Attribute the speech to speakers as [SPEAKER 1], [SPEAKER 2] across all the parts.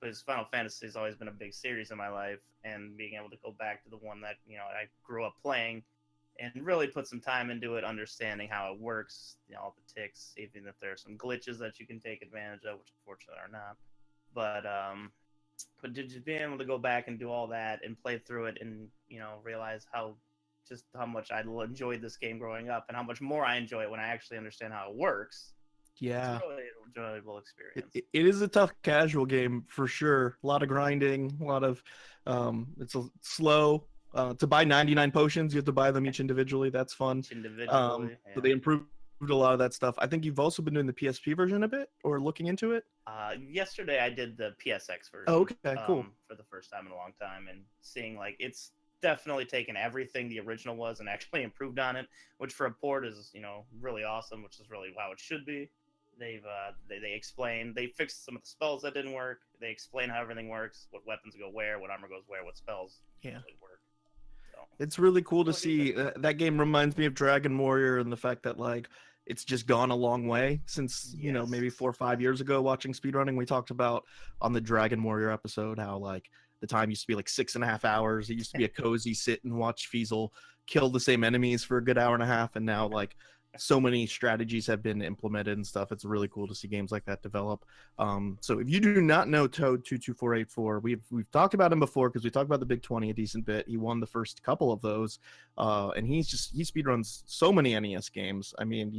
[SPEAKER 1] because Final Fantasy has always been a big series in my life, and being able to go back to the one that I grew up playing, and really put some time into it, understanding how it works, all the ticks, even if there are some glitches that you can take advantage of, which unfortunately are not. But just being able to go back and do all that and play through it, and realize how much I enjoyed this game growing up, and how much more I enjoy it when I actually understand how it works.
[SPEAKER 2] Yeah.
[SPEAKER 1] It's really an enjoyable experience.
[SPEAKER 2] It is a tough casual game for sure. A lot of grinding, a lot of slow. To buy 99 potions, you have to buy them each individually. That's fun.
[SPEAKER 1] Individually,
[SPEAKER 2] So they improved a lot of that stuff. I think you've also been doing the PSP version a bit, or looking into it.
[SPEAKER 1] Yesterday I did the PSX version.
[SPEAKER 2] Oh, okay, cool.
[SPEAKER 1] For the first time in a long time, and seeing it's definitely taken everything the original was and actually improved on it, which for a port is really awesome, which is really how it should be. They explain, they fixed some of the spells that didn't work. They explain how everything works, what weapons go where, what armor goes where, what spells actually work. So
[SPEAKER 2] it's really cool to see. That game reminds me of Dragon Warrior, and the fact that it's just gone a long way since maybe 4 or 5 years ago. Watching speedrunning, we talked about on the Dragon Warrior episode how the time used to be 6.5 hours. It used to be a cozy sit and watch Fiesel kill the same enemies for a good hour and a half, and now so many strategies have been implemented and stuff. It's really cool to see games like that develop. So if you do not know Toad22484, we've talked about him before, because we talked about the Big 20 a decent bit. He won the first couple of those, and he speedruns so many NES games. I mean,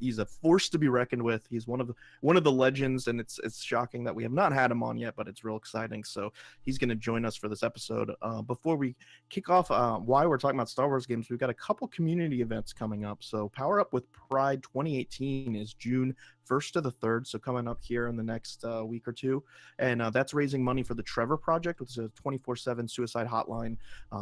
[SPEAKER 2] he's a force to be reckoned with. He's one of the legends, and it's shocking that we have not had him on yet, but it's real exciting. So he's going to join us for this episode. Before we kick off why we're talking about Star Wars games, we've got a couple community events coming up. So Power Up with Pride 2018 is June 1st to the 3rd, so coming up here in the next week or two, and that's raising money for the Trevor Project, which is a 24/7 suicide hotline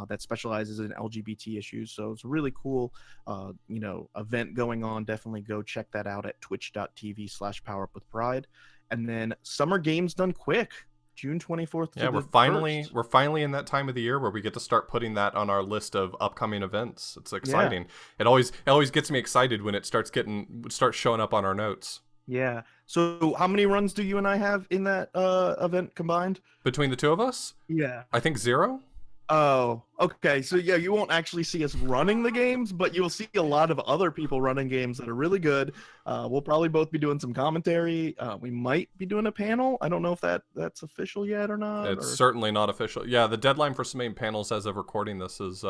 [SPEAKER 2] that specializes in LGBT issues. So it's a really cool event going on. Definitely go check that out at twitch.tv/powerupwithpride. And then Summer Games Done Quick, June 24th.
[SPEAKER 3] Yeah, we're finally in that time of the year where we get to start putting that on our list of upcoming events. It's exciting. Yeah. It always gets me excited when it starts showing up on our notes.
[SPEAKER 2] Yeah. So how many runs do you and I have in that event combined?
[SPEAKER 3] Between the two of us?
[SPEAKER 2] Yeah.
[SPEAKER 3] I think 0.
[SPEAKER 2] Oh, okay. So yeah, you won't actually see us running the games, but you'll see a lot of other people running games that are really good. We'll probably both be doing some commentary. We might be doing a panel. I don't know if that's official yet or not.
[SPEAKER 3] It's certainly not official. Yeah, the deadline for submitting panels as of recording this is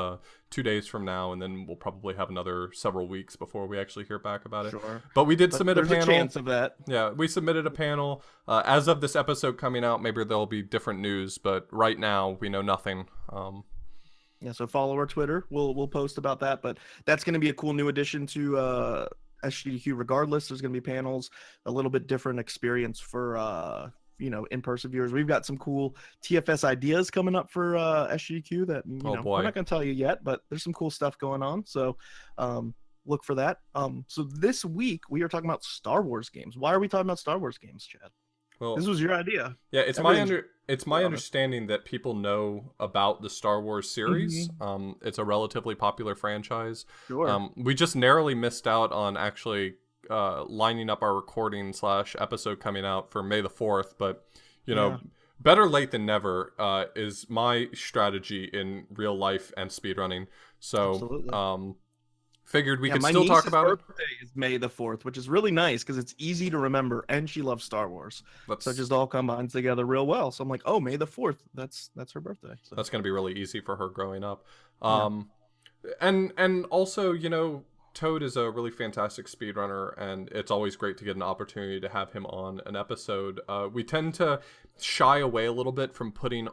[SPEAKER 3] 2 days from now, and then we'll probably have another several weeks before we actually hear back about it.
[SPEAKER 2] Sure.
[SPEAKER 3] But we did submit a panel.
[SPEAKER 2] There's a chance of that.
[SPEAKER 3] Yeah, we submitted a panel. As of this episode coming out, maybe there'll be different news, but right now we know nothing.
[SPEAKER 2] Yeah, so follow our Twitter. We'll post about that, but that's going to be a cool new addition to SGDQ. Regardless, there's going to be panels, a little bit different experience for in-person viewers. We've got some cool TFS ideas coming up for SGDQ that we're not going to tell you yet, but there's some cool stuff going on. So look for that. So this week we are talking about Star Wars games. Why are we talking about Star Wars games, Chad?
[SPEAKER 3] Well,
[SPEAKER 2] this was your idea.
[SPEAKER 3] Yeah, it's my understanding that people know about the Star Wars series.
[SPEAKER 2] Mm-hmm.
[SPEAKER 3] It's a relatively popular franchise.
[SPEAKER 2] Sure.
[SPEAKER 3] We just narrowly missed out on actually lining up our recording / episode coming out for May the 4th, but better late than never is my strategy in real life and speedrunning. So
[SPEAKER 2] absolutely.
[SPEAKER 3] Figured we could still talk about it.
[SPEAKER 2] My niece's birthday is May the 4th, which is really nice because it's easy to remember, and she loves Star Wars. So it just all combines together real well. So I'm like, oh, May the 4th, that's her birthday. So.
[SPEAKER 3] That's going to be really easy for her growing up. And also, Toad is a really fantastic speedrunner, and it's always great to get an opportunity to have him on an episode. We tend to shy away a little bit from putting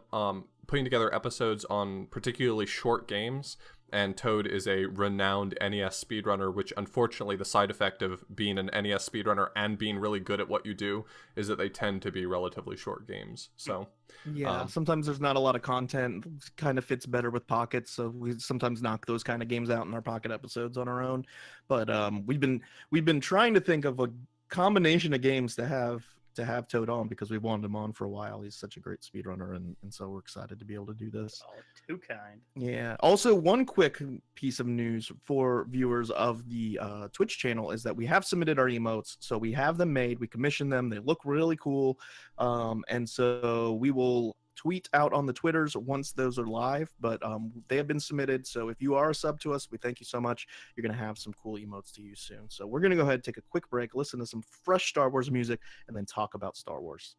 [SPEAKER 3] together episodes on particularly short games. And Toad is a renowned NES speedrunner, which unfortunately the side effect of being an NES speedrunner and being really good at what you do is that they tend to be relatively short games. So
[SPEAKER 2] yeah, sometimes there's not a lot of content. It kind of fits better with pockets, so we sometimes knock those kind of games out in our pocket episodes on our own. But we've been trying to think of a combination of games to have to have Toad on because we've wanted him on for a while. He's such a great speedrunner, and so we're excited to be able to do this.
[SPEAKER 1] Oh, too kind.
[SPEAKER 2] Yeah. Also, one quick piece of news for viewers of the Twitch channel is that we have submitted our emotes. So we have them made. We commissioned them. They look really cool. And so we will tweet out on the Twitters once those are live. But they have been submitted. So if you are a sub to us, we thank you so much. You're going to have some cool emotes to use soon. So we're going to go ahead and take a quick break, listen to some fresh Star Wars music, and then talk about Star Wars.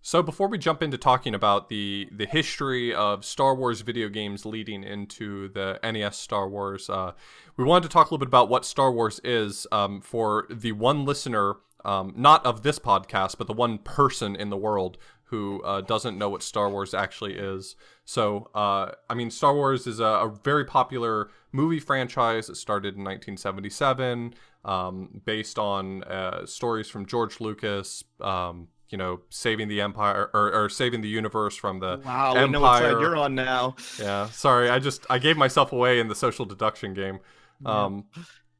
[SPEAKER 3] So before we jump into talking about the history of Star Wars video games leading into the NES Star Wars, we wanted to talk a little bit about what Star Wars is for the one listener, not of this podcast, but the one person in the world who doesn't know what Star Wars actually is. So, I mean, Star Wars is a very popular movie franchise. It started in 1977, based on stories from George Lucas, you know, saving the empire or saving the universe from the
[SPEAKER 2] Wow,
[SPEAKER 3] empire.
[SPEAKER 2] we know what side you're on now.
[SPEAKER 3] Yeah, sorry, I gave myself away in the social deduction game.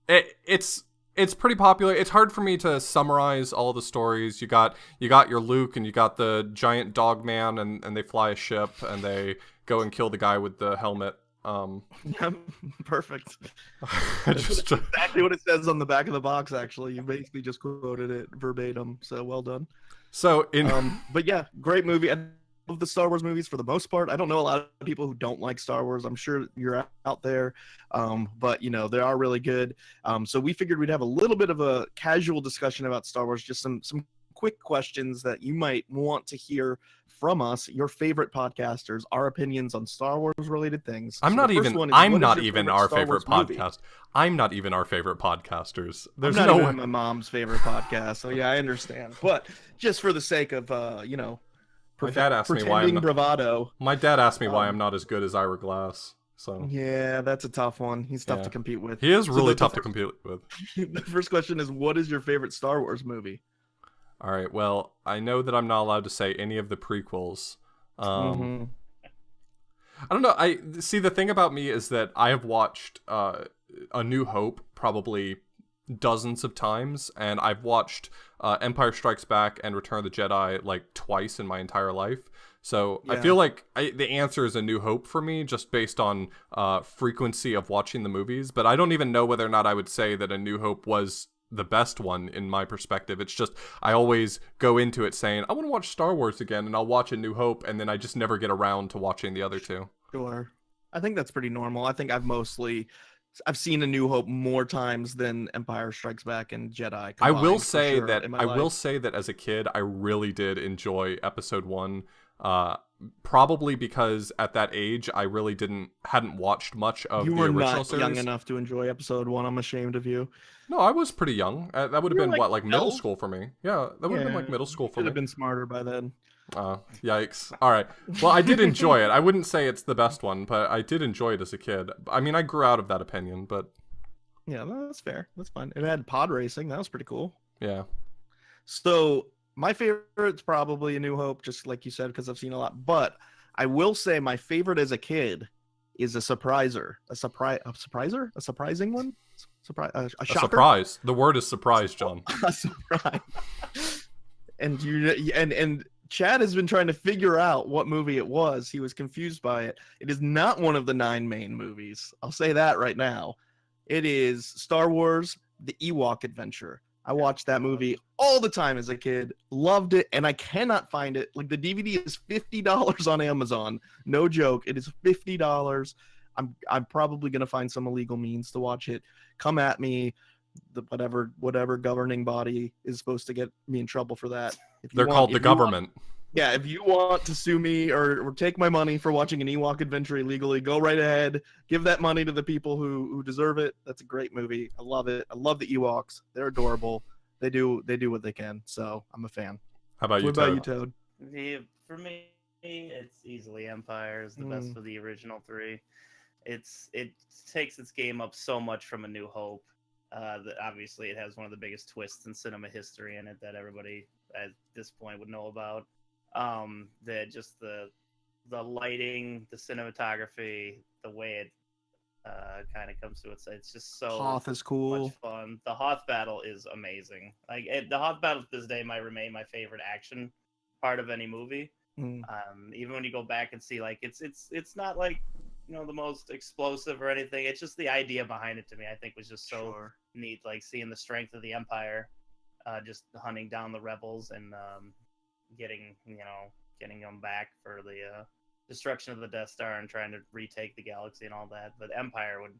[SPEAKER 3] It's pretty popular. It's hard for me to summarize all the stories. You got your Luke, and you got the giant dog man, and they fly a ship, and they go and kill the guy with the helmet.
[SPEAKER 2] Yep, perfect.
[SPEAKER 3] That's
[SPEAKER 2] exactly what it says on the back of the box. Actually, you basically just quoted it verbatim. So well done.
[SPEAKER 3] So
[SPEAKER 2] but yeah, great movie. I love the Star Wars movies for the most part. I don't know a lot of people who don't like Star Wars. I'm sure you're out there, but you know they are really good. So we figured we'd have a little bit of a casual discussion about Star Wars, just some quick questions that you might want to hear from us, your favorite podcasters, our opinions on Star Wars related things.
[SPEAKER 3] I'm not even our favorite podcast. I'm not even our favorite podcasters. There's
[SPEAKER 2] I'm not
[SPEAKER 3] no
[SPEAKER 2] even
[SPEAKER 3] way.
[SPEAKER 2] my mom's favorite podcast. So yeah, I understand. But just for the sake of you know,
[SPEAKER 3] My dad asked me why I'm not,
[SPEAKER 2] bravado.
[SPEAKER 3] My dad asked me why I'm not as good as Ira Glass. So
[SPEAKER 2] yeah, that's a tough one. He's tough to compete with.
[SPEAKER 3] He is really tough to compete with.
[SPEAKER 2] The first question is, what is your favorite Star Wars movie?
[SPEAKER 3] All right. Well, I know that I'm not allowed to say any of the prequels. I don't know. I see, the thing about me is that I have watched A New Hope probably dozens of times, and I've watched Empire Strikes Back and Return of the Jedi like twice in my entire life. So I feel like the answer is A New Hope for me, just based on frequency of watching the movies. But I don't even know whether or not I would say that A New Hope was the best one in my perspective. It's just I always go into it saying I want to watch Star Wars again, and I'll watch A New Hope, and then I just never get around to watching the other two.
[SPEAKER 2] Sure. I think that's pretty normal. I think I've seen A New Hope more times than Empire Strikes Back and Jedi combined.
[SPEAKER 3] I will say that as a kid, I really did enjoy Episode 1. Probably because at that age I really hadn't watched much of the original series.
[SPEAKER 2] You were not young enough to enjoy Episode 1. I'm ashamed of you.
[SPEAKER 3] No, I was pretty young. That would have been like middle
[SPEAKER 2] 12?
[SPEAKER 3] school for me. Yeah, that would have been like middle school for me.
[SPEAKER 2] Should have been smarter by then.
[SPEAKER 3] Yikes. All right. Well, I did enjoy it. I wouldn't say it's the best one, but I did enjoy it as a kid. I mean, I grew out of that opinion, but
[SPEAKER 2] yeah, that's fair. That's fine. It had pod racing. That was pretty cool.
[SPEAKER 3] Yeah.
[SPEAKER 2] So my favorite's probably A New Hope, just like you said, because I've seen a lot. But I will say my favorite as a kid is a surpriser. A surprising one? A shocker?
[SPEAKER 3] Surprise. The word is surprise, John.
[SPEAKER 2] A surprise. And Chad has been trying to figure out what movie it was. He was confused by it. It is not one of the 9 main movies. I'll say that right now. It is Star Wars: The Ewok Adventure. I watched that movie all the time as a kid, loved it, and I cannot find it. Like, the DVD is $50 on Amazon. No joke. It is $50. I'm probably going to find some illegal means to watch it. Come at me. the whatever governing body is supposed to get me in trouble for that.
[SPEAKER 3] They're called the government.
[SPEAKER 2] Yeah, if you want to sue me or take my money for watching an Ewok adventure illegally, go right ahead. Give that money to the people who deserve it. That's a great movie. I love it. I love the Ewoks. They're adorable. They do what they can. So I'm a fan.
[SPEAKER 3] How about you,
[SPEAKER 2] What about
[SPEAKER 3] Toad?
[SPEAKER 2] you, Toad?
[SPEAKER 1] For me, it's easily Empire is the best of the original three. It takes its game up so much from A New Hope. That obviously it has one of the biggest twists in cinema history in it that everybody at this point would know about. That just the lighting, the cinematography, the way it kind of comes to it. It's just so
[SPEAKER 2] Hoth is cool.
[SPEAKER 1] much fun. The Hoth battle is amazing. Like the Hoth battle to this day might remain my favorite action part of any movie. Even when you go back and see, like it's not like the most explosive or anything. It's just the idea behind it to me I think was just so neat. Like seeing the strength of the Empire, just hunting down the rebels and getting them back for the destruction of the Death Star and trying to retake the galaxy and all that. But Empire would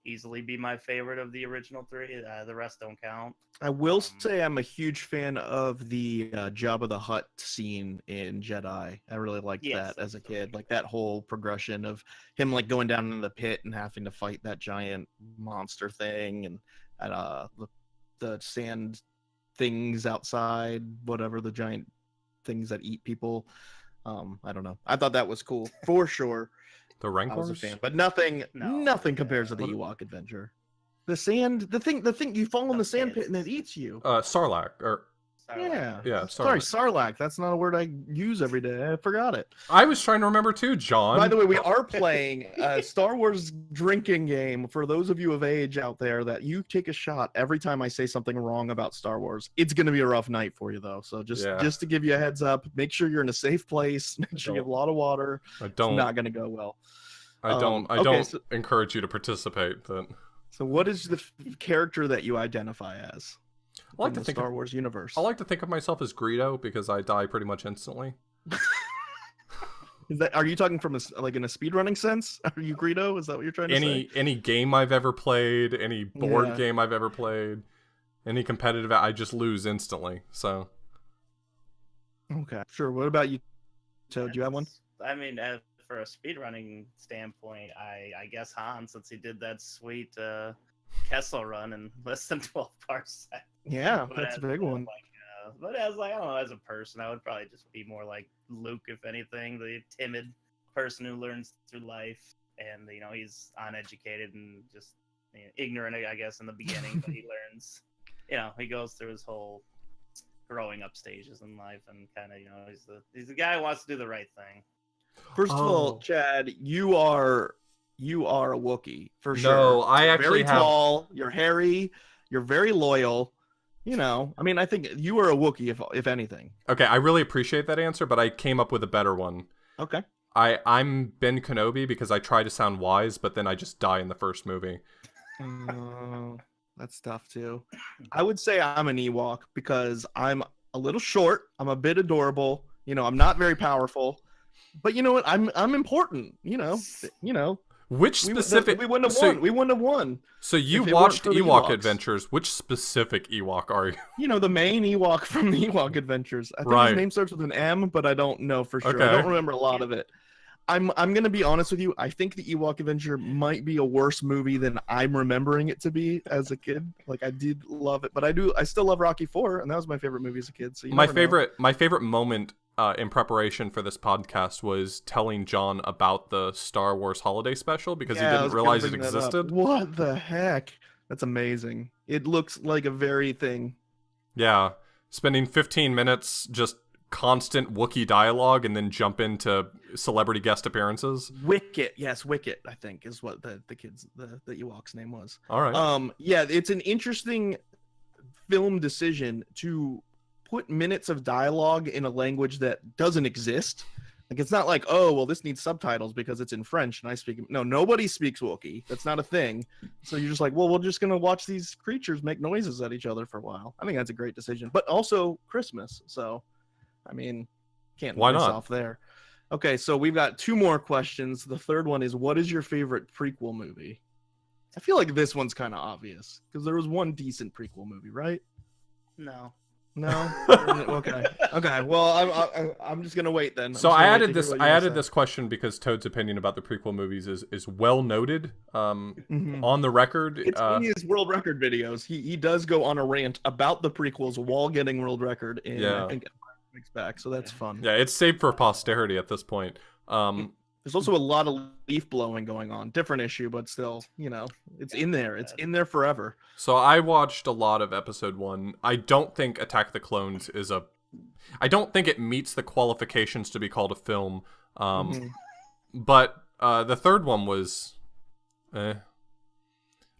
[SPEAKER 1] easily be my favorite of the original three. The rest don't count.
[SPEAKER 2] I will say I'm a huge fan of the Jabba the Hutt scene in Jedi. I really liked that as a kid. Like that whole progression of him like going down in the pit and having to fight that giant monster thing and the sand things outside, whatever, the giant things that eat people. I don't know. I thought that was cool for sure.
[SPEAKER 3] The
[SPEAKER 2] I was a
[SPEAKER 3] Rancors?
[SPEAKER 2] fan, but nothing compares to the Ewok adventure. The sand, the thing you fall in the sand pit and it eats you.
[SPEAKER 3] Sarlacc, or
[SPEAKER 2] Yeah, sorry,
[SPEAKER 3] Sarlacc.
[SPEAKER 2] Sarlacc. That's not a word I use every day. I forgot it.
[SPEAKER 3] I was trying to remember too, John.
[SPEAKER 2] By the way, we are playing a Star Wars drinking game. For those of you of age out there, that you take a shot every time I say something wrong about Star Wars. It's going to be a rough night for you, though. So just to give you a heads up, make sure you're in a safe place. Make sure you have a lot of water. It's not going to go well.
[SPEAKER 3] I don't encourage you to participate. But
[SPEAKER 2] so, what is the character that you identify as?
[SPEAKER 3] I like to
[SPEAKER 2] the
[SPEAKER 3] think
[SPEAKER 2] Star Wars universe.
[SPEAKER 3] I like to think of myself as Greedo because I die pretty much instantly.
[SPEAKER 2] Are you talking from in a speedrunning sense? Are you Greedo? Is that what you're trying to say?
[SPEAKER 3] Any game I've ever played, any board game I've ever played, any competitive, I just lose instantly. So.
[SPEAKER 2] Okay, sure. What about you, Toad? Do you have one?
[SPEAKER 1] I mean, for a speedrunning standpoint, I guess Han, since he did that sweet Kessel run in less than 12 parsecs.
[SPEAKER 2] Yeah, that's a big one.
[SPEAKER 1] But as I don't know, as a person, I would probably just be more like Luke, if anything, the timid person who learns through life, and he's uneducated and just ignorant, I guess, in the beginning, but he learns. He goes through his whole growing up stages in life, and kind of he's the guy who wants to do the right thing.
[SPEAKER 2] First of all, Chad, you are a Wookiee for sure.
[SPEAKER 3] No, I actually
[SPEAKER 2] very tall. You're hairy. You're very loyal. I mean, I think you are a Wookiee, if anything.
[SPEAKER 3] Okay, I really appreciate that answer, but I came up with a better one.
[SPEAKER 2] Okay.
[SPEAKER 3] I'm Ben Kenobi because I try to sound wise, but then I just die in the first movie.
[SPEAKER 2] That's tough too. I would say I'm an Ewok because I'm a little short. I'm a bit adorable. I'm not very powerful. But you know what? I'm important.
[SPEAKER 3] Which specific?
[SPEAKER 2] We wouldn't have won. We wouldn't have won.
[SPEAKER 3] So you watched Ewok Adventures. Which specific Ewok are you?
[SPEAKER 2] The main Ewok from the Ewok Adventures. I think his name starts with an M, but I don't know for sure. Okay. I don't remember a lot of it. I'm gonna be honest with you. I think the Ewok Adventure might be a worse movie than I'm remembering it to be as a kid. Like I did love it, but I still love Rocky IV, and that was my favorite movie as a kid. So my
[SPEAKER 3] favorite moment in preparation for this podcast was telling John about the Star Wars Holiday Special because he didn't realize it existed.
[SPEAKER 2] What the heck? That's amazing. It looks like a very thing.
[SPEAKER 3] Yeah, spending 15 minutes just constant Wookiee dialogue and then jump into celebrity guest appearances.
[SPEAKER 2] Wicket, yes, Wicket, I think is what the Ewok's name was.
[SPEAKER 3] All right.
[SPEAKER 2] Yeah, it's an interesting film decision to put minutes of dialogue in a language that doesn't exist. Like it's not like, oh, well, this needs subtitles because it's in French and I speak. No, nobody speaks Wookiee. That's not a thing. So you're just like, well, we're just gonna watch these creatures make noises at each other for a while. I think that's a great decision, but also Christmas. So, I mean, can't miss off there. Okay, so we've got two more questions. The third one is, what is your favorite prequel movie? I feel like this one's kind of obvious because there was one decent prequel movie, right?
[SPEAKER 1] No.
[SPEAKER 2] No. Okay. Okay. Well, I'm just gonna wait then.
[SPEAKER 3] So I added this. I added this question because Toad's opinion about the prequel movies is well noted. On the record,
[SPEAKER 2] it's in his world record videos. He does go on a rant about the prequels while getting world record in I think Empire Strikes Back. So that's fun.
[SPEAKER 3] Yeah, it's saved for posterity at this point.
[SPEAKER 2] There's also a lot of leaf blowing going on. Different issue, but still, you know, it's in there. It's in there forever.
[SPEAKER 3] So I watched a lot of episode 1. I don't think Attack of the Clones is a... I don't think it meets the qualifications to be called a film. But the third one was... But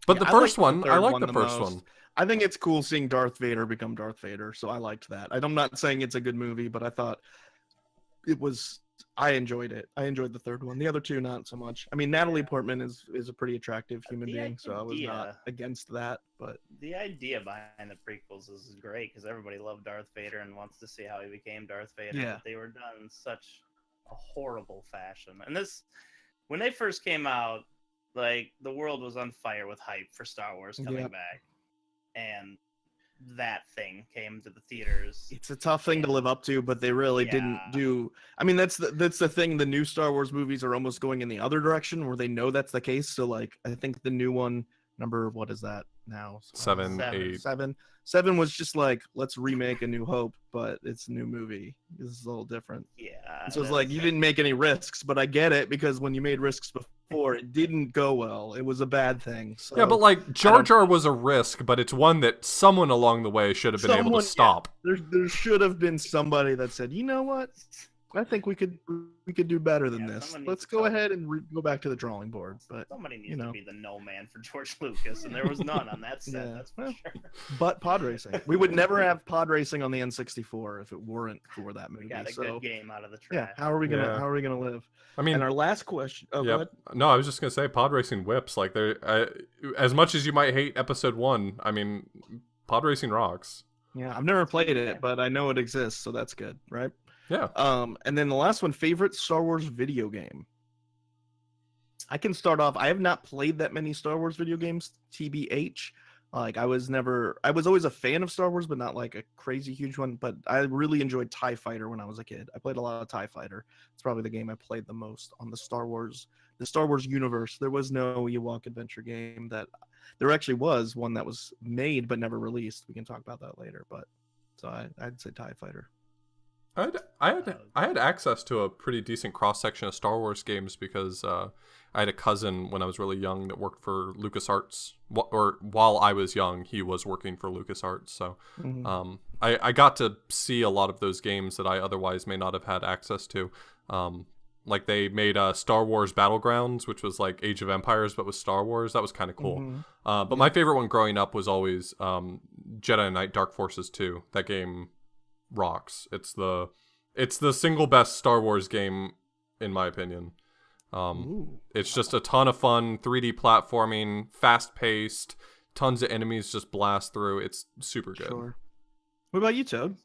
[SPEAKER 3] the first one, I like the first one.
[SPEAKER 2] I think it's cool seeing Darth Vader become Darth Vader, so I liked that. I'm not saying it's a good movie, but I thought it was... I enjoyed it. I enjoyed the third one. The other two, not so much. I mean, Natalie Portman is a pretty attractive human being, so I was not against that. But
[SPEAKER 1] the idea behind the prequels is great because everybody loved Darth Vader and wants to see how he became Darth Vader.
[SPEAKER 2] Yeah.
[SPEAKER 1] But they were done in such a horrible fashion. And this, when they first came out, like the world was on fire with hype for Star Wars coming back, and that thing came to the theaters.
[SPEAKER 2] It's a tough thing to live up to, but they really didn't do. I mean, that's the thing. The new Star Wars movies are almost going in the other direction where they know that's the case. So like, I think the new one, what is that now?
[SPEAKER 3] 7, 8.
[SPEAKER 2] 7 was just like, let's remake A New Hope, but it's a new movie. This is a little different.
[SPEAKER 1] Yeah.
[SPEAKER 2] So it's like you didn't make any risks, but I get it because when you made risks before, it didn't go well. It was a bad thing. So
[SPEAKER 3] yeah, but like Jar Jar was a risk, but it's one that someone along the way should have been able to stop.
[SPEAKER 2] Yeah, there should have been somebody that said, you know what? I think we could do better than this. Let's go ahead and go back to the drawing board. But
[SPEAKER 1] somebody needs to be the no man for George Lucas, and there was none on that set. That's for sure.
[SPEAKER 2] But pod racing, we would never have pod racing on the N64 if it weren't for that movie.
[SPEAKER 1] We got a good game out of the trash.
[SPEAKER 2] Yeah, how are we gonna live?
[SPEAKER 3] I mean,
[SPEAKER 2] and our last question. Oh, go ahead.
[SPEAKER 3] No, I was just gonna say pod racing whips. Like as much as you might hate episode 1, I mean, pod racing rocks.
[SPEAKER 2] Yeah, I've never played it, but I know it exists, so that's good, right?
[SPEAKER 3] Yeah.
[SPEAKER 2] And then the last one, favorite Star Wars video game. I can start off. I have not played that many Star Wars video games, TBH. Like I was always a fan of Star Wars, but not like a crazy huge one. But I really enjoyed TIE Fighter when I was a kid. I played a lot of TIE Fighter. It's probably the game I played the most on the Star Wars universe. There was no Ewok adventure game there actually was one that was made but never released. We can talk about that later. But so I'd say TIE Fighter.
[SPEAKER 3] I had access to a pretty decent cross section of Star Wars games because I had a cousin when I was really young that worked for LucasArts, or while I was young, he was working for LucasArts. So I got to see a lot of those games that I otherwise may not have had access to. Like they made Star Wars Battlegrounds, which was like Age of Empires, but with Star Wars. That was kind of cool. But my favorite one growing up was always Jedi Knight Dark Forces 2. That game rocks. It's the single best Star Wars game in my opinion. It's just a ton of fun, 3D platforming, fast paced, tons of enemies just blast through. It's super good.
[SPEAKER 2] Sure. What about you, Toad?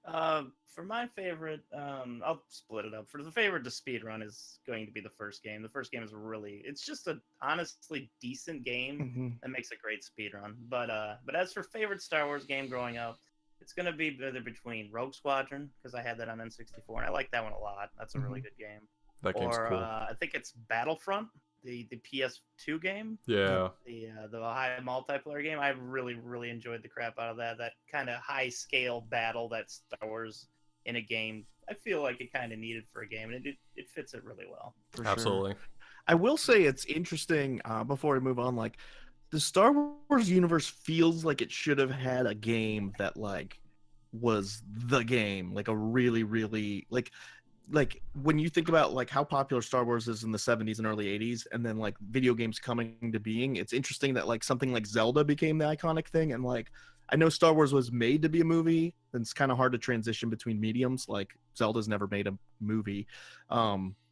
[SPEAKER 1] For my favorite, I'll split it up. For the favorite, the speedrun is going to be the first game. The first game is it's just a honestly decent game that makes a great speedrun. But as for favorite Star Wars game growing up, it's going to be either between Rogue Squadron, because I had that on N64, and I like that one a lot. That's a really good game.
[SPEAKER 3] That game's cool.
[SPEAKER 1] I think it's Battlefront, the PS2 game.
[SPEAKER 3] Yeah.
[SPEAKER 1] The high multiplayer game. I really, really enjoyed the crap out of that. That kind of high-scale battle that Star Wars in a game, I feel like it kind of needed for a game, and it fits it really well.
[SPEAKER 3] Absolutely.
[SPEAKER 2] Sure. I will say it's interesting, before we move on, like, the Star Wars universe feels like it should have had a game that like was the game, like a really, really like when you think about like how popular Star Wars is in the 70s and early 80s, and then like video games coming to being, it's interesting that like something like Zelda became the iconic thing. And like I know Star Wars was made to be a movie, and it's kind of hard to transition between mediums. Like Zelda's never made a movie.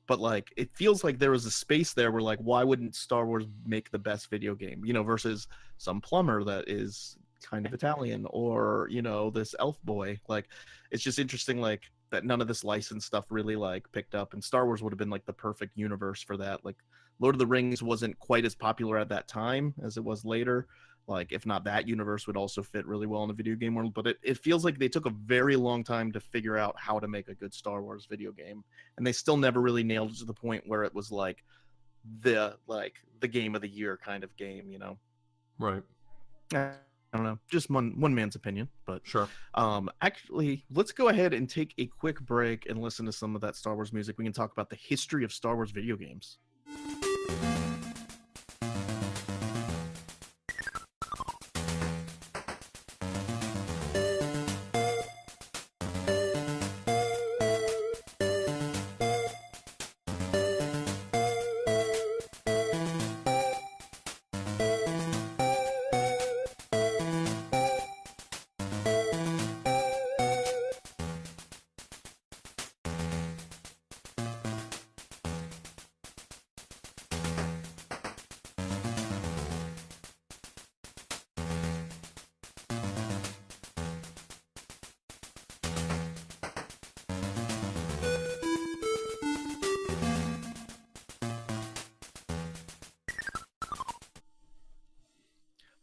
[SPEAKER 2] But like it feels like there was a space there where like why wouldn't Star Wars make the best video game, versus some plumber that is kind of Italian, or this elf boy. Like it's just interesting like that none of this licensed stuff really like picked up, and Star Wars would have been like the perfect universe for that. Like Lord of the Rings wasn't quite as popular at that time as it was later. Like, if not, that universe would also fit really well in the video game world. But it feels like they took a very long time to figure out how to make a good Star Wars video game, and they still never really nailed it to the point where it was like the game of the year kind of game, you know.
[SPEAKER 3] Right.
[SPEAKER 2] I don't know, just one man's opinion, but
[SPEAKER 3] Sure.
[SPEAKER 2] actually, let's go ahead and take a quick break and listen to some of that Star Wars music. We can talk about the history of Star Wars video games.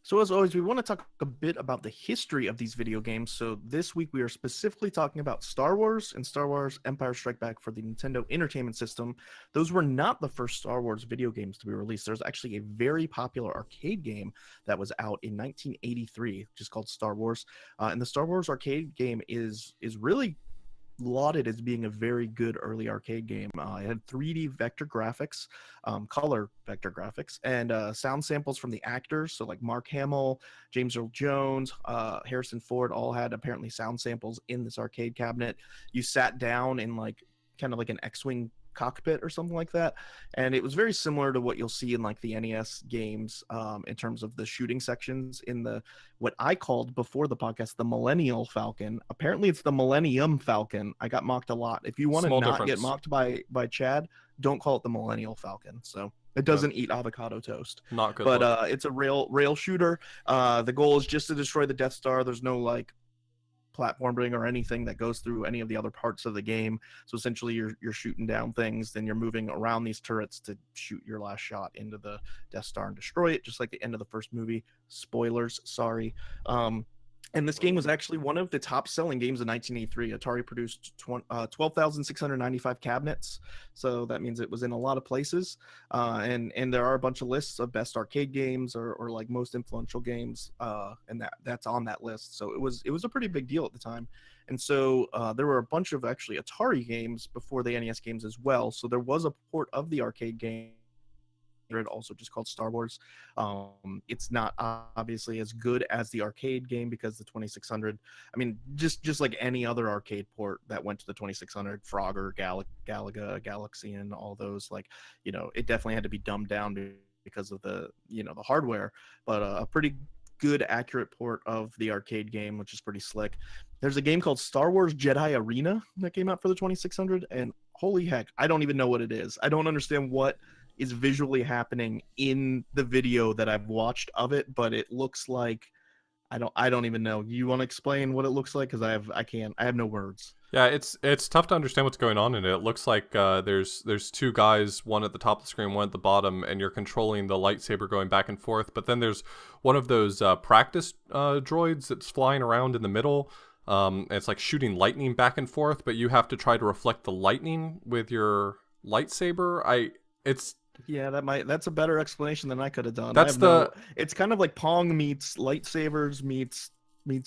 [SPEAKER 2] So as always, we want to talk a bit about the history of these video games. So this week we are specifically talking about Star Wars and Star Wars Empire Strike Back for the Nintendo Entertainment System. Those were not the first Star Wars video games to be released. There's actually a very popular arcade game that was out in 1983, just called Star Wars. And the Star Wars arcade game is really lauded as being a very good early arcade game. It had 3D vector graphics, color vector graphics, and sound samples from the actors. So like Mark Hamill, James Earl Jones, Harrison Ford all had apparently sound samples in this arcade cabinet. You sat down in like kind of like an X-Wing cockpit or something like that, and it was very similar to what you'll see in like the NES games, in terms of the shooting sections in the what I called before the podcast the Millennial Falcon. Apparently it's the Millennium Falcon. I got mocked a lot. If you want to
[SPEAKER 3] Small
[SPEAKER 2] not get
[SPEAKER 3] difference.
[SPEAKER 2] mocked by Chad, don't call it the Millennial Falcon. So it doesn't eat avocado toast.
[SPEAKER 3] Not good.
[SPEAKER 2] But it's a rail shooter. The goal is just to destroy the Death Star. There's no like platforming or anything that goes through any of the other parts of the game. So essentially you're shooting down things, then you're moving around these turrets to shoot your last shot into the Death Star and destroy it, just like the end of the first movie. Spoilers, sorry. And this game was actually one of the top selling games in 1983. Atari produced 12,695 cabinets. So that means it was in a lot of places. And there are a bunch of lists of best arcade games or like most influential games. And that's on that list. So it was a pretty big deal at the time. And so there were a bunch of actually Atari games before the NES games as well. So there was a port of the arcade game, also just called Star Wars. It's not obviously as good as the arcade game because the 2600, I mean, just like any other arcade port that went to the 2600, Frogger, Galaga, Galaxian, all those, like, you know, it definitely had to be dumbed down because of the, you know, the hardware, but a pretty good accurate port of the arcade game, which is pretty slick. There's a game called Star Wars Jedi Arena that came out for the 2600, and holy heck, I don't even know what it is. I don't understand what is visually happening in the video that I've watched of it, but it looks like I don't even know. You want to explain what it looks like? Because I have no words.
[SPEAKER 3] Yeah, it's tough to understand what's going on in it. It looks like there's two guys, one at the top of the screen, one at the bottom, and you're controlling the lightsaber going back and forth. But then there's one of those practice droids that's flying around in the middle. It's like shooting lightning back and forth, but you have to try to reflect the lightning with your lightsaber.
[SPEAKER 2] Yeah, that's a better explanation than I could have done. It's kind of like Pong meets lightsabers meets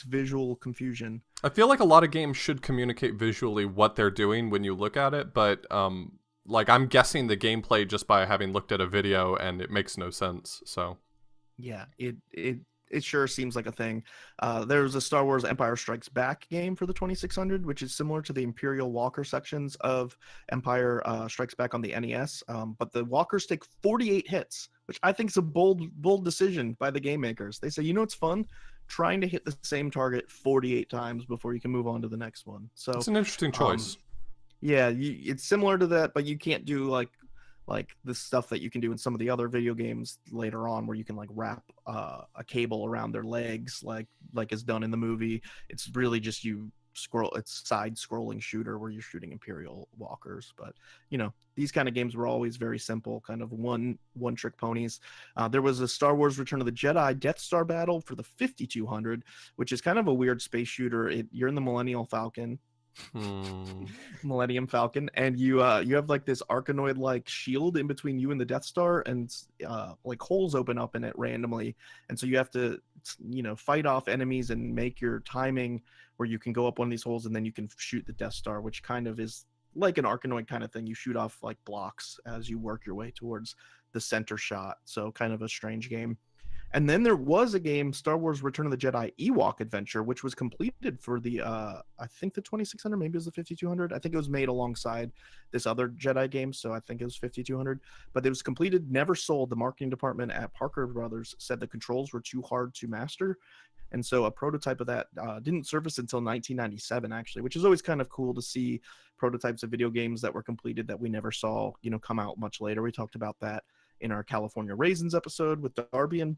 [SPEAKER 2] visual confusion.
[SPEAKER 3] I feel like a lot of games should communicate visually what they're doing when you look at it, but like I'm guessing the gameplay just by having looked at a video, and it makes no sense. So
[SPEAKER 2] yeah, it sure seems like a thing. There's a Star Wars Empire Strikes Back game for the 2600, which is similar to the Imperial Walker sections of Empire Strikes Back on the NES. But the walkers take 48 hits, which I think is a bold decision by the game makers. They say, you know, it's fun trying to hit the same target 48 times before you can move on to the next one. So
[SPEAKER 3] it's an interesting choice.
[SPEAKER 2] Yeah, it's similar to that, but you can't do like the stuff that you can do in some of the other video games later on, where you can like wrap a cable around their legs, like is done in the movie. It's really just you it's side scrolling shooter where you're shooting Imperial walkers. But these kind of games were always very simple, kind of one trick ponies. There was a Star Wars Return of the Jedi Death Star battle for the 5200, which is kind of a weird space shooter. You're in the Millennium Falcon, and you have like this Arkanoid like shield in between you and the Death Star, and like holes open up in it randomly, and so you have to fight off enemies and make your timing where you can go up one of these holes and then you can shoot the Death Star, which kind of is like an Arkanoid kind of thing. You shoot off like blocks as you work your way towards the center shot, so kind of a strange game. And then there was a game, Star Wars Return of the Jedi Ewok Adventure, which was completed for the, I think the 2600, maybe it was the 5200. I think it was made alongside this other Jedi game, so I think it was 5200. But it was completed, never sold. The marketing department at Parker Brothers said the controls were too hard to master. And so a prototype of that didn't surface until 1997, actually, which is always kind of cool to see prototypes of video games that were completed that we never saw, come out much later. We talked about that in our California Raisins episode with Darbian.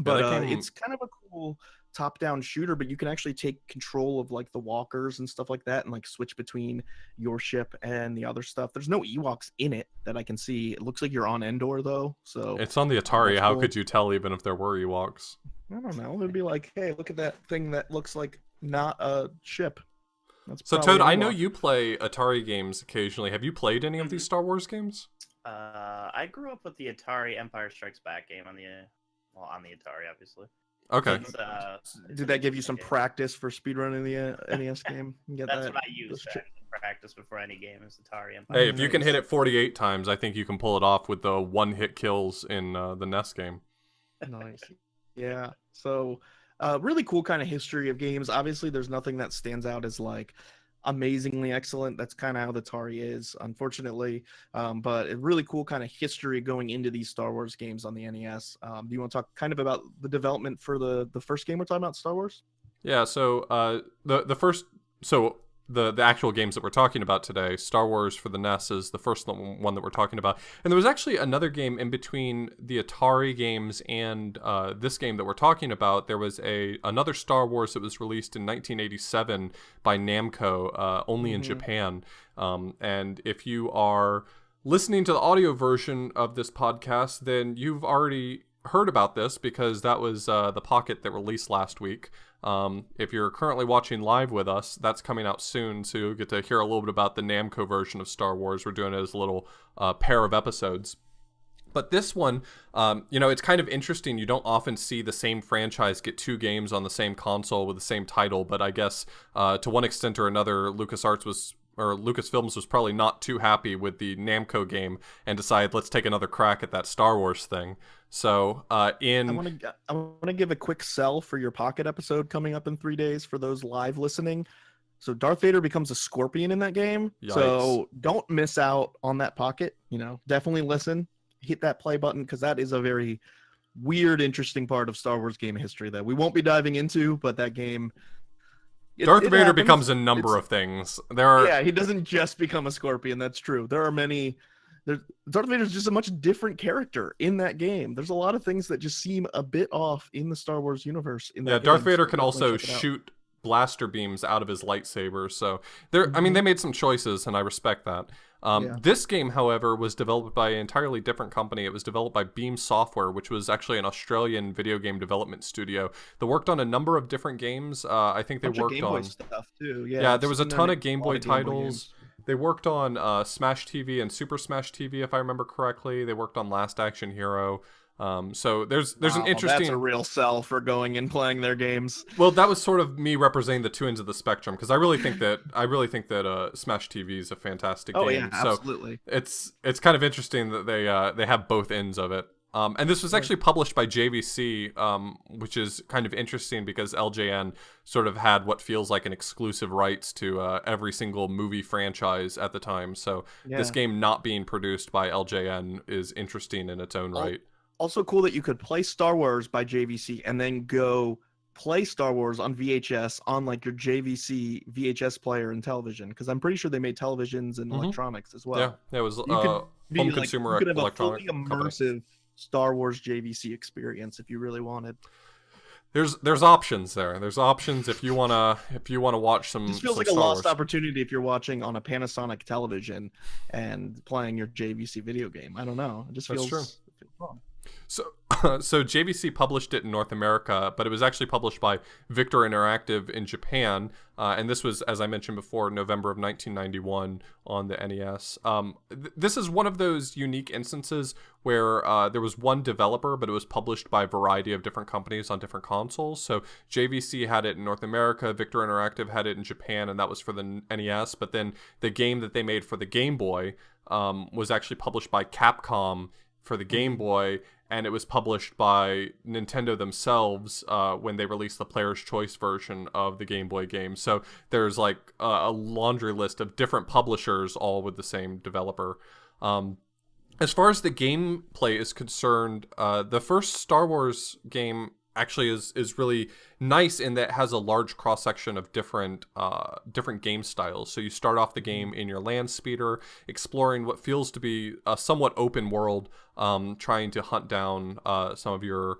[SPEAKER 2] But it's kind of a cool top-down shooter, but you can actually take control of like the walkers and stuff like that and like switch between your ship and the other stuff. There's no Ewoks in it that I can see. It looks like you're on Endor though. So
[SPEAKER 3] it's on the Atari. How could you tell even if there were Ewoks?
[SPEAKER 2] I don't know. It'd be like, hey, look at that thing that looks like not a ship.
[SPEAKER 3] So Toad, I know you play Atari games occasionally. Have you played any of these Star Wars games?
[SPEAKER 1] I grew up with the Atari Empire Strikes Back game on the Atari, obviously.
[SPEAKER 3] Okay.
[SPEAKER 2] Did that give you some practice for speedrunning the NES game?
[SPEAKER 1] That's what I use to practice before any game is Atari Empire.
[SPEAKER 3] Hey, if you can hit it 48 times, I think you can pull it off with the one-hit kills in the NES game.
[SPEAKER 2] Nice. Yeah. So, really cool kind of history of games. Obviously, there's nothing that stands out as like amazingly excellent. That's kind of how the Atari is, unfortunately. But a really cool kind of history going into these Star Wars games on the NES. Do you want to talk kind of about the development for the first game we're talking about, Star Wars?
[SPEAKER 3] Yeah. So the actual games that we're talking about today, Star Wars for the NES is the first one that we're talking about. And there was actually another game in between the Atari games and this game that we're talking about. There was another Star Wars that was released in 1987 by Namco, only in Japan. And if you are listening to the audio version of this podcast, then you've already heard about this because that was the Pocket that released last week. If you're currently watching live with us, that's coming out soon, so you'll get to hear a little bit about the Namco version of Star Wars. We're doing it as a little pair of episodes. But this one, it's kind of interesting. You don't often see the same franchise get two games on the same console with the same title, but I guess to one extent or another, Lucasfilms was probably not too happy with the Namco game and decided, let's take another crack at that Star Wars thing. So I want
[SPEAKER 2] to give a quick sell for your Pocket episode coming up in 3 days for those live listening. So Darth Vader becomes a scorpion in that game.
[SPEAKER 3] Yikes.
[SPEAKER 2] So don't miss out on that Pocket. Definitely listen, hit that play button, because that is a very weird, interesting part of Star Wars game history that we won't be diving into, but that game...
[SPEAKER 3] Darth Vader becomes a number of things.
[SPEAKER 2] Yeah, he doesn't just become a scorpion. That's true. There are many... Darth Vader is just a much different character in that game. There's a lot of things that just seem a bit off in the Star Wars universe.
[SPEAKER 3] Darth Vader can also shoot blaster beams out of his lightsaber. So they made some choices, and I respect that. This game, however, was developed by an entirely different company. It was developed by Beam Software, which was actually an Australian video game development studio that worked on a number of different games. I think they worked
[SPEAKER 2] Game
[SPEAKER 3] on
[SPEAKER 2] Boy stuff too.
[SPEAKER 3] Yeah, there was a ton of Game Boy titles. They worked on Smash TV and Super Smash TV, if I remember correctly. They worked on Last Action Hero. So there's an interesting...
[SPEAKER 2] That's a real sell for going and playing their games.
[SPEAKER 3] Well, that was sort of me representing the two ends of the spectrum, because I really think that Smash TV is a fantastic game.
[SPEAKER 2] Oh yeah, absolutely.
[SPEAKER 3] So it's kind of interesting that they have both ends of it. And this was actually published by JVC, which is kind of interesting because LJN sort of had what feels like an exclusive rights to every single movie franchise at the time. So this game not being produced by LJN is interesting in its own right.
[SPEAKER 2] Also cool that you could play Star Wars by JVC and then go play Star Wars on VHS on like your JVC VHS player and television, because I'm pretty sure they made televisions and electronics as well.
[SPEAKER 3] Yeah, it was home consumer electronic.
[SPEAKER 2] You could have a fully immersive Star Wars JVC experience if you really wanted.
[SPEAKER 3] There's options there. There's options if you wanna watch some.
[SPEAKER 2] It just feels
[SPEAKER 3] some
[SPEAKER 2] like a
[SPEAKER 3] Star
[SPEAKER 2] lost
[SPEAKER 3] Wars.
[SPEAKER 2] opportunity if you're watching on a Panasonic television and playing your JVC video game. I don't know. It just
[SPEAKER 3] That's
[SPEAKER 2] feels,
[SPEAKER 3] true.
[SPEAKER 2] it feels wrong.
[SPEAKER 3] So, so JVC published it in North America, but it was actually published by Victor Interactive in Japan, and this was, as I mentioned before, November of 1991 on the NES. This is one of those unique instances where there was one developer, but it was published by a variety of different companies on different consoles. So JVC had it in North America, Victor Interactive had it in Japan, and that was for the NES. But then the game that they made for the Game Boy was actually published by Capcom for the Game Boy, and it was published by Nintendo themselves when they released the Player's Choice version of the Game Boy game. So there's like a laundry list of different publishers, all with the same developer. As far as the gameplay is concerned, the first Star Wars game actually is really nice in that it has a large cross section of different game styles. So you start off the game in your land speeder, exploring what feels to be a somewhat open world, trying to hunt down some of your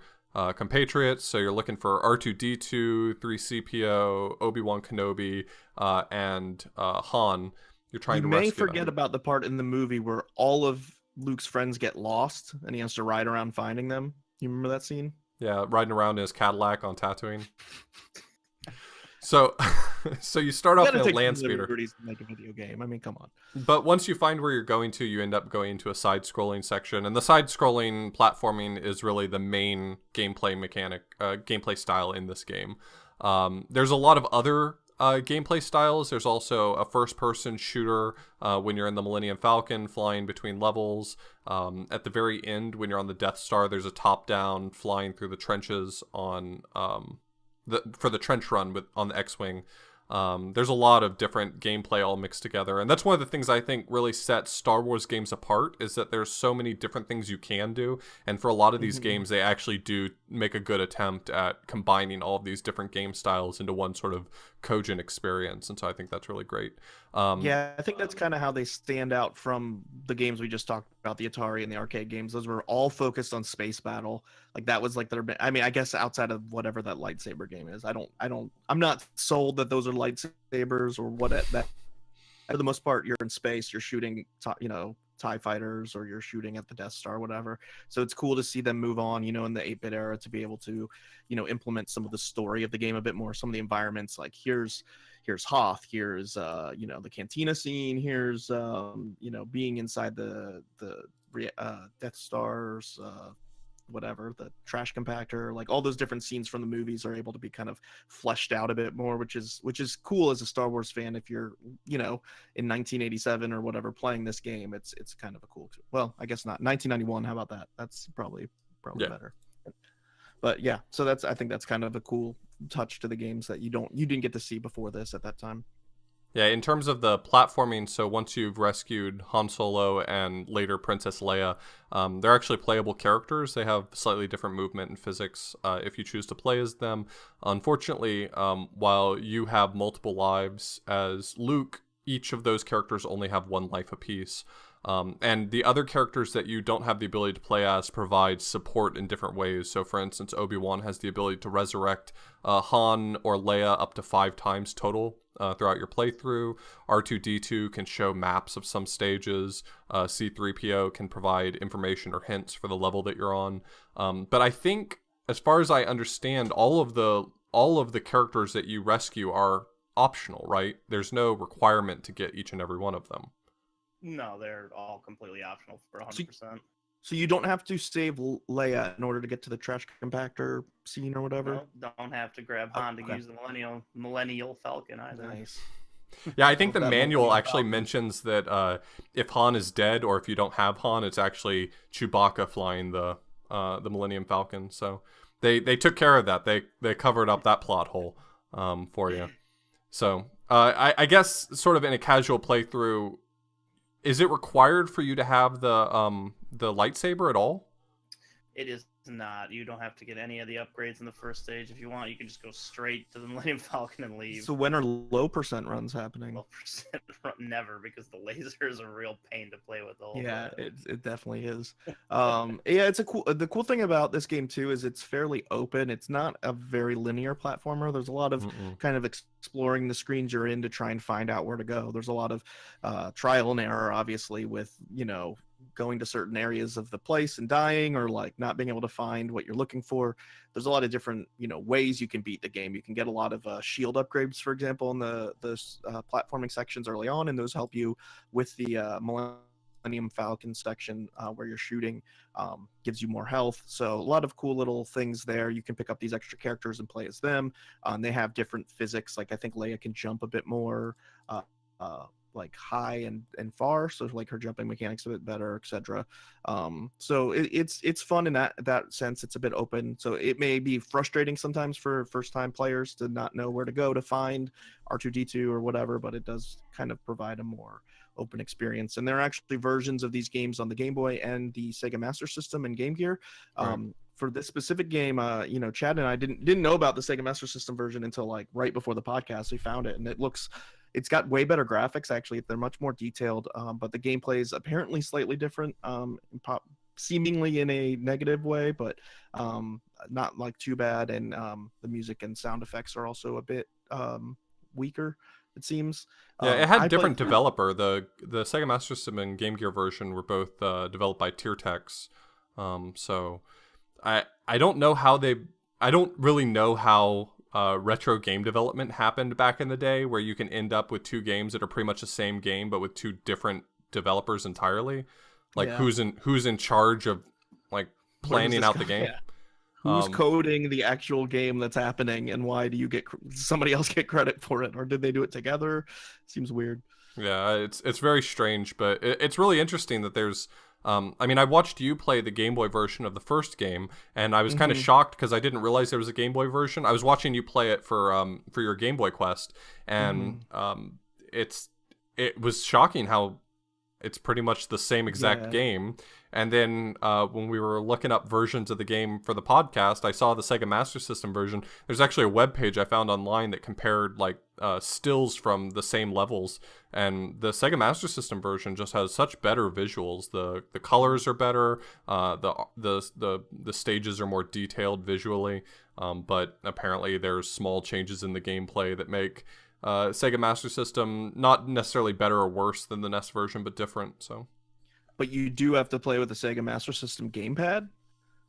[SPEAKER 3] compatriots. So you're looking for R2D2, 3CPO, Obi-Wan Kenobi, and Han. You're trying
[SPEAKER 2] You
[SPEAKER 3] to
[SPEAKER 2] may
[SPEAKER 3] rescue
[SPEAKER 2] forget
[SPEAKER 3] them.
[SPEAKER 2] about the part in the movie where all of Luke's friends get lost and he has to ride around finding them. You remember that scene?
[SPEAKER 3] Yeah, riding around in his Cadillac on Tatooine. So, so you start
[SPEAKER 2] You
[SPEAKER 3] off
[SPEAKER 2] gotta
[SPEAKER 3] in a
[SPEAKER 2] take
[SPEAKER 3] land
[SPEAKER 2] some
[SPEAKER 3] speeder,
[SPEAKER 2] liberties to make a video game. I mean, come on.
[SPEAKER 3] but once you find where you're going to, you end up going into a side-scrolling section, and the side-scrolling platforming is really the main gameplay mechanic, gameplay style in this game. There's a lot of other gameplay styles. There's also a first-person shooter when you're in the Millennium Falcon flying between levels. At the very end, when you're on the Death Star, there's a top-down flying through the trenches on for the trench run on the X-Wing. There's a lot of different gameplay all mixed together, and that's one of the things I think really sets Star Wars games apart, is that there's so many different things you can do, and for a lot of these games, they actually do make a good attempt at combining all of these different game styles into one sort of cogent experience, and so I think that's really great.
[SPEAKER 2] Yeah, I think that's kind of how they stand out from the games we just talked about, the Atari and the arcade games. Those were all focused on space battle. Like that was like their. I mean, I guess outside of whatever that lightsaber game is, I'm not sold that those are lightsabers or what that. For the most part, you're in space. You're shooting, TIE fighters, or you're shooting at the Death Star, whatever. So it's cool to see them move on, in the 8-bit era, to be able to, implement some of the story of the game a bit more. Some of the environments, like here's Hoth, here's the cantina scene, here's being inside the Death Stars, whatever, the trash compactor, like all those different scenes from the movies are able to be kind of fleshed out a bit more, which is cool as a Star Wars fan. If you're in 1987 or whatever playing this game, it's kind of a cool, well, I guess not 1991, how about that? That's probably
[SPEAKER 3] Yeah.
[SPEAKER 2] better. But yeah, so I think that's kind of a cool touch to the games that you didn't get to see before this at that time.
[SPEAKER 3] Yeah, in terms of the platforming, so once you've rescued Han Solo and later Princess Leia, they're actually playable characters. They have slightly different movement and physics if you choose to play as them. Unfortunately, while you have multiple lives as Luke, each of those characters only have one life apiece. And the other characters that you don't have the ability to play as provide support in different ways. So, for instance, Obi-Wan has the ability to resurrect Han or Leia up to 5 times total throughout your playthrough. R2-D2 can show maps of some stages. C-3PO can provide information or hints for the level that you're on. But I think, as far as I understand, all of the characters that you rescue are optional, right? There's no requirement to get each and every one of them.
[SPEAKER 1] No, they're all completely optional for 100%.
[SPEAKER 2] So you don't have to save Leia in order to get to the trash compactor scene or whatever?
[SPEAKER 1] No, don't have to grab Han to
[SPEAKER 2] Okay.
[SPEAKER 1] use the Millennial Falcon either.
[SPEAKER 2] Nice.
[SPEAKER 3] Yeah, I think the
[SPEAKER 2] That
[SPEAKER 3] manual
[SPEAKER 2] Millennium
[SPEAKER 3] actually
[SPEAKER 2] Falcon.
[SPEAKER 3] mentions that if Han is dead, or if you don't have Han, it's actually Chewbacca flying the Millennium Falcon. So they took care of that. They covered up that plot hole for you. So I guess sort of in a casual playthrough, is it required for you to have the lightsaber at all?
[SPEAKER 1] It is not. You don't have to get any of the upgrades in the first stage. If you want, you can just go straight to the Millennium Falcon and leave.
[SPEAKER 2] So when are low percent runs happening?
[SPEAKER 1] 12% never, because the laser is a real pain to play with the whole
[SPEAKER 2] Yeah,
[SPEAKER 1] time.
[SPEAKER 2] it definitely is. Yeah, it's the cool thing about this game too is it's fairly open. It's not a very linear platformer. There's a lot of kind of exploring the screens you're in to try and find out where to go. There's a lot of trial and error, obviously, with going to certain areas of the place and dying, or like not being able to find what you're looking for. There's a lot of different ways you can beat the game. You can get a lot of shield upgrades, for example, in the platforming sections early on, and those help you with the Millennium Falcon section where you're shooting. Gives you more health. So a lot of cool little things there. You can pick up these extra characters and play as them. They have different physics. Like I think Leia can jump a bit more like high and far, so like her jumping mechanics a bit better, etc. So it's fun in that sense. It's a bit open, so it may be frustrating sometimes for first time players to not know where to go to find R2D2 or whatever, but it does kind of provide a more open experience. And there are actually versions of these games on the Game Boy and the Sega Master System and Game Gear. For this specific game, Chad and I didn't know about the Sega Master System version until like right before the podcast. We found it, and it's got way better graphics. Actually, they're much more detailed, but the gameplay is apparently slightly different, seemingly in a negative way, but not like too bad. And the music and sound effects are also a bit weaker, it seems.
[SPEAKER 3] Yeah, it had different developer. The Sega Master System and Game Gear version were both developed by Tiertex. So I don't know how I don't really know how retro game development happened back in the day, where you can end up with two games that are pretty much the same game but with two different developers entirely. Like who's in charge of like planning out the game?
[SPEAKER 2] Yeah. Who's coding the actual game that's happening, and why do you get somebody else get credit for it, or did they do it together? Seems weird.
[SPEAKER 3] Yeah, it's very strange, but it's really interesting that there's I mean, I watched you play the Game Boy version of the first game, and I was kind of shocked because I didn't realize there was a Game Boy version. I was watching you play it for your Game Boy Quest, and it was shocking how it's pretty much the same exact game. And then when we were looking up versions of the game for the podcast, I saw the Sega Master System version. There's actually a web page I found online that compared like stills from the same levels, and the Sega Master System version just has such better visuals. The colors are better. The stages are more detailed visually. But apparently there's small changes in the gameplay that make Sega Master System not necessarily better or worse than the NES version, but different. So.
[SPEAKER 2] But you do have to play with the Sega Master System gamepad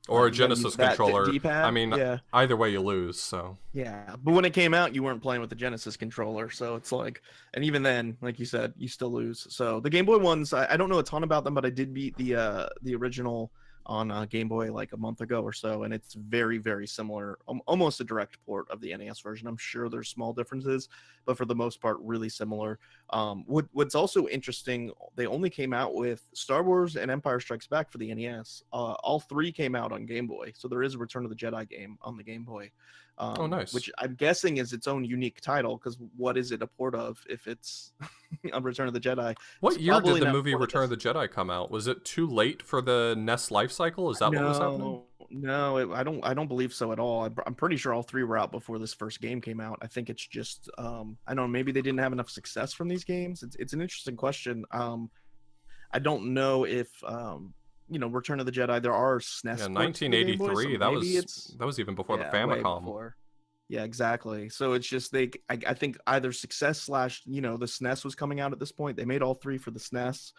[SPEAKER 3] or a Genesis controller.
[SPEAKER 2] D-pad.
[SPEAKER 3] I mean, either way you lose. So
[SPEAKER 2] yeah, but when it came out, you weren't playing with the Genesis controller, so it's like, and even then, like you said, you still lose. So the Game Boy ones, I don't know a ton about them, but I did beat the original on Game Boy like a month ago or so, and it's very, very similar, almost a direct port of the NES version. I'm sure there's small differences, but for the most part, really similar. What's also interesting, they only came out with Star Wars and Empire Strikes Back for the NES. All three came out on Game Boy, so there is a Return of the Jedi game on the Game Boy.
[SPEAKER 3] Oh, nice.
[SPEAKER 2] Which I'm guessing is its own unique title, because what is it a port of if it's a Return of the Jedi?
[SPEAKER 3] What year did the movie Return of the Jedi come out? Was it too late for the NES life cycle? Is that what was happening?
[SPEAKER 2] No, I don't believe so at all. I'm pretty sure all three were out before this first game came out. I think it's just I don't know, maybe they didn't have enough success from these games. It's an interesting question. I don't know if Return of the Jedi, there are SNES.
[SPEAKER 3] Yeah, 1983. That was even before the Famicom.
[SPEAKER 2] Yeah, exactly. So it's just I think either success / the SNES was coming out at this point. They made all three for the SNES.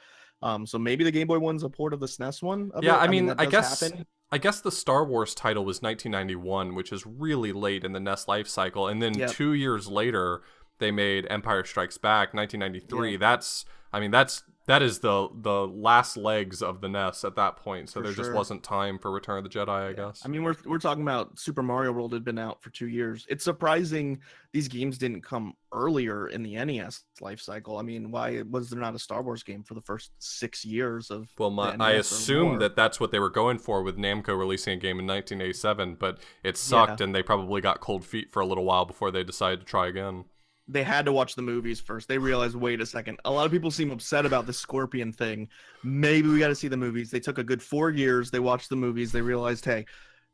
[SPEAKER 2] So maybe the Game Boy one's a port of the SNES one.
[SPEAKER 3] Yeah, I mean I guess the Star Wars title was 1991, which is really late in the NES life cycle. And then 2 years later, they made Empire Strikes Back, 1993. Yeah. That is the last legs of the NES at that point. So there just wasn't time for Return of the Jedi, I guess.
[SPEAKER 2] I mean, we're talking about Super Mario World had been out for 2 years. It's surprising these games didn't come earlier in the NES life cycle. I mean, why was there not a Star Wars game for the first 6 years of?
[SPEAKER 3] Well, I assume that's what they were going for with Namco releasing a game in 1987, but it sucked, and they probably got cold feet for a little while before they decided to try again.
[SPEAKER 2] they had to watch the movies first. They realized, wait a second, a lot of people seem upset about the scorpion thing. Maybe we got to see the movies. They took a good 4 years. They watched the movies. They realized, hey,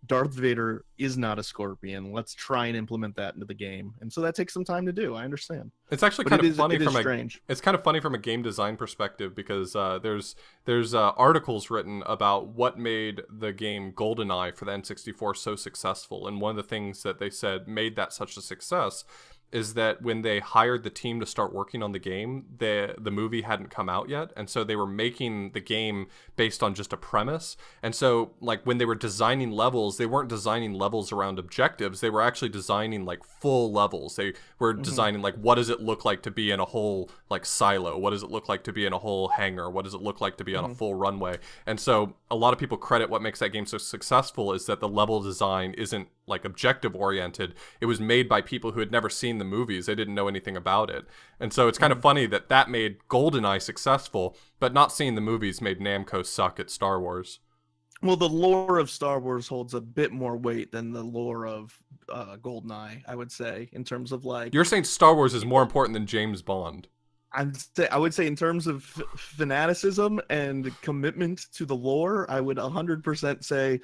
[SPEAKER 2] Darth Vader is not a scorpion. Let's try and implement that into the game. And so that takes some time to do. I understand.
[SPEAKER 3] It's actually
[SPEAKER 2] But
[SPEAKER 3] kind
[SPEAKER 2] it
[SPEAKER 3] of
[SPEAKER 2] is-
[SPEAKER 3] funny
[SPEAKER 2] it is
[SPEAKER 3] from
[SPEAKER 2] strange.
[SPEAKER 3] it's kind of funny from a game design perspective because there's articles written about what made the game GoldenEye for the N64 so successful, and one of the things that they said made that such a success is that when they hired the team to start working on the game, the movie hadn't come out yet, and so they were making the game based on just a premise. And so like when they were designing levels, they weren't designing levels around objectives, they were actually designing like full levels. They were designing like, what does it look like to be in a whole like silo, what does it look like to be in a whole hangar, what does it look like to be on a full runway. And so a lot of people credit what makes that game so successful is that the level design isn't like objective oriented. It was made by people who had never seen the movies. They didn't know anything about it. And so it's kind of funny that that made GoldenEye successful, but not seeing the movies made Namco suck at Star Wars.
[SPEAKER 2] Well, the lore of Star Wars holds a bit more weight than the lore of GoldenEye, I would say, in terms of like.
[SPEAKER 3] You're saying Star Wars is more important than James Bond.
[SPEAKER 2] I would say in terms of fanaticism and commitment to the lore, I would 100% say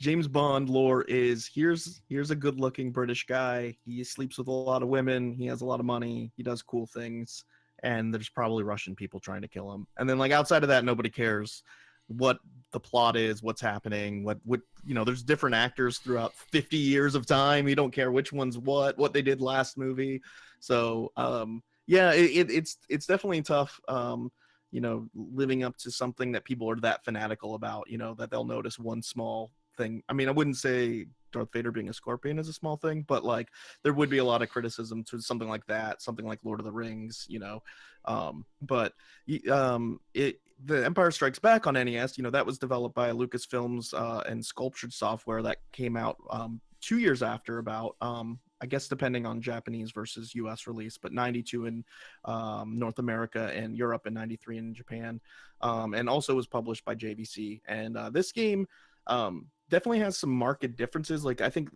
[SPEAKER 2] James Bond lore is here's a good-looking British guy. He sleeps with a lot of women. He has a lot of money. He does cool things, and there's probably Russian people trying to kill him. And then like outside of that, nobody cares what the plot is, what's happening, what there's different actors throughout 50 years of time. You don't care which one's what they did last movie. So yeah, it's definitely tough. Living up to something that people are that fanatical about, that they'll notice one small thing. I mean, I wouldn't say Darth Vader being a scorpion is a small thing, but like there would be a lot of criticism to something like that, something like Lord of the Rings, the Empire Strikes Back on NES, that was developed by Lucasfilms and Sculptured Software that came out 2 years after about I guess depending on Japanese versus US release, but 92 in North America and Europe and 93 in Japan, and also was published by JVC. And this game definitely has some marked differences. Like I think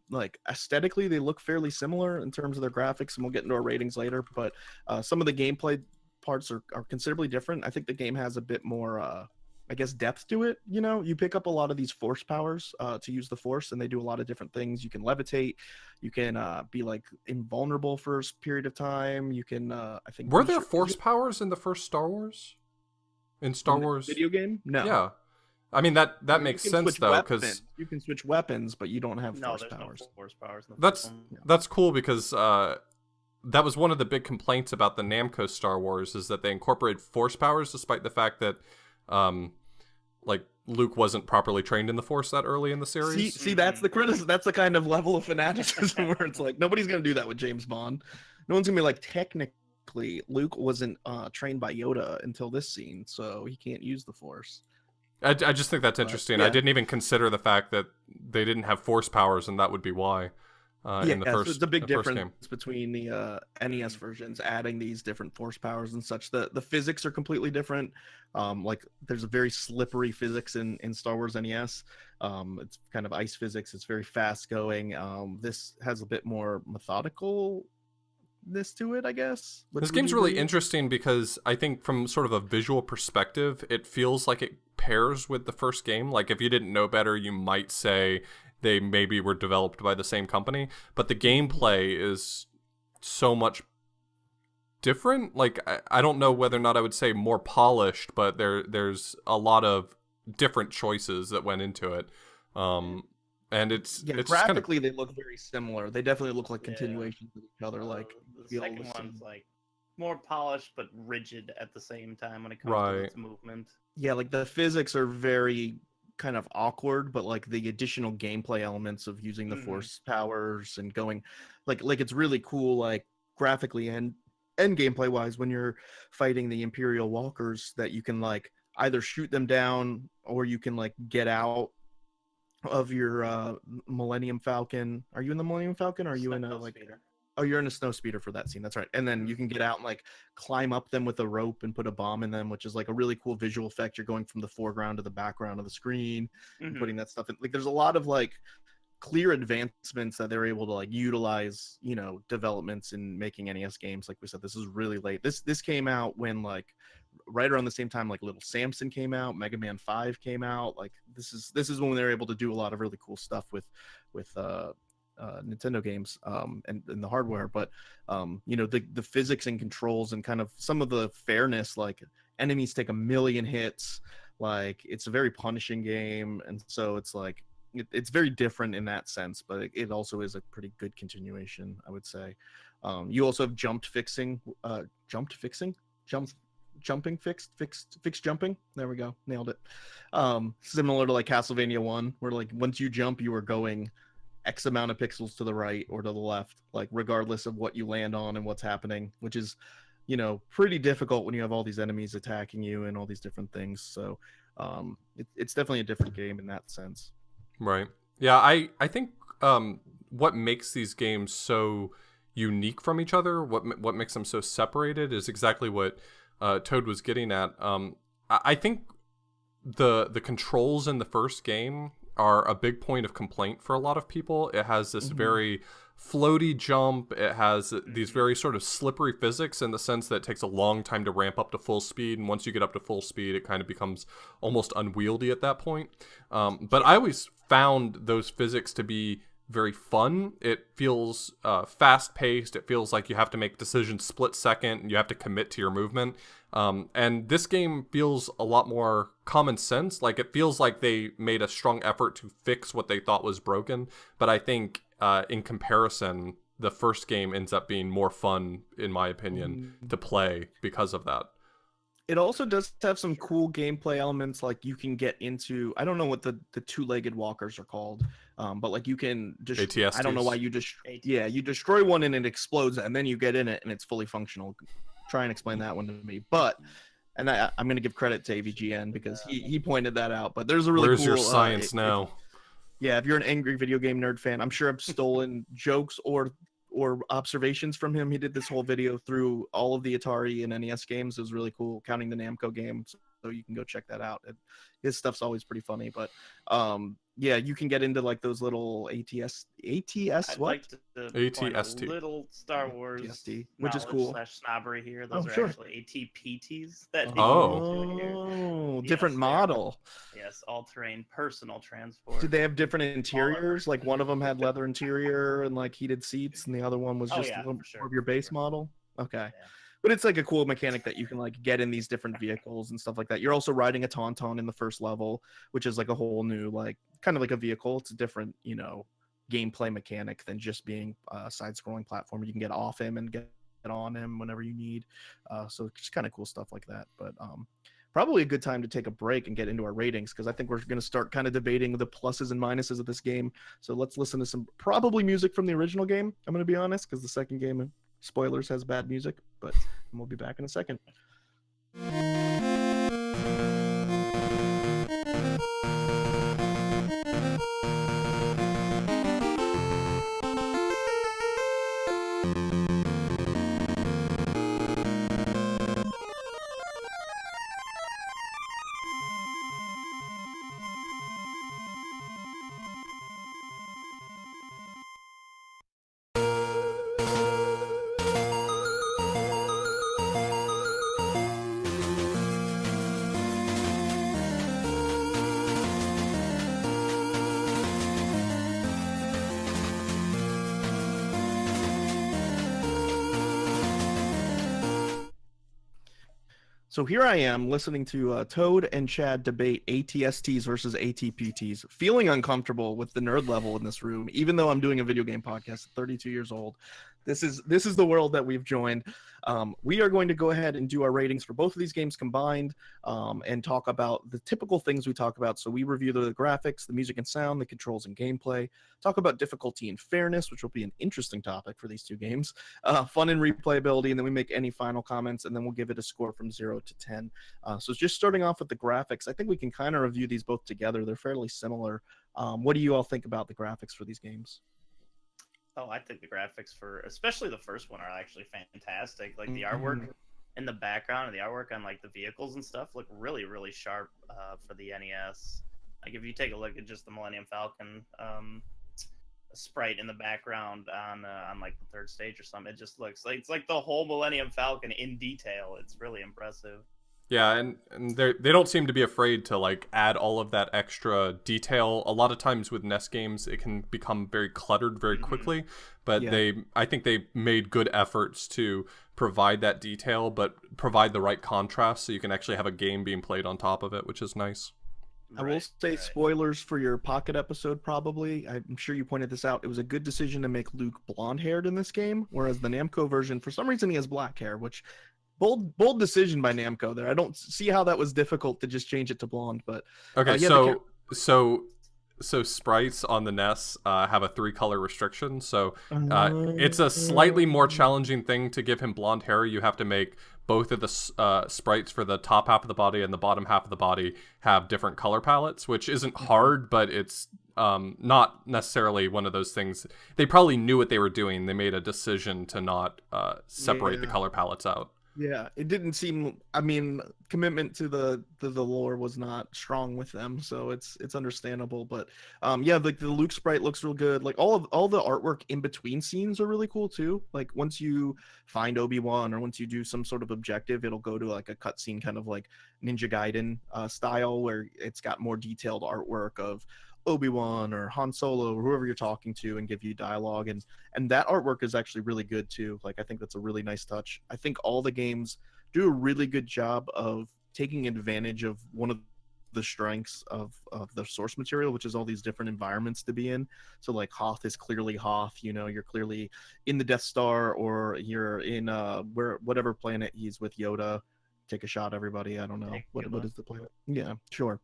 [SPEAKER 2] like aesthetically they look fairly similar in terms of their graphics, and we'll get into our ratings later. But some of the gameplay parts are considerably different. I think the game has a bit more I guess depth to it. You pick up a lot of these force powers to use the force, and they do a lot of different things. You can levitate, you can be like invulnerable for a period of time. You can I think
[SPEAKER 3] were there force powers in the first Star Wars? In Star Wars
[SPEAKER 2] video game? No.
[SPEAKER 3] Yeah. I mean that makes sense though, because
[SPEAKER 2] you can switch weapons, but you don't have force
[SPEAKER 1] there's
[SPEAKER 2] powers.
[SPEAKER 1] no force powers. In the
[SPEAKER 3] that's
[SPEAKER 1] first one.
[SPEAKER 3] that's cool because that was one of the big complaints about the Namco Star Wars is that they incorporated force powers despite the fact that like Luke wasn't properly trained in the Force that early in the series.
[SPEAKER 2] See, that's the criticism. That's the kind of level of fanaticism where it's like nobody's gonna do that with James Bond. No one's gonna be like, technically, Luke wasn't trained by Yoda until this scene, so he can't use the Force.
[SPEAKER 3] I just think that's interesting.
[SPEAKER 2] Yeah.
[SPEAKER 3] I didn't even consider the fact that they didn't have force powers, and that would be why. In the first,
[SPEAKER 2] so it's a big
[SPEAKER 3] the first
[SPEAKER 2] difference
[SPEAKER 3] game.
[SPEAKER 2] between the NES versions, adding these different force powers and such. The physics are completely different. Like there's a very slippery physics in Star Wars NES. It's kind of ice physics. It's very fast going. This has a bit more methodical to it, I guess.
[SPEAKER 3] This game's really interesting because I think from sort of a visual perspective, it feels like it pairs with the first game. Like if you didn't know better, you might say they maybe were developed by the same company, but the gameplay is so much different. Like I don't know whether or not I would say more polished, but there's a lot of different choices that went into it. And it's
[SPEAKER 2] graphically they look very similar. They definitely look like continuations of each other. Like
[SPEAKER 1] the second one's like more polished but rigid at the same time when it comes to its movement.
[SPEAKER 2] Yeah, like the physics are very kind of awkward, but like the additional gameplay elements of using the force powers and going like it's really cool, like graphically and gameplay wise, when you're fighting the Imperial walkers, that you can like either shoot them down or you can like get out of your Millennium Falcon. Are you in the Millennium Falcon? Or are you in a like speeder? Oh, you're in a snow speeder for that scene. That's right. And then you can get out and like climb up them with a rope and put a bomb in them, which is like a really cool visual effect. You're going from the foreground to the background of the screen, and putting that stuff in. Like there's a lot of like clear advancements that they're able to like utilize, you know, developments in making NES games. Like we said, this is really late. This came out when like right around the same time like Little Samson came out, Mega Man 5 came out. Like this is when they're able to do a lot of really cool stuff with Nintendo games and the hardware. But you know, the physics and controls and kind of some of the fairness, like enemies take a million hits, like it's a very punishing game, and so it's like it's very different in that sense, but it also is a pretty good continuation, I would say. You also have jumping, fixed jumping. There we go, nailed it. Similar to like Castlevania 1, where like once you jump, you are going X amount of pixels to the right or to the left, like regardless of what you land on and what's happening, which is, you know, pretty difficult when you have all these enemies attacking you and all these different things. So it's definitely a different game in that sense.
[SPEAKER 3] Right. Yeah, I think what makes these games so unique from each other, what makes them so separated, is exactly what Toad was getting at. I think the controls in the first game are a big point of complaint for a lot of people. It has this very floaty jump. It has these very sort of slippery physics in the sense that it takes a long time to ramp up to full speed, and once you get up to full speed, it kind of becomes almost unwieldy at that point. But I always found those physics to be very fun. It feels fast-paced. It feels like you have to make decisions split second, and you have to commit to your movement. And this game feels a lot more common sense. Like, it feels like they made a strong effort to fix what they thought was broken. But I think in comparison, the first game ends up being more fun, in my opinion, to play because of that.
[SPEAKER 2] It also does have some cool gameplay elements, like you can get into, I don't know what the two-legged walkers are called, but like you can just,
[SPEAKER 3] ATSTs.
[SPEAKER 2] I don't know why you just, yeah, you destroy one and it explodes, and then you get in it and it's fully functional. Try and explain that one to me. But, and I'm going to give credit to AVGN because he pointed that out, but there's a really
[SPEAKER 3] Where's
[SPEAKER 2] cool,
[SPEAKER 3] your science now?
[SPEAKER 2] Yeah, if you're an angry video game nerd fan, I'm sure I've stolen jokes or observations from him. He did this whole video through all of the Atari and NES games. It was really cool, counting the Namco games. So you can go check that out. His stuff's always pretty funny. But yeah, you can get into like those little ATS
[SPEAKER 1] I'd
[SPEAKER 2] what?
[SPEAKER 1] like to point a
[SPEAKER 3] ATST.
[SPEAKER 1] little Star Wars
[SPEAKER 2] ATST, which is
[SPEAKER 1] knowledge
[SPEAKER 2] cool.
[SPEAKER 1] / snobbery here. Those are
[SPEAKER 2] Sure.
[SPEAKER 1] actually ATPTs that he
[SPEAKER 3] Oh.
[SPEAKER 1] here.
[SPEAKER 2] Oh,
[SPEAKER 1] Yes,
[SPEAKER 2] different
[SPEAKER 1] they are.
[SPEAKER 2] model.
[SPEAKER 1] Yes, all-terrain personal transport.
[SPEAKER 2] Did they have different interiors? Like one of them had leather interior and like heated seats, and the other one was
[SPEAKER 1] Oh,
[SPEAKER 2] just
[SPEAKER 1] yeah,
[SPEAKER 2] a little
[SPEAKER 1] for sure,
[SPEAKER 2] more of your
[SPEAKER 1] for
[SPEAKER 2] base
[SPEAKER 1] sure.
[SPEAKER 2] model. Okay.
[SPEAKER 1] Yeah.
[SPEAKER 2] But it's like a cool mechanic that you can like get in these different vehicles and stuff like that. You're also riding a Tauntaun in the first level, which is like a whole new, like kind of like a vehicle. It's a different, you know, gameplay mechanic than just being a side-scrolling platform. You can get off him and get on him whenever you need. So it's kind of cool stuff like that. But probably a good time to take a break and get into our ratings, because I think we're going to start kind of debating the pluses and minuses of this game. So let's listen to some probably music from the original game, I'm going to be honest, because the second game, spoilers, has bad music, but we'll be back in a second. So here I am listening to Toad and Chad debate ATSTs versus ATPTs, feeling uncomfortable with the nerd level in this room, even though I'm doing a video game podcast at 32 years old. This is the world that we've joined. We are going to go ahead and do our ratings for both of these games combined, and talk about the typical things we talk about. So we review the graphics, the music and sound, the controls and gameplay, talk about difficulty and fairness, which will be an interesting topic for these two games, fun and replayability, and then we make any final comments, and then we'll give it a score from 0 to 10. So just starting off with the graphics, I think we can kind of review these both together. They're fairly similar. What do you all think about the graphics for these games?
[SPEAKER 1] Oh, I think the graphics for especially the first one are actually fantastic. Like the artwork in the background and the artwork on like the vehicles and stuff look really, really sharp for the NES. Like if you take a look at just the Millennium Falcon sprite in the background on like the third stage or something. It just looks like it's like the whole Millennium Falcon in detail. It's really impressive.
[SPEAKER 3] Yeah, and they don't seem to be afraid to like add all of that extra detail. A lot of times with NES games, it can become very cluttered very quickly, but
[SPEAKER 2] Yeah.
[SPEAKER 3] I think they made good efforts to provide that detail, but provide the right contrast so you can actually have a game being played on top of it, which is nice.
[SPEAKER 2] I will say spoilers for your Pocket episode, probably. I'm sure you pointed this out. It was a good decision to make Luke blonde haired in this game, whereas the Namco version, for some reason, he has black hair, which bold decision by Namco there. I don't see how that was difficult to just change it to blonde, but
[SPEAKER 3] Okay,
[SPEAKER 2] yeah,
[SPEAKER 3] so sprites on the NES have a 3-color restriction, so it's a slightly more challenging thing to give him blonde hair. You have to make both of the sprites for the top half of the body and the bottom half of the body have different color palettes, which isn't hard, but it's not necessarily one of those things. They probably knew what they were doing. They made a decision to not separate the color palettes out.
[SPEAKER 2] Yeah, it didn't seem. I mean, commitment to the lore was not strong with them, so it's understandable. But yeah, like the Luke sprite looks real good. Like all the artwork in between scenes are really cool too. Like once you find Obi-Wan or once you do some sort of objective, it'll go to like a cutscene, kind of like Ninja Gaiden style, where it's got more detailed artwork of Obi-Wan or Han Solo or whoever you're talking to, and give you dialogue, and that artwork is actually really good too. Like I think that's a really nice touch. I think all the games do a really good job of taking advantage of one of the strengths of the source material, which is all these different environments to be in. So like Hoth is clearly Hoth, you know, you're clearly in the Death Star, or you're in whatever planet he's with Yoda. Take a shot, everybody. I don't know what is the planet. Yeah, sure.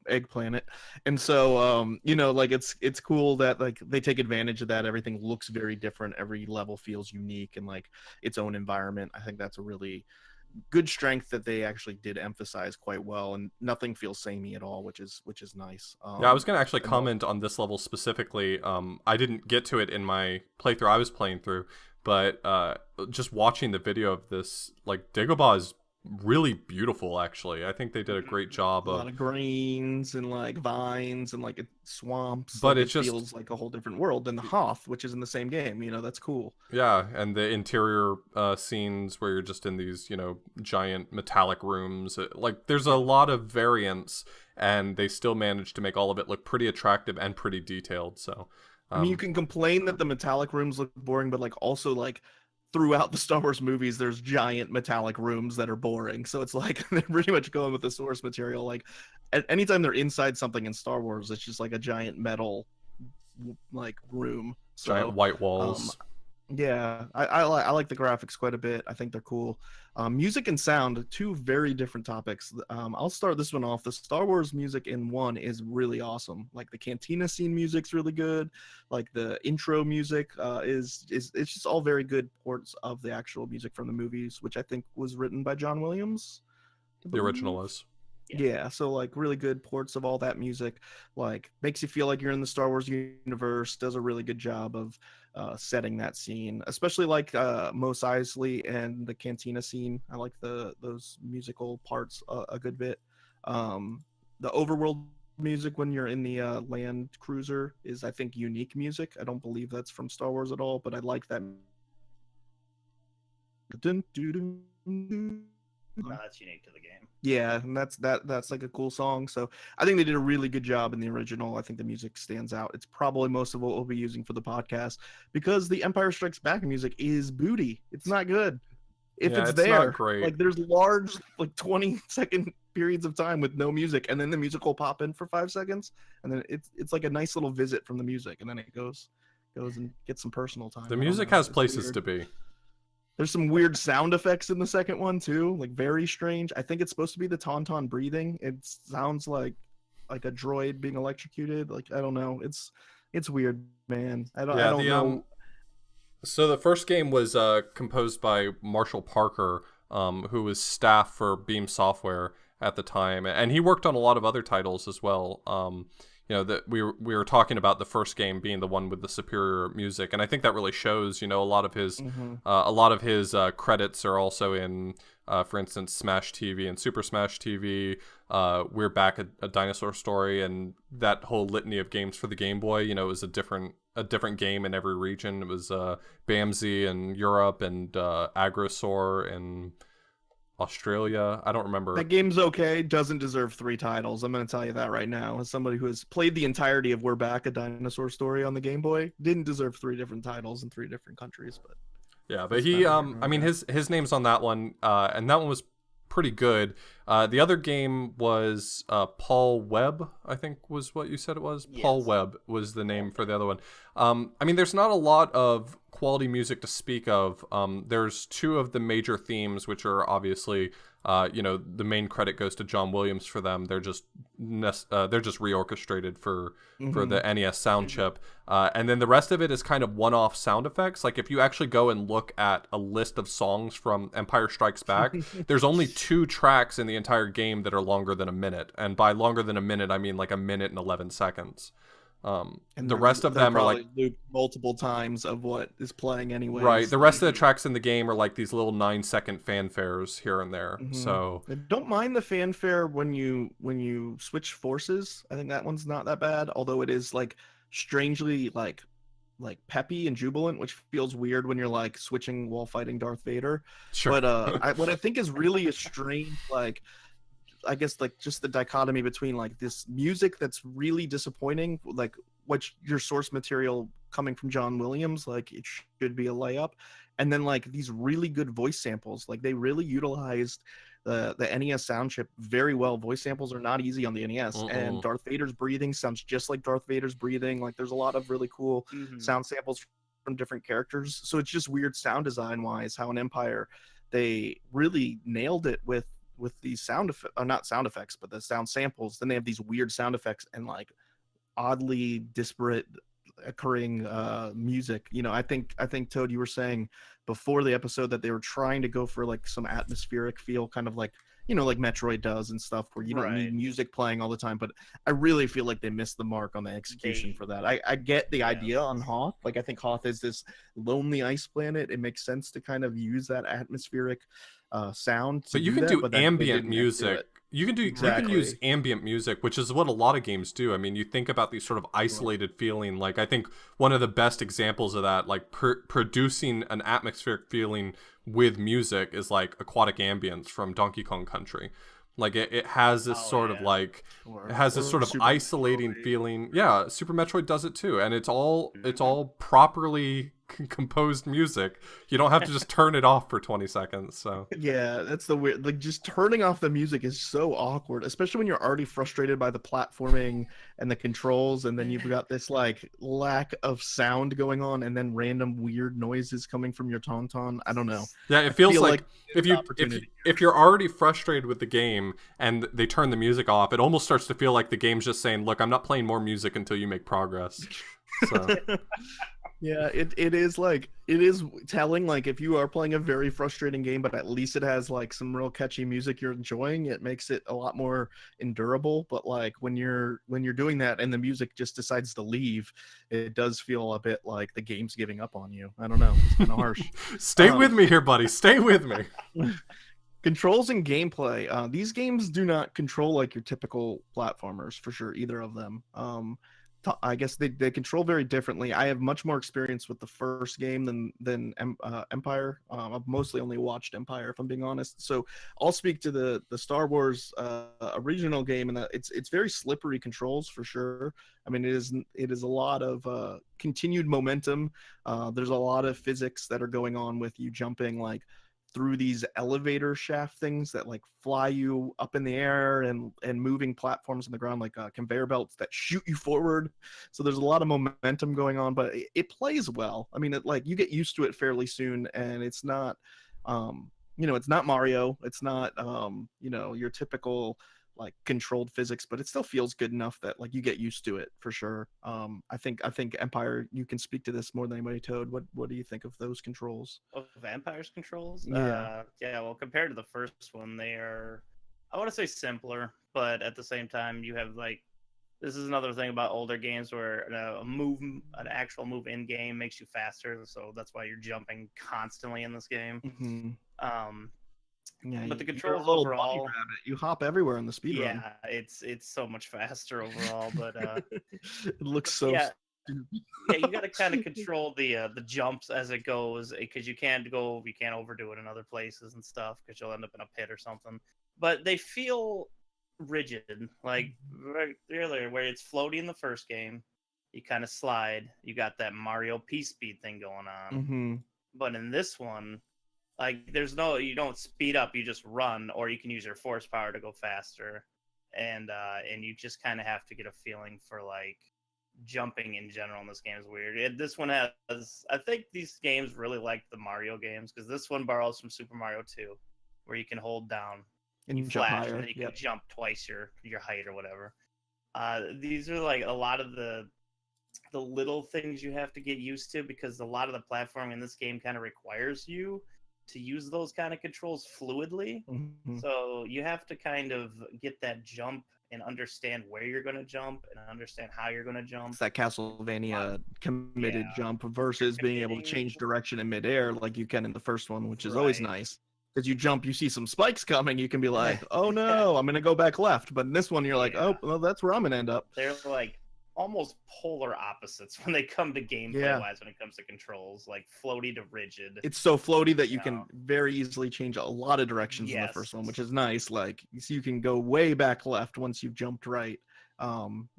[SPEAKER 2] Egg planet. And so you know, like it's cool that like they take advantage of that. Everything looks very different, every level feels unique and like its own environment. I think that's a really good strength that they actually did emphasize quite well, and nothing feels samey at all, which is nice.
[SPEAKER 3] Yeah, I was going to actually comment on this level specifically. I didn't get to it in my playthrough I was playing through, but just watching the video of this, like Dagobah is really beautiful. Actually, I think they did a great job.
[SPEAKER 2] A lot of greens and like vines and like swamps,
[SPEAKER 3] but
[SPEAKER 2] like,
[SPEAKER 3] it just
[SPEAKER 2] feels like a whole different world than the Hoth, which is in the same game. You know, that's cool.
[SPEAKER 3] Yeah, and the interior scenes where you're just in these, you know, giant metallic rooms. Like, there's a lot of variance, and they still managed to make all of it look pretty attractive and pretty detailed. So,
[SPEAKER 2] I mean, you can complain that the metallic rooms look boring, but like also like throughout the Star Wars movies, there's giant metallic rooms that are boring. So it's like they're pretty much going with the source material. Like anytime they're inside something in Star Wars, it's just like a giant metal like room. So,
[SPEAKER 3] giant white walls.
[SPEAKER 2] Yeah, I like the graphics quite a bit. I think they're cool. Music and sound, two very different topics. I'll start this one off. The Star Wars music in 1 is really awesome. Like the cantina scene music's really good. Like the intro music is it's just all very good ports of the actual music from the movies, which I think was written by John Williams.
[SPEAKER 3] The original was.
[SPEAKER 2] Yeah, so like really good ports of all that music, like makes you feel like you're in the Star Wars universe, does a really good job of setting that scene, especially like Mos Eisley and the cantina scene. I like those musical parts a good bit. The overworld music when you're in the land cruiser is, I think, unique music. I don't believe that's from Star Wars at all, but I like that.
[SPEAKER 1] No, that's unique to the game.
[SPEAKER 2] Yeah, and that's like a cool song. So I think they did a really good job in the original. I think the music stands out. It's probably most of what we'll be using for the podcast, because the Empire Strikes Back music is booty. It's not good. If it's there,
[SPEAKER 3] not great.
[SPEAKER 2] Like there's large like 20-second periods of time with no music, and then the music will pop in for 5 seconds, and then it's like a nice little visit from the music, and then it goes and gets some personal time.
[SPEAKER 3] The music has places to be.
[SPEAKER 2] There's some weird sound effects in the second one too, like very strange. I think it's supposed to be the Tauntaun breathing. It sounds like a droid being electrocuted. Like I don't know. It's weird, man. I don't know.
[SPEAKER 3] So the first game was composed by Marshall Parker, who was staff for Beam Software at the time, and he worked on a lot of other titles as well. that we were talking about the first game being the one with the superior music, and I think that really shows. A lot of his credits are also in, for instance, Smash TV and Super Smash TV. We're Back, a Dinosaur Story, and that whole litany of games for the Game Boy. It was a different game in every region. It was Bamsey in Europe and Agrosaur in Australia. I don't remember.
[SPEAKER 2] That game's okay. Doesn't deserve 3 titles. I'm going to tell you that right now. As somebody who has played the entirety of We're Back, a Dinosaur Story on the Game Boy, didn't deserve 3 different titles in 3 different countries. But
[SPEAKER 3] yeah, but he, I mean, his name's on that one, and that one was pretty good. The other game was Paul Webb, I think was what you said it was. Yes. Paul Webb was the name for the other one. I mean, there's not a lot of quality music to speak of. There's 2 of the major themes, which are obviously, the main credit goes to John Williams for them. They're just reorchestrated for the NES sound chip. And then the rest of it is kind of one-off sound effects. Like if you actually go and look at a list of songs from Empire Strikes Back, there's only 2 tracks in the entire game that are longer than a minute. And by longer than a minute, I mean like a minute and 11 seconds. And the rest of them are like
[SPEAKER 2] loop multiple times of what is playing anyway.
[SPEAKER 3] Right. The rest of the tracks in the game are like these little 9-second fanfares here and there. So
[SPEAKER 2] I don't mind the fanfare when you switch forces. I think that one's not that bad, although it is like strangely like peppy and jubilant, which feels weird when you're like switching while fighting Darth Vader.
[SPEAKER 3] Sure.
[SPEAKER 2] But what I think is really a strange, like, I guess like just the dichotomy between like this music that's really disappointing, like what's your source material coming from John Williams, like it should be a layup, and then like these really good voice samples. Like they really utilized the NES sound chip very well. Voice samples are not easy on the NES, and Darth Vader's breathing sounds just like Darth Vader's breathing. Like there's a lot of really cool sound samples from different characters. So it's just weird sound design wise how in Empire they really nailed it with these sound effects, not sound effects, but the sound samples. Then they have these weird sound effects and like oddly disparate occurring music. I think Toad, you were saying before the episode that they were trying to go for like some atmospheric feel, kind of like like Metroid does and stuff, where you don't need music playing all the time. But I really feel like they missed the mark on the execution for that. I get the idea on Hoth. Like I think Hoth is this lonely ice planet. It makes sense to kind of use that atmospheric sound.
[SPEAKER 3] But you can do ambient music. You can use ambient music, which is what a lot of games do. I mean, you think about these sort of isolated feeling. Like I think one of the best examples of that, like producing an atmospheric feeling with music, is like Aquatic Ambience from Donkey Kong Country. Like it has this sort of like it has this sort of isolating feeling. Yeah, Super Metroid does it too, and it's all properly composed music. You don't have to just turn it off for 20 seconds. So
[SPEAKER 2] yeah, that's the weird, like just turning off the music is so awkward, especially when you're already frustrated by the platforming and the controls, and then you've got this like lack of sound going on, and then random weird noises coming from your tauntaun. I don't know.
[SPEAKER 3] Yeah, it feels like if you're already frustrated with the game and they turn the music off, it almost starts to feel like the game's just saying, look, I'm not playing more music until you make progress. So
[SPEAKER 2] yeah, it is telling, like if you are playing a very frustrating game, but at least it has like some real catchy music you're enjoying, it makes it a lot more endurable. But like when you're doing that and the music just decides to leave, it does feel a bit like the game's giving up on you. I don't know, it's kind of harsh.
[SPEAKER 3] Stay with me here, buddy. Stay with me.
[SPEAKER 2] Controls and gameplay. These games do not control like your typical platformers for sure, either of them. I guess they control very differently. I have much more experience with the first game than Empire. I've mostly only watched Empire, if I'm being honest. So I'll speak to the Star Wars original game, and that it's very slippery controls for sure. I mean, it is a lot of continued momentum. There's a lot of physics that are going on with you jumping like through these elevator shaft things that like fly you up in the air, and moving platforms on the ground like conveyor belts that shoot you forward. So there's a lot of momentum going on, but it plays well. I mean, like you get used to it fairly soon, and it's not, it's not Mario. It's not, your typical like controlled physics, but it still feels good enough that like you get used to it for sure. I think Empire, you can speak to this more than anybody. Toad, what do you think of those controls?
[SPEAKER 1] Of Empire's controls?
[SPEAKER 2] Yeah.
[SPEAKER 1] Well, compared to the first one, they are, I want to say, simpler, but at the same time you have like This is another thing about older games where an actual move in game makes you faster. So that's why you're jumping constantly in this game.
[SPEAKER 2] Hmm.
[SPEAKER 1] Um,
[SPEAKER 2] Yeah,
[SPEAKER 1] but the
[SPEAKER 2] you're a
[SPEAKER 1] controls
[SPEAKER 2] little bunny
[SPEAKER 1] overall,
[SPEAKER 2] rabbit. You hop everywhere in the speed run.
[SPEAKER 1] yeah, it's so much faster overall. But
[SPEAKER 2] It looks so
[SPEAKER 1] yeah,
[SPEAKER 2] stupid.
[SPEAKER 1] yeah, you got to kind of control the jumps as it goes because you can't overdo it in other places and stuff because you'll end up in a pit or something. But they feel rigid, like right earlier where it's floaty in the first game. You kind of slide. You got that Mario P speed thing going on.
[SPEAKER 2] Hmm.
[SPEAKER 1] But in this one, like you don't speed up. You just run, or you can use your force power to go faster. And you just kind of have to get a feeling for like jumping in general in this game is weird. This one has, I think these games really like the Mario games because this one borrows from Super Mario 2, where you can hold down,
[SPEAKER 2] And
[SPEAKER 1] you
[SPEAKER 2] you jump
[SPEAKER 1] flash,
[SPEAKER 2] higher.
[SPEAKER 1] and then you can
[SPEAKER 2] Yep.
[SPEAKER 1] jump twice your height or whatever. These are like a lot of the little things you have to get used to because a lot of the platforming in this game kind of requires you to use those kind of controls fluidly.
[SPEAKER 2] Hmm.
[SPEAKER 1] So you have to kind of get that jump and understand where you're going to jump and understand how you're going to jump.
[SPEAKER 2] It's that Castlevania committed
[SPEAKER 1] Yeah,
[SPEAKER 2] jump versus being able to
[SPEAKER 1] committing,
[SPEAKER 2] change direction in midair like you can in the first one, which is always
[SPEAKER 1] right?
[SPEAKER 2] nice. Because you jump, you see some spikes coming, you can be like, oh no, I'm gonna go back left. But in this one, you're like,
[SPEAKER 1] Yeah,
[SPEAKER 2] oh, well, that's where I'm gonna end up.
[SPEAKER 1] they're like almost polar opposites when they come to gameplay
[SPEAKER 2] Yeah.
[SPEAKER 1] wise. When it comes to controls, like floaty to rigid.
[SPEAKER 2] It's so floaty that you
[SPEAKER 1] You
[SPEAKER 2] can
[SPEAKER 1] know?
[SPEAKER 2] very easily change a lot of directions in the
[SPEAKER 1] Yes.
[SPEAKER 2] first one, which is nice. Like you can go way back left once you've jumped right.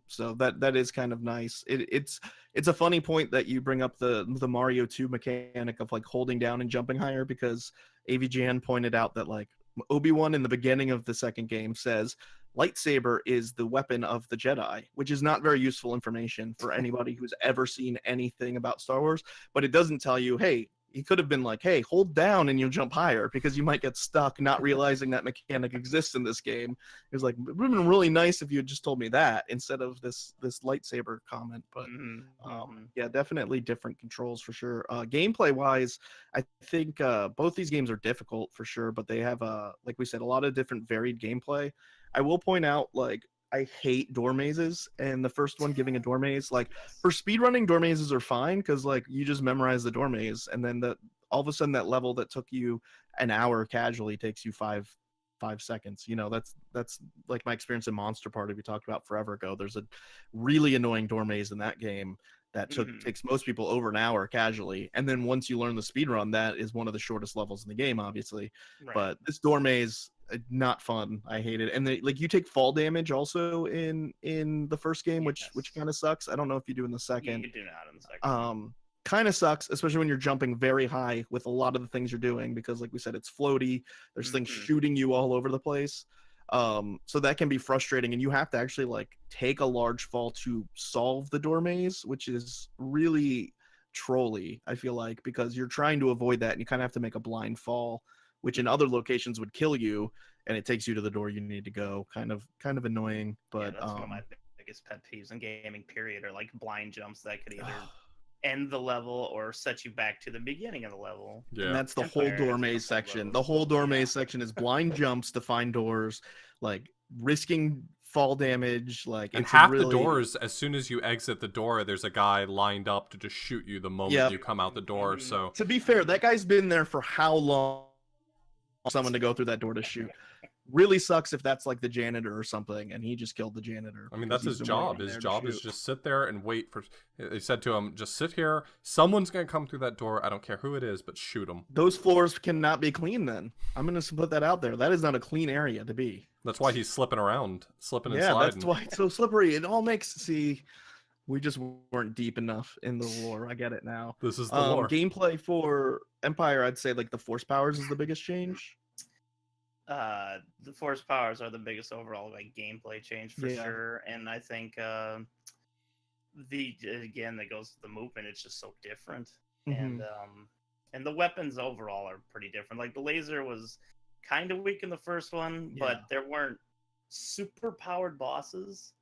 [SPEAKER 2] So that is kind of nice. It's a funny point that you bring up the Mario 2 mechanic of like holding down and jumping higher because AVGN pointed out that like Obi-Wan in the beginning of the second game says lightsaber is the weapon of the Jedi, which is not very useful information for anybody who's ever seen anything about Star Wars. But it doesn't tell you, hey, he could have been like, hey, hold down and you'll jump higher because you might get stuck not realizing that mechanic exists in this game. It was like, it would have been really nice if you had just told me that instead of this lightsaber comment. But yeah, definitely different controls for sure. Gameplay wise, I think both these games are difficult for sure, but they have like we said, a lot of different varied gameplay. I will point out, like, I hate door mazes, and the first one giving a door maze, like,
[SPEAKER 1] Yes.
[SPEAKER 2] for speedrunning, door mazes are fine because like you just memorize the door maze, and then all of a sudden that level that took you an hour casually takes you five seconds. You know, that's like my experience in Monster Party we talked about forever ago. There's a really annoying door maze in that game that takes most people over an hour casually, and then once you learn the speed run, that is one of the shortest levels in the game, obviously.
[SPEAKER 1] Right.
[SPEAKER 2] But this door maze, not fun. I hate it. And like you take fall damage also in the first game, which
[SPEAKER 1] Yes.
[SPEAKER 2] kind of sucks. I don't know if you do in the second.
[SPEAKER 1] You do not in the second.
[SPEAKER 2] Kind of sucks, especially when you're jumping very high with a lot of the things you're doing because, like we said, it's floaty. There's things shooting you all over the place. So that can be frustrating, and you have to actually like take a large fall to solve the door maze, which is really trolly, I feel like, because you're trying to avoid that and you kind of have to make a blind fall, which in other locations would kill you, and it takes you to the door you need to go. Kind of annoying. But
[SPEAKER 1] yeah, that's one of my biggest pet peeves in gaming period, are like blind jumps that could either end the level or set you back to the beginning of the level.
[SPEAKER 3] Yeah.
[SPEAKER 2] And that's the
[SPEAKER 1] Empire
[SPEAKER 2] whole door
[SPEAKER 1] has
[SPEAKER 2] maze
[SPEAKER 1] a couple of
[SPEAKER 2] section.
[SPEAKER 1] those.
[SPEAKER 2] The whole door
[SPEAKER 1] Yeah.
[SPEAKER 2] maze section is blind jumps to find doors, like risking fall damage. Like,
[SPEAKER 3] And
[SPEAKER 2] it's
[SPEAKER 3] half
[SPEAKER 2] really...
[SPEAKER 3] the doors, as soon as you exit the door, there's a guy lined up to just shoot you the moment you come out the door. So
[SPEAKER 2] To be fair, that guy's been there for how long? Someone to go through that door to shoot. Really sucks if that's like the janitor or something, and he just killed the janitor.
[SPEAKER 3] I mean,
[SPEAKER 2] because
[SPEAKER 3] that's
[SPEAKER 2] he's
[SPEAKER 3] his
[SPEAKER 2] been waiting
[SPEAKER 3] job. His
[SPEAKER 2] there to
[SPEAKER 3] job is
[SPEAKER 2] shoot.
[SPEAKER 3] just sit there and wait for. They said to him, just sit here. Someone's gonna come through that door. I don't care who it is, but shoot him.
[SPEAKER 2] Those floors cannot be clean. Then I'm gonna put that out there. That is not a clean area to be.
[SPEAKER 3] That's why he's slipping around, slipping and
[SPEAKER 2] Yeah,
[SPEAKER 3] sliding.
[SPEAKER 2] that's why it's so slippery. It all makes... See, we just weren't deep enough in the lore. I get it now.
[SPEAKER 3] This is the lore.
[SPEAKER 2] Gameplay for Empire, I'd say like the force powers is the biggest change.
[SPEAKER 1] The force powers are the biggest overall like gameplay change for sure, and I think again that goes to the movement. It's just so different, and the weapons overall are pretty different. Like the laser was kind of weak in the first one, but there weren't super powered bosses.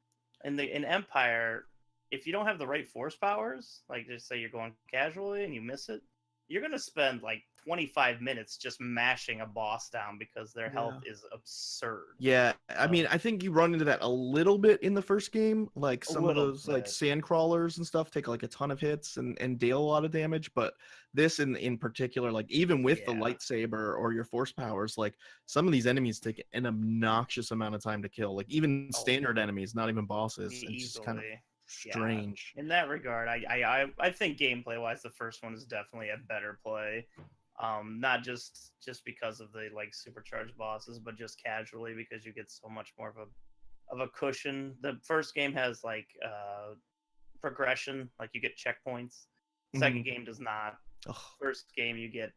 [SPEAKER 1] In Empire, if you don't have the right force powers, like just say you're going casually and you miss it, you're gonna spend like 25 minutes just mashing a boss down because their health is absurd.
[SPEAKER 2] Yeah, I mean, I think you run into that a little bit in the first game. Like some of those like sand crawlers and stuff take like a ton of hits and deal a lot of damage. But this in particular, like even with the lightsaber or your force powers, like some of these enemies take an obnoxious amount of time to kill. Like even standard enemies, not even bosses. It's just kind of strange.
[SPEAKER 1] In that regard, I think gameplay wise, the first one is definitely a better play. Not just because of the like supercharged bosses, but just casually because you get so much more of a cushion. The first game has like progression, like you get checkpoints. Second game does not. First game you get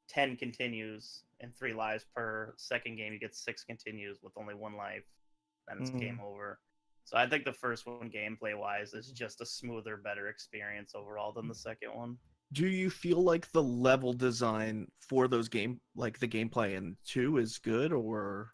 [SPEAKER 1] 10 continues and 3 lives per. Second game you get 6 continues with only 1 life. Then it's game over. So I think the first one, gameplay wise, is just a smoother, better experience overall than the second one.
[SPEAKER 2] Do you feel like the level design for those the gameplay in 2 is good, or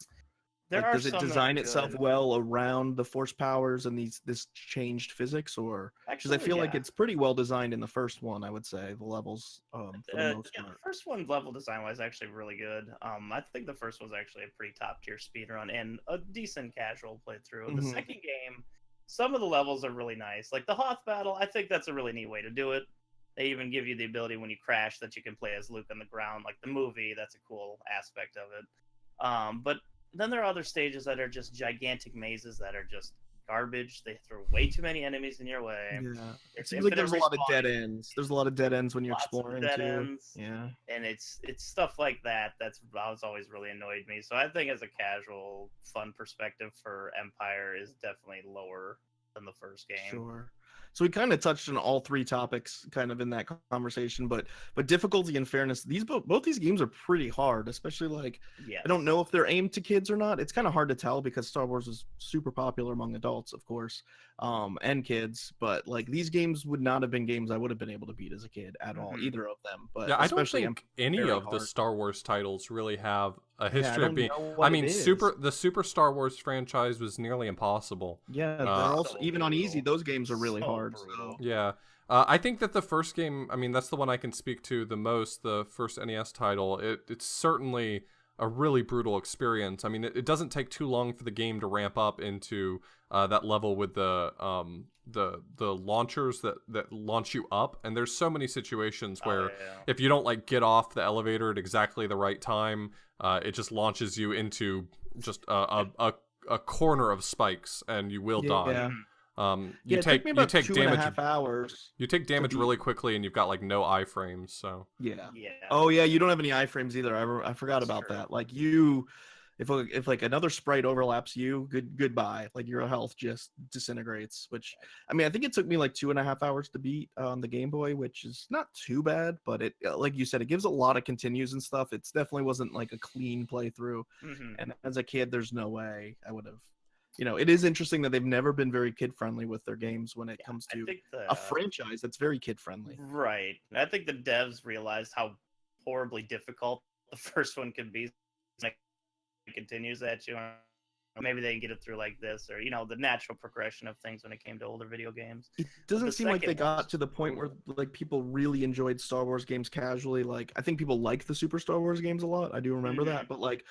[SPEAKER 2] does it design itself well around the force powers and this changed physics, or because I feel like it's pretty well designed in the first one, I would say the levels for the most part.
[SPEAKER 1] The first one level design wise actually really good. I think the first was actually a pretty top tier speedrun and a decent casual playthrough. The second game, some of the levels are really nice, like the Hoth battle. I think that's a really neat way to do it. They even give you the ability when you crash that you can play as Luke on the ground, like the movie. That's a cool aspect of it. But then there are other stages that are just gigantic mazes that are just garbage. They throw way too many enemies in your way.
[SPEAKER 2] Yeah, it seems like there's a lot of dead ends. There's a lot of dead ends when you're exploring too.
[SPEAKER 1] Ends. Yeah, and it's stuff like that that's always really annoyed me. So I think as a casual, fun perspective for Empire is definitely lower than the first game.
[SPEAKER 2] Sure. So we kind of touched on all 3 topics kind of in that conversation, but difficulty and fairness, both these games are pretty hard, especially like, I don't know if they're aimed to kids or not. It's kind of hard to tell because Star Wars is super popular among adults, of course, and kids, but like these games would not have been games I would have been able to beat as a kid at all, either of them. But
[SPEAKER 3] yeah, I don't think any of the Star Wars titles really have a history of being. I mean, the Super Star Wars franchise was nearly impossible.
[SPEAKER 2] Yeah, they're also even on easy. Those games are really hard.
[SPEAKER 3] So. Yeah, I think that the first game. I mean, that's the one I can speak to the most. The first NES title. It's certainly a really brutal experience. I mean, it doesn't take too long for the game to ramp up into that level with the launchers that launch you up, and there's so many situations where if you don't like get off the elevator at exactly the right time, it just launches you into just a corner of spikes, and you will die. You take damage.
[SPEAKER 2] 2.5 hours.
[SPEAKER 3] You take damage really quickly, and you've got like no iframes. So
[SPEAKER 2] yeah. Oh yeah, you don't have any iframes either. I forgot about that. Like if like another sprite overlaps you, goodbye. Like your health just disintegrates. Which I mean, I think it took me like 2.5 hours to beat on the Game Boy, which is not too bad. But it, like you said, it gives a lot of continues and stuff. It definitely wasn't like a clean playthrough. And as a kid, there's no way I would have. You know, it is interesting that they've never been very kid-friendly with their games when it comes to a franchise that's very kid-friendly.
[SPEAKER 1] Right. I think the devs realized how horribly difficult the first one could be. Like, it continues at you. Maybe they can get it through like this, or, you know, the natural progression of things when it came to older video games.
[SPEAKER 2] It doesn't seem like they got to the point where, like, people really enjoyed Star Wars games casually. Like, I think people like the Super Star Wars games a lot. I do remember that. But, like,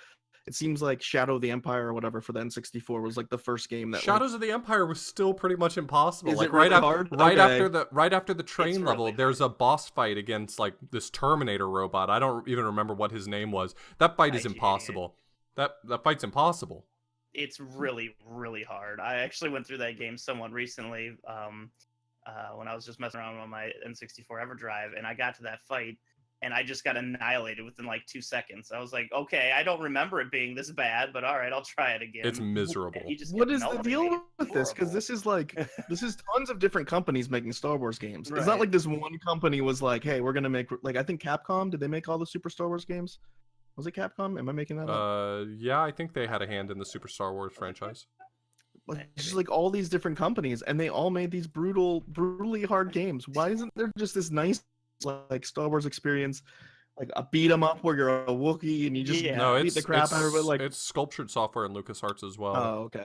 [SPEAKER 2] it seems like Shadow of the Empire or whatever for the N64 was like the first game that
[SPEAKER 3] Shadows of the Empire was still pretty much impossible.
[SPEAKER 2] Is
[SPEAKER 3] like
[SPEAKER 2] it really
[SPEAKER 3] right after the train level, there's a boss fight against like this Terminator robot. I don't even remember what his name was. That fight is impossible. That fight's impossible.
[SPEAKER 1] It's really, really hard. I actually went through that game somewhat recently when I was just messing around on my N64 EverDrive, and I got to that fight. And I just got annihilated within like 2 seconds. I was like, okay, I don't remember it being this bad, but all right, I'll try it again.
[SPEAKER 3] It's miserable.
[SPEAKER 2] What is the deal with this? Because this is tons of different companies making Star Wars games. Right. It's not like this one company was like, hey, we're going to make, like, I think Capcom, did they make all the Super Star Wars games? Was it Capcom? Am I making that up?
[SPEAKER 3] Yeah, I think they had a hand in the Super Star Wars franchise.
[SPEAKER 2] Like, just like all these different companies, and they all made these brutally hard games. Why isn't there just this nice like Star Wars experience, like a beat 'em up where you're a Wookiee and you just beat the crap out of it? Like,
[SPEAKER 3] it's sculptured software in LucasArts as well.
[SPEAKER 2] Oh, okay.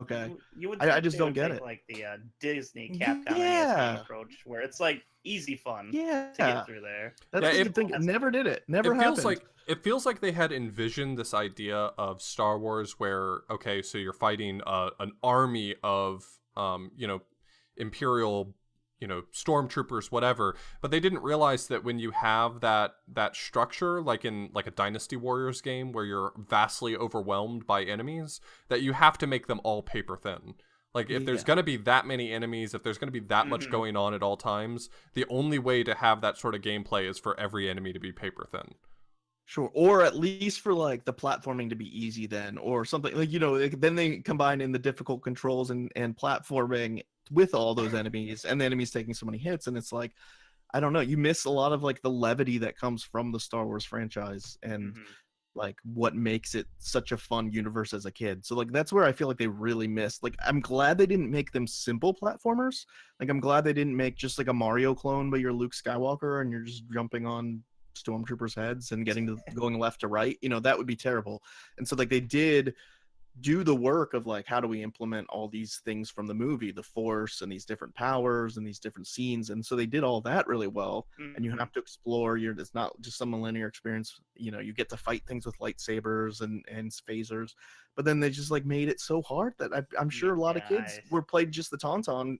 [SPEAKER 2] Okay.
[SPEAKER 1] You would
[SPEAKER 2] I
[SPEAKER 1] think
[SPEAKER 2] just
[SPEAKER 1] they
[SPEAKER 2] don't
[SPEAKER 1] would
[SPEAKER 2] get
[SPEAKER 1] take
[SPEAKER 2] it.
[SPEAKER 1] like the Disney Capcom NES
[SPEAKER 2] Yeah.
[SPEAKER 1] game approach, where it's like easy fun to
[SPEAKER 2] Yeah.
[SPEAKER 1] get through there.
[SPEAKER 2] That's
[SPEAKER 3] Yeah,
[SPEAKER 2] what you
[SPEAKER 3] it
[SPEAKER 2] think. It never did it. Never
[SPEAKER 3] it feels
[SPEAKER 2] happened.
[SPEAKER 3] like they had envisioned this idea of Star Wars where, okay, so you're fighting an army of Imperial, stormtroopers, whatever, but they didn't realize that when you have that structure, like in like a Dynasty Warriors game where you're vastly overwhelmed by enemies, that you have to make them all paper thin. Like, if there's
[SPEAKER 2] Yeah.
[SPEAKER 3] going to be that many enemies, if there's going to be that much
[SPEAKER 1] Mhm.
[SPEAKER 3] going on at all times, the only way to have that sort of gameplay is for every enemy to be paper thin.
[SPEAKER 2] Sure, or at least for like the platforming to be easy then, or something like then they combine in the difficult controls and platforming with all those enemies, and the enemies taking so many hits, and it's like I don't know, you miss a lot of like the levity that comes from the Star Wars franchise and
[SPEAKER 1] Mhm.
[SPEAKER 2] like what makes it such a fun universe as a kid. So like that's where I feel like they really missed. Like I'm glad they didn't make them simple platformers. Like I'm glad they didn't make just like a Mario clone, but you're Luke Skywalker and you're just jumping on stormtroopers' heads and going left to right. That would be terrible. And so like they did do the work of like how do we implement all these things from the movie, the force and these different powers and these different scenes, and so they did all that really well. And you
[SPEAKER 1] Mhm.
[SPEAKER 2] have to explore it's not just some linear experience. You get to fight things with lightsabers and phasers, but then they just like made it so hard that I'm sure a lot of
[SPEAKER 1] Yeah,
[SPEAKER 2] kids were played just the tauntaun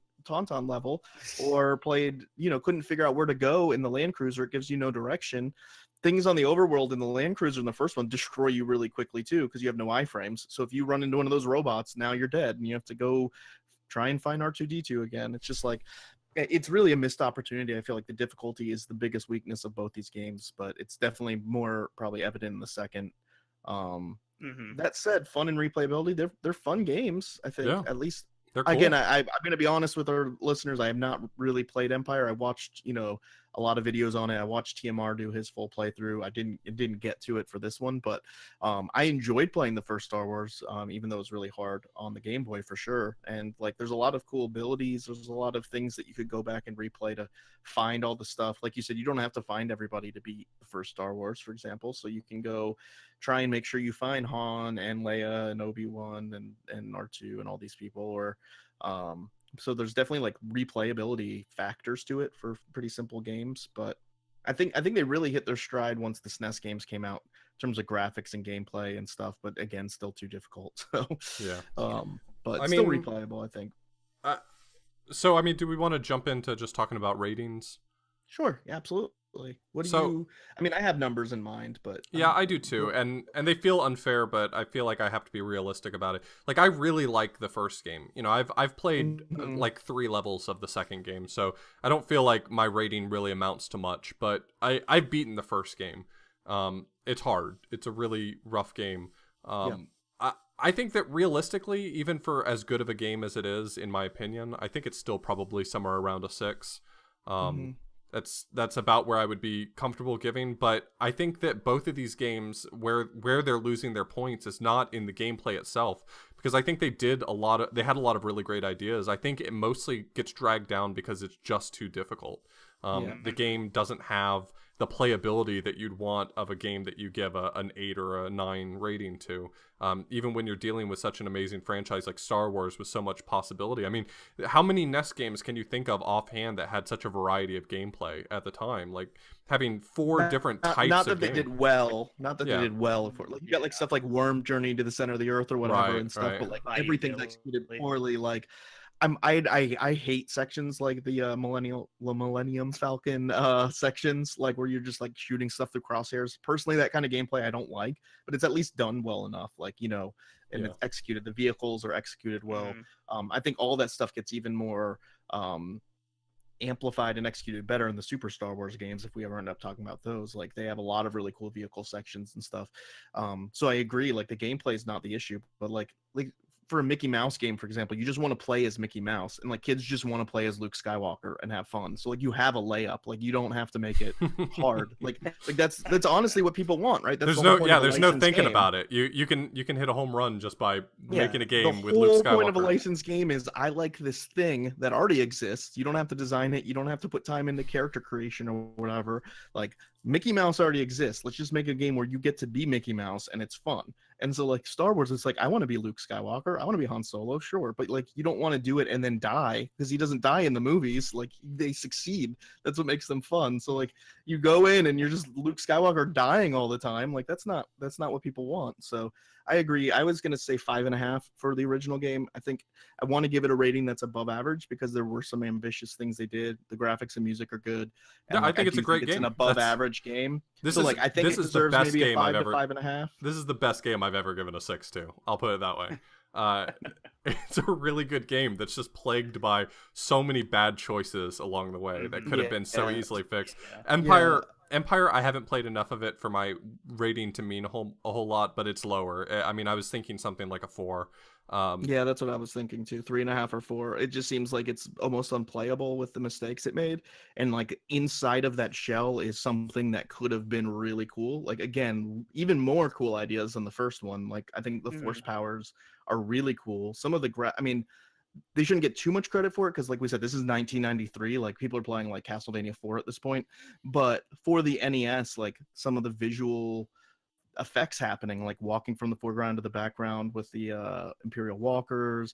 [SPEAKER 2] level, or played couldn't figure out where to go in the Land Cruiser. It gives you no direction. Things on the overworld in the Land Cruiser in the first one destroy you really quickly too, because you have no iframes. So if you run into one of those robots, now you're dead, and you have to go try and find R2D2 again. It's just like it's really a missed opportunity. I feel like the difficulty is the biggest weakness of both these games, but it's definitely more probably evident in the second. Um,
[SPEAKER 1] Mhm.
[SPEAKER 2] that said, fun and replayability, they're fun games. I think
[SPEAKER 3] Yeah.
[SPEAKER 2] at least.
[SPEAKER 3] They're cool.
[SPEAKER 2] Again, I'm going to be honest with our listeners. I have not really played Empire. I watched, a lot of videos on it. I watched TMR do his full playthrough. I didn't get to it for this one, but I enjoyed playing the first Star Wars, even though it was really hard on the Game Boy for sure. And like, there's a lot of cool abilities. There's a lot of things that you could go back and replay to find all the stuff. Like you said, you don't have to find everybody to beat the first Star Wars, for example. So you can go try and make sure you find Han and Leia and Obi-Wan and R2 and all these people, or so there's definitely like replayability factors to it for pretty simple games. But I think they really hit their stride once the SNES games came out in terms of graphics and gameplay and stuff, but again, still too difficult. So
[SPEAKER 3] Yeah.
[SPEAKER 2] but
[SPEAKER 3] I
[SPEAKER 2] still
[SPEAKER 3] mean,
[SPEAKER 2] replayable, I think.
[SPEAKER 3] So, I mean, do we want to jump into just talking about ratings?
[SPEAKER 2] Sure, yeah, absolutely. What do
[SPEAKER 3] So,
[SPEAKER 2] you I mean, I have numbers in mind, but
[SPEAKER 3] yeah, I do too, and they feel unfair, but I feel like I have to be realistic about it. Like, I really like the first game. I've played like 3 levels of the second game, so I don't feel like my rating really amounts to much. But I've beaten the first game. It's hard. It's a really rough game.
[SPEAKER 2] Yeah.
[SPEAKER 3] I think that realistically, even for as good of a game as it is, in my opinion, I think it's still probably somewhere around a 6. That's about where I would be comfortable giving, but I think that both of these games, where they're losing their points is not in the gameplay itself, because I think they had a lot of really great ideas. I think it mostly gets dragged down because it's just too difficult. The game doesn't have the playability that you'd want of a game that you give an 8 or a 9 rating to. Even when you're dealing with such an amazing franchise like Star Wars with so much possibility. I mean, how many NES games can you think of offhand that had such a variety of gameplay at the time? Like having 4 different types
[SPEAKER 2] not that
[SPEAKER 3] of
[SPEAKER 2] they
[SPEAKER 3] game.
[SPEAKER 2] did well. Not that they did well. Like you got like stuff like Worm Journey to the Center of the Earth or whatever and stuff, but like everything's executed poorly. Like I hate sections like the Millennium Falcon sections, like where you're just like shooting stuff through crosshairs. Personally, that kind of gameplay I don't like, but it's at least done well enough, like and it's executed. The vehicles are executed well. I think all that stuff gets even more amplified and executed better in the Super Star Wars games if we ever end up talking about those. Like they have a lot of really cool vehicle sections and stuff. So I agree, like the gameplay is not the issue, but like for a Mickey Mouse game, for example, you just want to play as Mickey Mouse, and like kids just want to play as Luke Skywalker and have fun. So like you have a layup, like you don't have to make it hard. Like that's honestly what people want, right? That's
[SPEAKER 3] there's no thinking about it. You can hit a home run just by making a game with Luke Skywalker. The whole point
[SPEAKER 2] of a licensed game is I like this thing that already exists. You don't have to design it. You don't have to put time into character creation or whatever. Like Mickey Mouse already exists. Let's just make a game where you get to be Mickey Mouse and it's fun. And so like Star Wars, it's like I want to be Luke Skywalker, I want to be Han Solo, sure, but like you don't want to do it and then die, because he doesn't die in the movies. Like they succeed. That's what makes them fun. So like you go in and you're just Luke Skywalker dying all the time. Like that's not what people want. So I agree. I was gonna say 5.5 for the original game. I think I want to give it a rating that's above average because there were some ambitious things they did. The graphics and music are good. And
[SPEAKER 3] Yeah,
[SPEAKER 2] like,
[SPEAKER 3] I think it's a
[SPEAKER 2] do
[SPEAKER 3] great
[SPEAKER 2] It's
[SPEAKER 3] game.
[SPEAKER 2] an above average game.
[SPEAKER 3] This
[SPEAKER 2] So
[SPEAKER 3] is
[SPEAKER 2] like I think
[SPEAKER 3] this
[SPEAKER 2] it
[SPEAKER 3] is the
[SPEAKER 2] deserves
[SPEAKER 3] best
[SPEAKER 2] maybe a
[SPEAKER 3] game
[SPEAKER 2] 5
[SPEAKER 3] I've
[SPEAKER 2] to
[SPEAKER 3] ever.
[SPEAKER 2] 5.5.
[SPEAKER 3] This is the best game I've ever given a 6 to. I'll put it that way. It's a really good game that's just plagued by so many bad choices along the way that could have been so easily fixed. Empire, I haven't played enough of it for my rating to mean a whole lot, but it's lower. I mean, I was thinking something like a 4.
[SPEAKER 2] Yeah, that's what I was thinking too. 3.5 or 4. It just seems like it's almost unplayable with the mistakes it made. And like inside of that shell is something that could have been really cool. Like again, even more cool ideas than the first one. Like I think the force powers are really cool. Some of the I mean, they shouldn't get too much credit for it because like we said, this is 1993. Like people are playing like Castlevania 4 at this point. But for the NES, like some of the visual effects happening, like walking from the foreground to the background with the Imperial walkers,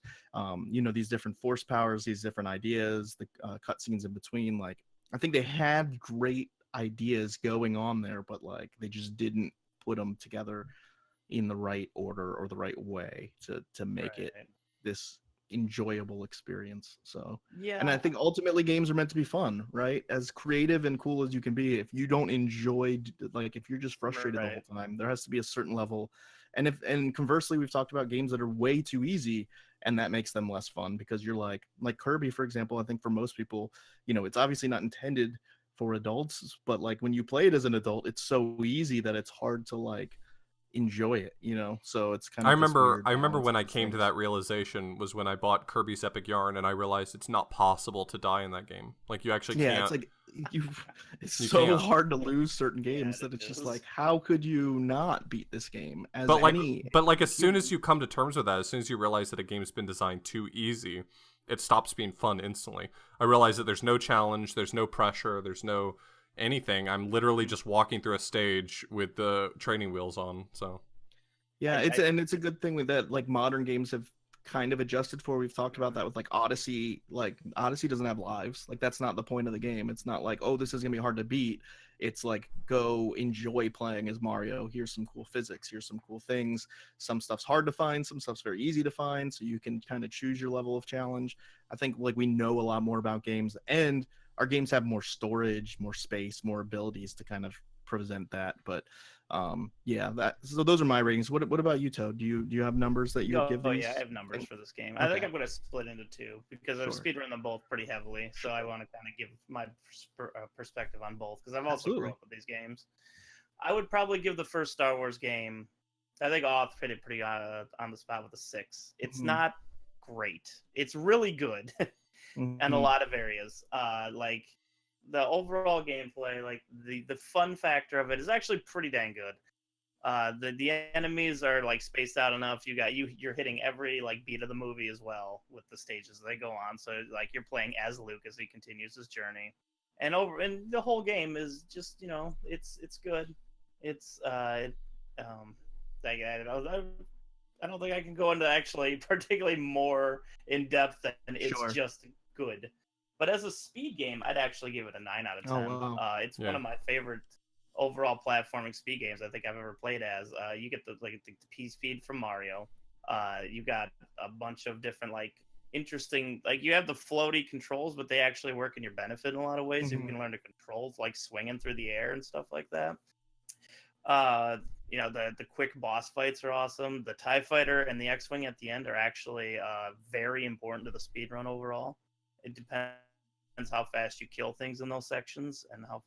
[SPEAKER 2] these different force powers, these different ideas, the cutscenes in between. Like I think they had great ideas going on there, but like they just didn't put them together in the right order or the right way to make it this enjoyable experience. So and I think ultimately games are meant to be fun, right? As creative and cool as you can be, if you don't enjoy, like if you're just frustrated the whole time, there has to be a certain level. And conversely, we've talked about games that are way too easy, and that makes them less fun because you're like Kirby, for example. I think for most people, it's obviously not intended for adults, but like when you play it as an adult, it's so easy that it's hard to like enjoy it, so it's kind of
[SPEAKER 3] I remember when I came to that realization was when I bought Kirby's Epic Yarn and I realized it's not possible to die in that game. Like you actually can't.
[SPEAKER 2] It's like it's so hard to lose certain games that it's just like, how could you not beat this game
[SPEAKER 3] but as soon as you come to terms with that, as soon as you realize that a game's been designed too easy, it stops being fun instantly. I realize that there's no challenge, there's no pressure, there's no anything. I'm literally just walking through a stage with the training wheels on. So
[SPEAKER 2] yeah, it's a good thing with that. Like modern games have kind of adjusted for. We've talked about that with like Odyssey. Like Odyssey doesn't have lives. Like that's not the point of the game. It's not like, oh, this is gonna be hard to beat. It's like, go enjoy playing as Mario. Here's some cool physics. Here's some cool things. Some stuff's hard to find. Some stuff's very easy to find. So you can kind of choose your level of challenge. I think like we know a lot more about games, and our games have more storage, more space, more abilities to kind of present that. But so those are my ratings. What about you, Toad? Do you have numbers that you would give these?
[SPEAKER 1] Yeah, I have numbers for this game. I think I'm going to split into two because I've speedrun them both pretty heavily. So I want to kind of give my perspective on both because I've also grown up with these games. I would probably give the first Star Wars game, I think I'll fit it pretty on the spot with a 6. It's not great. It's really good. And a lot of areas. Like the overall gameplay, like the fun factor of it is actually pretty dang good. The enemies are like spaced out enough. You're hitting every like beat of the movie as well with the stages they go on. So like you're playing as Luke as he continues his journey, and the whole game is just it's good. It's I don't think I can go into actually particularly more in depth than it's just good. But as a speed game, I'd actually give it a 9 out of 10.
[SPEAKER 2] Oh, wow.
[SPEAKER 1] It's one of my favorite overall platforming speed games I think I've ever played as. You get the P-Speed from Mario. You got a bunch of different interesting, you have the floaty controls, but they actually work in your benefit in a lot of ways. You can learn to control like swinging through the air and stuff like that. The quick boss fights are awesome. The TIE Fighter and the X-Wing at the end are actually very important to the speedrun overall. It depends how fast you kill things in those sections and how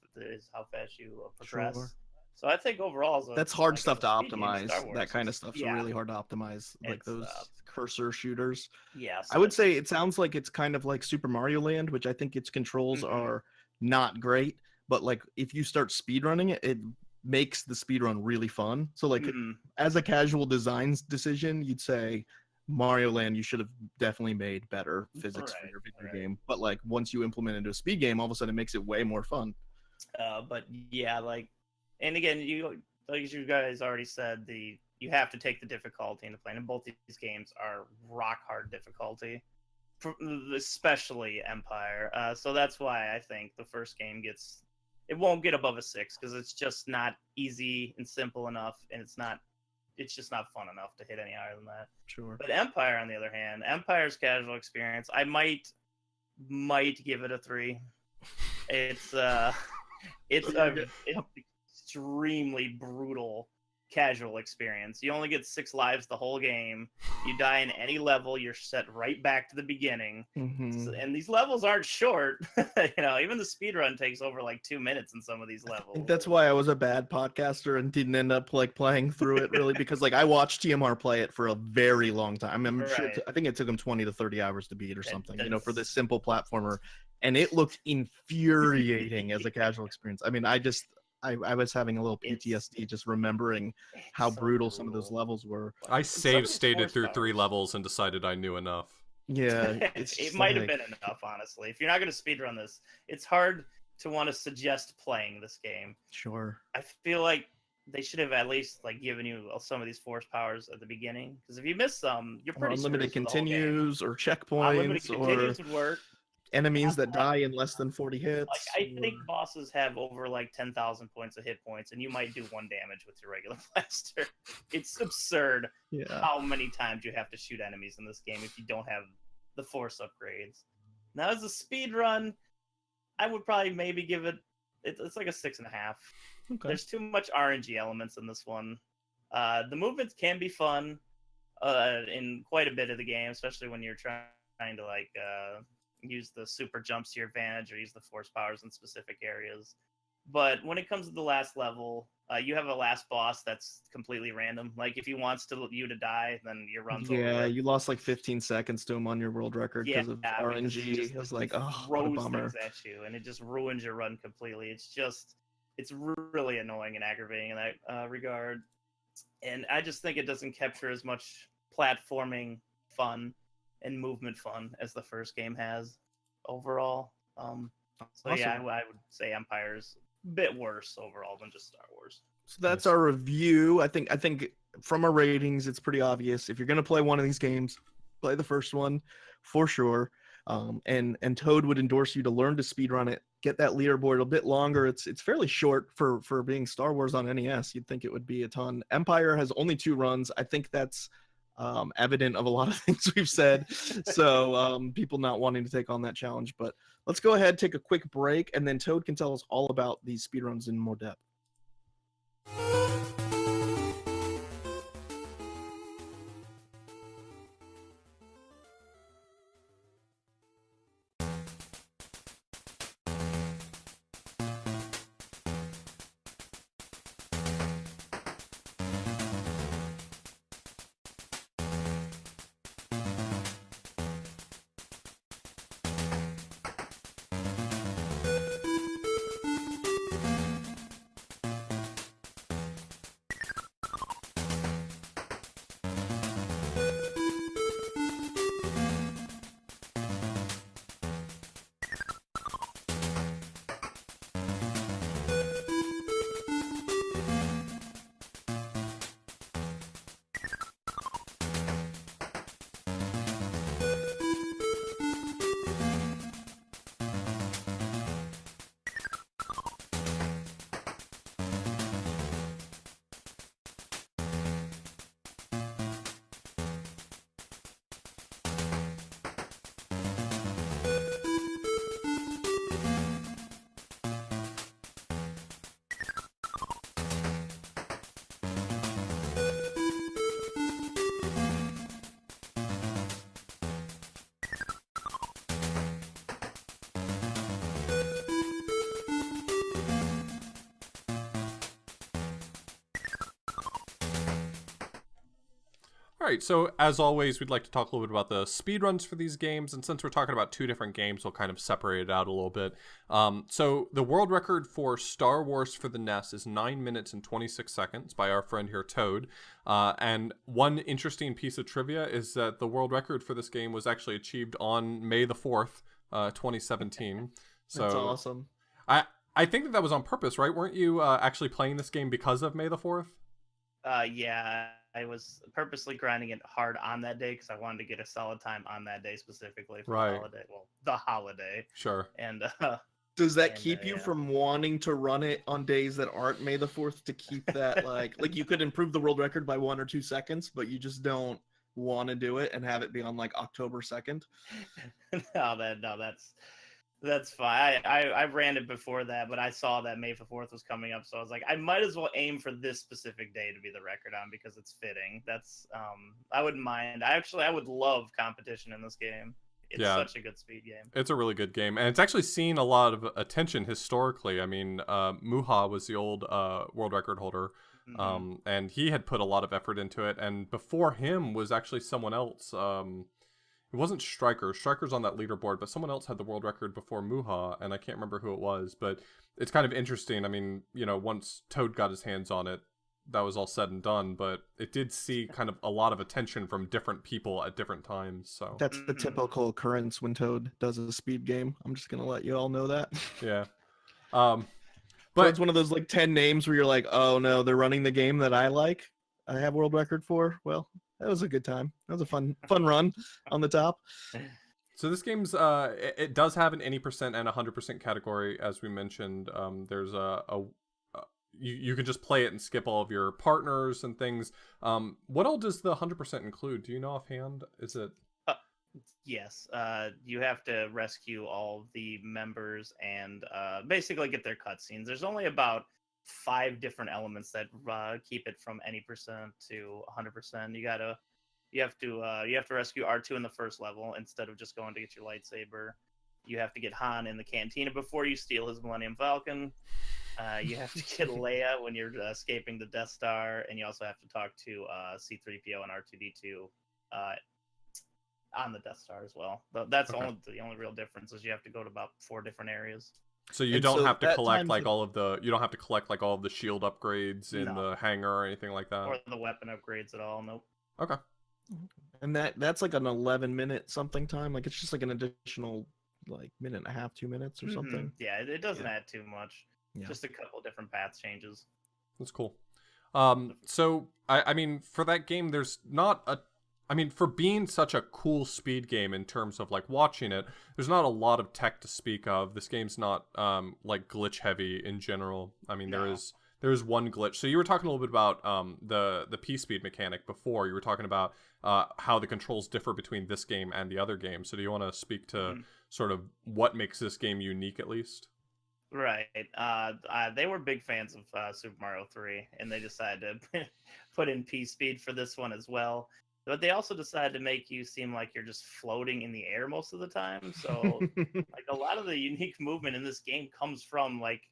[SPEAKER 1] fast you progress. Sure. So I think overall
[SPEAKER 2] that's hard stuff to optimize. That kind of stuff's really hard to optimize, like those cursor shooters.
[SPEAKER 1] Yeah, so
[SPEAKER 2] I would say it sounds like it's kind of like Super Mario Land, which I think its controls are not great, but like if you start speedrunning it makes the speedrun really fun. So like as a casual designs decision, you'd say Mario Land you should have definitely made better physics for your video game. But like once you implement it into a speed game, all of a sudden it makes it way more fun.
[SPEAKER 1] But yeah, like, and again, like you guys already said, you have to take the difficulty into play, and both these games are rock hard difficulty, especially Empire. So that's why I think the first game it won't get above a 6 because it's just not easy and simple enough, and it's just not fun enough to hit any higher than that.
[SPEAKER 2] Sure.
[SPEAKER 1] But Empire, on the other hand, Empire's casual experience, I might give it a 3. It's it's a extremely brutal casual experience. You only get 6 lives the whole game. You die in any level, you're set right back to the beginning. And these levels aren't short. Even the speedrun takes over like 2 minutes in some of these levels.
[SPEAKER 2] I think that's why I was a bad podcaster and didn't end up like playing through it really, because like I watched TMR play it for a very long time. I'm sure I think it took him 20 to 30 hours to beat or something, for this simple platformer, and it looked infuriating as a casual experience. I mean, I was having a little PTSD just remembering how brutal some of those levels were.
[SPEAKER 3] I save stated through 3 levels and decided I knew enough.
[SPEAKER 2] Yeah,
[SPEAKER 1] it might have been enough, honestly. If you're not going to speedrun this, it's hard to want to suggest playing this game.
[SPEAKER 2] Sure.
[SPEAKER 1] I feel like they should have at least like given you some of these force powers at the beginning, because if you miss some, you're pretty
[SPEAKER 2] unlimited continues or checkpoints,
[SPEAKER 1] unlimited continues would work.
[SPEAKER 2] Enemies that die in less than 40 hits.
[SPEAKER 1] Like, I think bosses have over like 10,000 points of hit points, and you might do 1 damage with your regular blaster. It's absurd how many times you have to shoot enemies in this game if you don't have the force upgrades. Now, as a speed run, I would probably maybe give it's like a 6.5.
[SPEAKER 2] Okay.
[SPEAKER 1] There's too much RNG elements in this one. The movements can be fun in quite a bit of the game, especially when you're trying to like use the super jumps to your advantage or use the force powers in specific areas. But when it comes to the last level, you have a last boss that's completely random. Like if he wants you to die, then your run's over.
[SPEAKER 2] Yeah, you lost like 15 seconds to him on your world record because of RNG. It was like, oh, what a bummer.
[SPEAKER 1] Things at you, and it just ruins your run completely. It's really annoying and aggravating in that regard. And I just think it doesn't capture as much platforming fun and movement fun as the first game has overall. So yeah, I would say Empire's a bit worse overall than just Star Wars.
[SPEAKER 2] So that's our review. I think from our ratings, it's pretty obvious. If you're gonna play one of these games, play the first one for sure. And Toad would endorse you to learn to speedrun it, get that leaderboard a bit longer. It's fairly short for being Star Wars on NES. You'd think it would be a ton. Empire has only 2 runs. I think that's evident of a lot of things we've said. So people not wanting to take on that challenge. But let's go ahead, take a quick break, and then Toad can tell us all about these speedruns in more depth.
[SPEAKER 3] All right, so as always, we'd like to talk a little bit about the speedruns for these games, and since we're talking about 2 different games, we'll kind of separate it out a little bit. So the world record for Star Wars for the NES is 9 minutes and 26 seconds by our friend here, Toad. And one interesting piece of trivia is that the world record for this game was actually achieved on May the 4th, 2017. So
[SPEAKER 2] that's awesome.
[SPEAKER 3] I think that was on purpose, right? Weren't you actually playing this game because of May the 4th?
[SPEAKER 1] Yeah, I was purposely grinding it hard on that day because I wanted to get a solid time on that day specifically for the
[SPEAKER 3] Right.
[SPEAKER 1] holiday. Well, the holiday,
[SPEAKER 3] Sure.
[SPEAKER 1] and
[SPEAKER 2] Does that keep you
[SPEAKER 1] yeah.
[SPEAKER 2] from wanting to run it on days that aren't May the 4th to keep that like you could improve the world record by 1 or 2 seconds, but you just don't want to do it and have it be on like October 2nd?
[SPEAKER 1] No, that's fine. I ran it before that, but I saw that May 4th was coming up, so I was like, I might as well aim for this specific day to be the record on because it's fitting. That's I wouldn't mind. I would love competition in this game. It's such a good speed game.
[SPEAKER 3] It's a really good game, and it's actually seen a lot of attention historically. I mean, Muha was the old world record holder, and he had put a lot of effort into it. And before him was actually someone else. It wasn't Striker. Striker's on that leaderboard, but someone else had the world record before Muha, and I can't remember who it was. But it's kind of interesting. I mean, you know, once Toad got his hands on it, that was all said and done. But it did see kind of a lot of attention from different people at different times. So
[SPEAKER 2] That's the typical occurrence when Toad does a speed game. I'm just gonna let you all know that.
[SPEAKER 3] yeah.
[SPEAKER 2] But
[SPEAKER 3] But
[SPEAKER 2] it's one of those like 10 names where you're like, oh no, they're running the game that I like. I have world record for. Well, that was a good time. That was a fun run on the top.
[SPEAKER 3] so this game's it does have an any percent and 100% category, as we mentioned. There's you can just play it and skip all of your partners and things. What all does the 100% include? Do you know offhand? Is it?
[SPEAKER 1] Yes, you have to rescue all the members and basically get their cutscenes. There's only about 5 different elements that keep it from any percent to 100%. You have to rescue R2 in the first level instead of just going to get your lightsaber. You have to get Han in the cantina before you steal his Millennium Falcon. You have to get Leia when you're escaping the Death Star, and you also have to talk to C-3PO and R2-D2 on the Death Star as well. That's the only real difference is you have to go to about 4 different areas.
[SPEAKER 3] So you don't have to collect like all of the. You don't have to collect like all of the shield upgrades in the hangar or anything like that.
[SPEAKER 1] Or the weapon upgrades at all. Nope.
[SPEAKER 3] Okay.
[SPEAKER 2] And that's like an 11-minute something time. Like it's just like an additional like minute and a half, 2 minutes or something.
[SPEAKER 1] Yeah, it doesn't add too much.
[SPEAKER 2] Yeah.
[SPEAKER 1] Just a couple different path changes.
[SPEAKER 3] That's cool. So I mean, for that game, there's not a. I mean, for being such a cool speed game in terms of like watching it, there's not a lot of tech to speak of. This game's not like glitch heavy in general. I mean, there is one glitch. So you were talking a little bit about the P speed mechanic before. You were talking about how the controls differ between this game and the other game. So do you want to speak to sort of what makes this game unique at least?
[SPEAKER 1] Right. They were big fans of Super Mario 3, and they decided to put in P speed for this one as well. But they also decided to make you seem like you're just floating in the air most of the time. So like a lot of the unique movement in this game comes from like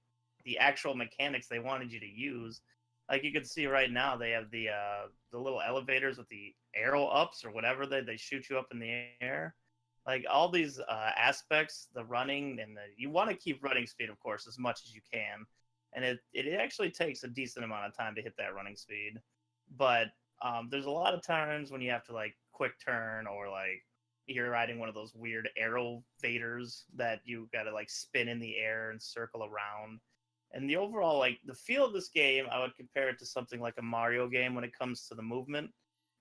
[SPEAKER 1] the actual mechanics they wanted you to use. Like you can see right now, they have the little elevators with the arrow ups or whatever they shoot you up in the air. Like all these aspects, the running and you want to keep running speed, of course, as much as you can. And it actually takes a decent amount of time to hit that running speed. But there's a lot of times when you have to like quick turn or like you're riding one of those weird arrow vaders that you got to like spin in the air and circle around. And the overall, like the feel of this game, I would compare it to something like a Mario game when it comes to the movement,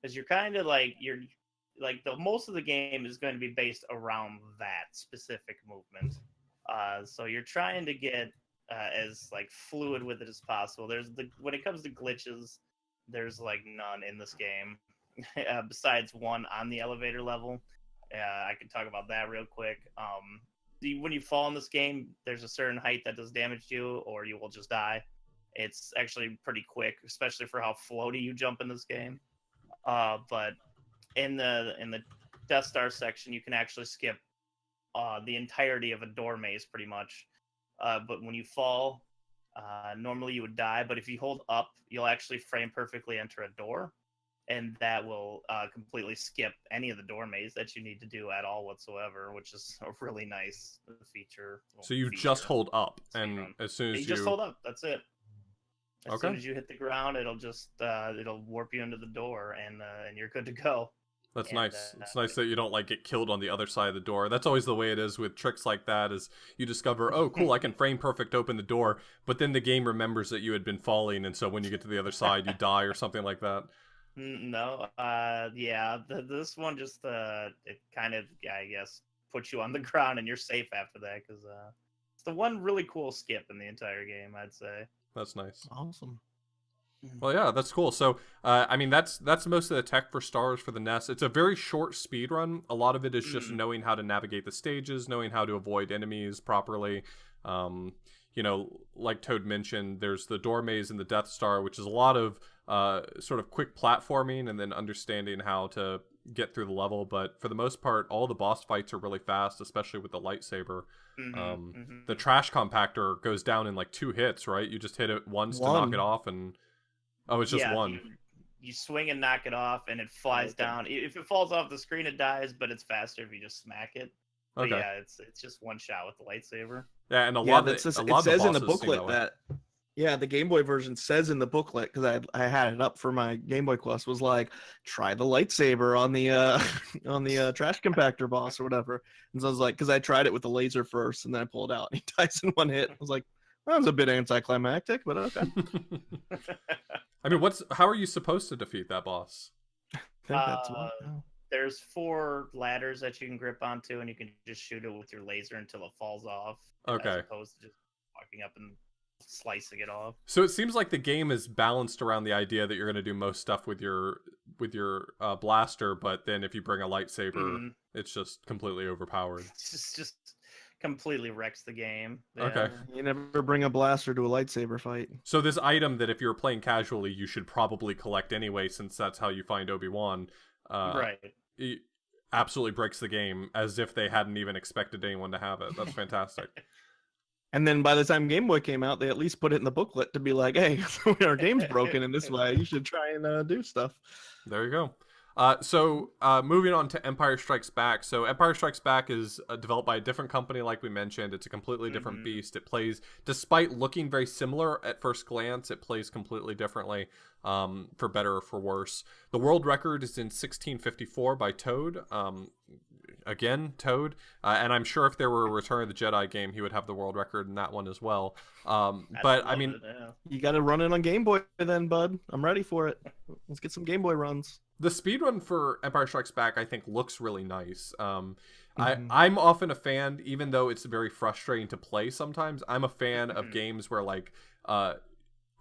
[SPEAKER 1] because you're kind of like the most of the game is going to be based around that specific movement. So you're trying to get as like fluid with it as possible. When it comes to glitches, there's like none in this game besides one on the elevator level. I can talk about that real quick. When you fall in this game, there's a certain height that does damage to you, or you will just die. It's actually pretty quick, especially for how floaty you jump in this game. But in the Death Star section, you can actually skip the entirety of a door maze, pretty much. But when you fall, normally you would die, but if you hold up, you'll actually frame perfectly enter a door, and that will completely skip any of the door maze that you need to do at all whatsoever, which is a really nice feature.
[SPEAKER 3] So you just hold up, and as soon as
[SPEAKER 1] you just hold up, that's it. As
[SPEAKER 3] Okay.
[SPEAKER 1] soon as you hit the ground, it'll just it'll warp you into the door, and you're good to go.
[SPEAKER 3] That's
[SPEAKER 1] And
[SPEAKER 3] nice. It's nice that you don't like get killed on the other side of the door. That's always the way it is with tricks like that. Is you discover, oh, cool, I can frame perfect open the door, but then the game remembers that you had been falling, and so when you get to the other side, you die or something like that.
[SPEAKER 1] No, yeah, this one just it kind of, yeah, I guess, puts you on the ground and you're safe after that because it's the one really cool skip in the entire game, I'd say.
[SPEAKER 3] That's nice.
[SPEAKER 2] Awesome.
[SPEAKER 3] Well, yeah, that's cool. So, I mean, that's most of the tech for Stars for the NES. It's a very short speed run. A lot of it is just knowing how to navigate the stages, knowing how to avoid enemies properly. You know, like Toad mentioned, there's the door maze and the Death Star, which is a lot of sort of quick platforming and then understanding how to get through the level. But for the most part, all the boss fights are really fast, especially with the lightsaber. The trash compactor goes down in like 2 hits, right? You just hit it once to knock it off, and oh, it's just one.
[SPEAKER 1] You swing and knock it off, and it flies down. If it falls off the screen, it dies, but it's faster if you just smack it. But yeah, it's just one shot with the lightsaber.
[SPEAKER 3] Yeah, and a lot of
[SPEAKER 2] it says in the booklet that the Game Boy version says in the booklet, because I had it up for my Game Boy Quest, was like, try the lightsaber on the on the trash compactor boss or whatever. And so I was like, because I tried it with the laser first, and then I pulled it out, and he dies in 1 hit. I was like, that was a bit anticlimactic, but okay.
[SPEAKER 3] I mean, how are you supposed to defeat that boss?
[SPEAKER 2] I think that's what.
[SPEAKER 1] There's 4 ladders that you can grip onto, and you can just shoot it with your laser until it falls off.
[SPEAKER 3] Okay.
[SPEAKER 1] As opposed to just walking up and slicing it off.
[SPEAKER 3] So it seems like the game is balanced around the idea that you're going to do most stuff with your blaster, but then if you bring a lightsaber, it's just completely overpowered.
[SPEAKER 1] It's just completely wrecks the game. Yeah.
[SPEAKER 3] Okay.
[SPEAKER 2] You never bring a blaster to a lightsaber fight.
[SPEAKER 3] So this item that if you're playing casually, you should probably collect anyway, since that's how you find Obi-Wan.
[SPEAKER 1] Right.
[SPEAKER 3] It absolutely breaks the game, as if they hadn't even expected anyone to have it. That's fantastic.
[SPEAKER 2] And then by the time Game Boy came out, they at least put it in the booklet to be like, hey, our game's broken in this way. You should try and do stuff.
[SPEAKER 3] There you go. So moving on to Empire Strikes Back. So Empire Strikes Back is developed by a different company, like we mentioned. It's a completely different beast. It plays, despite looking very similar at first glance, it plays completely differently, for better or for worse. The world record is in 1654 by Toad. Again, Toad. And I'm sure if there were a Return of the Jedi game, he would have the world record in that one as well. But I mean,
[SPEAKER 2] you got to run it on Game Boy then, bud. I'm ready for it. Let's get some Game Boy runs.
[SPEAKER 3] The speedrun for Empire Strikes Back, I think, looks really nice. I'm often a fan, even though it's very frustrating to play sometimes. I'm a fan of games where, like,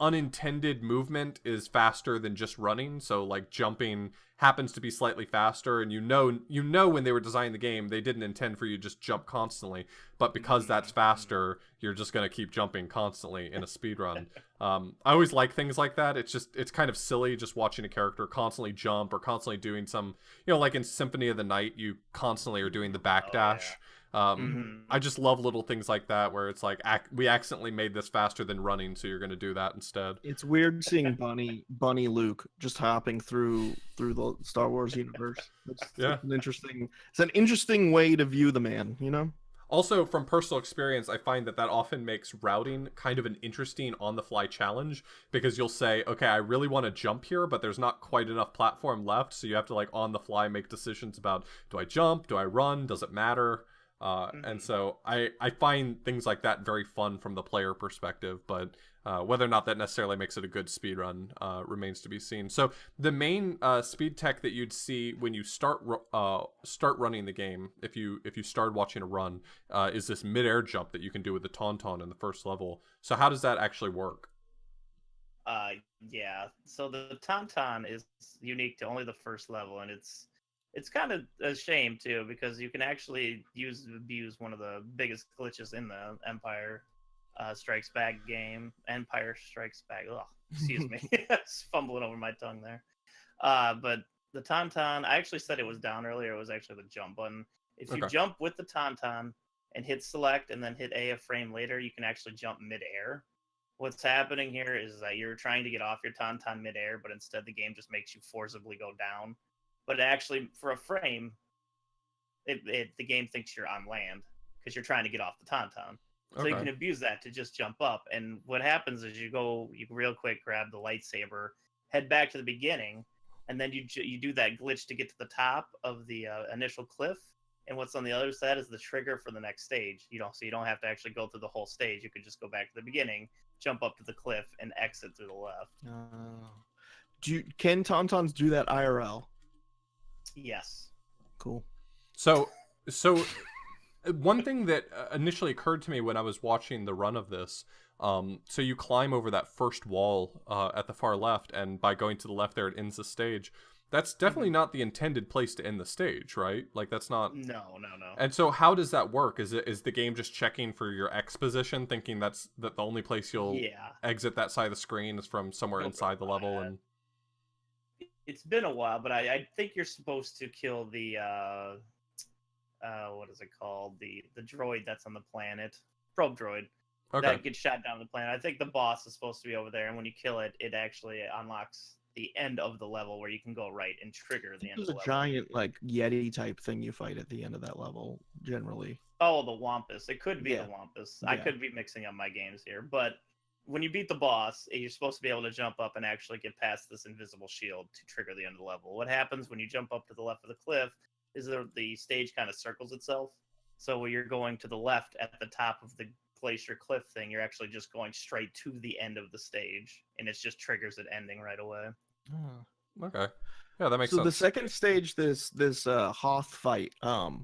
[SPEAKER 3] unintended movement is faster than just running. So, like, jumping happens to be slightly faster, and you know when they were designing the game, they didn't intend for you to just jump constantly. But because that's faster, you're just going to keep jumping constantly in a speedrun. I always like things like that. It's kind of silly just watching a character constantly jump or constantly doing some, like in Symphony of the Night, you constantly are doing the backdash. I just love little things like that where it's like, we accidentally made this faster than running, so you're going to do that instead.
[SPEAKER 2] It's weird seeing Bunny Luke just hopping through the Star Wars universe. It's an interesting way to view the man, you know?
[SPEAKER 3] Also, from personal experience, I find that often makes routing kind of an interesting on-the-fly challenge, because you'll say, okay, I really want to jump here, but there's not quite enough platform left, so you have to, like, on-the-fly make decisions about, do I jump, do I run, does it matter? And so I find things like that very fun from the player perspective, but whether or not that necessarily makes it a good speedrun remains to be seen. So the main speed tech that you'd see when you start running the game, if you started watching a run, is this mid-air jump that you can do with the Tauntaun in the first level. So how does that actually work?
[SPEAKER 1] Yeah, so the Tauntaun is unique to only the first level, and it's kind of a shame too, because you can actually abuse one of the biggest glitches in the Empire Strikes Back game. Empire Strikes Back. Oh, excuse me, fumbling over my tongue there. But the Tauntaun, I actually said it was down earlier. It was actually the jump button. If you jump with the Tauntaun and hit select and then hit A a frame later, you can actually jump mid-air. What's happening here is that you're trying to get off your Tauntaun mid-air, but instead the game just makes you forcibly go down. But actually, for a frame, the game thinks you're on land because you're trying to get off the Tauntaun. So you can abuse that to just jump up. And what happens is you real quick grab the lightsaber, head back to the beginning, and then you do that glitch to get to the top of the initial cliff. And what's on the other side is the trigger for the next stage. So you don't have to actually go through the whole stage. You could just go back to the beginning, jump up to the cliff, and exit through the left.
[SPEAKER 2] Can Tauntauns do that IRL?
[SPEAKER 1] Yes.
[SPEAKER 2] Cool.
[SPEAKER 3] So one thing that initially occurred to me when I was watching the run of this, so you climb over that first wall at the far left, and by going to the left there, it ends the stage. That's definitely not the intended place to end the stage, right? Like, that's not...
[SPEAKER 1] No.
[SPEAKER 3] And so how does that work? Is the game just checking for your X position, thinking that the only place you'll exit that side of the screen is from somewhere inside the level? And
[SPEAKER 1] it's been a while, but I think you're supposed to kill the what is it called? The droid that's on the planet, probe droid.
[SPEAKER 3] Okay.
[SPEAKER 1] That gets shot down on the planet. I think the boss is supposed to be over there, and when you kill it, it actually unlocks the end of the level where you can go right and trigger the end of the level.
[SPEAKER 2] There's a giant like Yeti type thing you fight at the end of that level, generally.
[SPEAKER 1] Oh, the Wampus. It could be the Wampus. I could be mixing up my games here, but when you beat the boss, you're supposed to be able to jump up and actually get past this invisible shield to trigger the end of the level. What happens when you jump up to the left of the cliff is the stage kind of circles itself. So when you're going to the left at the top of the glacier cliff thing, you're actually just going straight to the end of the stage, and it just triggers it ending right away.
[SPEAKER 2] Oh.
[SPEAKER 3] Okay. Yeah, that makes sense.
[SPEAKER 2] So the second stage, this Hoth fight,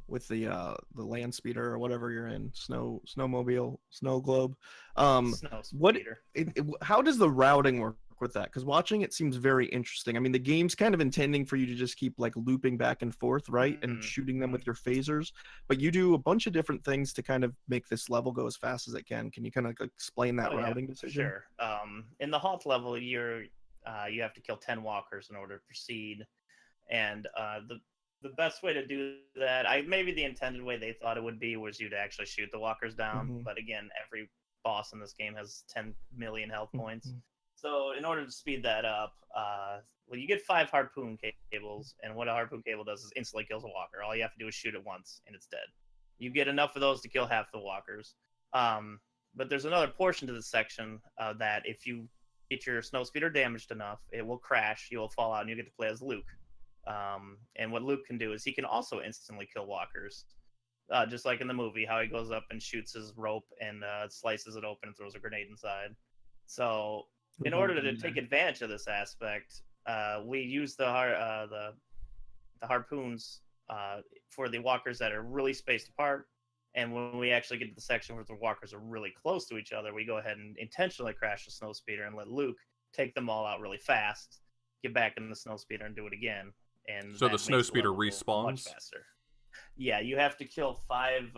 [SPEAKER 2] with the land speeder or whatever you're in, snowmobile, snow globe, how does the routing work with that? Because watching it seems very interesting. I mean, the game's kind of intending for you to just keep like looping back and forth, right, and shooting them with your phasers, but you do a bunch of different things to kind of make this level go as fast as it can. Can you kind of explain that routing decision?
[SPEAKER 1] Sure. In the Hoth level, you have to kill 10 walkers in order to proceed, and the best way to do that, maybe the intended way they thought it would be, was you to actually shoot the walkers down. But again, every boss in this game has 10 million health points. So in order to speed that up, you get 5 harpoon cables, and what a harpoon cable does is instantly kills a walker. All you have to do is shoot it once, and it's dead. You get enough of those to kill half the walkers. But there's another portion to this section that if you get your snowspeeder damaged enough, it will crash, you will fall out, and you get to play as Luke. And what Luke can do is he can also instantly kill walkers. Just like in the movie, how he goes up and shoots his rope and slices it open and throws a grenade inside. So in order to take advantage of this aspect, we use the harpoons for the walkers that are really spaced apart. And when we actually get to the section where the walkers are really close to each other, we go ahead and intentionally crash the snowspeeder and let Luke take them all out really fast, get back in the snowspeeder and do it again. And
[SPEAKER 3] so the snowspeeder respawns?
[SPEAKER 1] Much faster. Yeah, you have to kill 5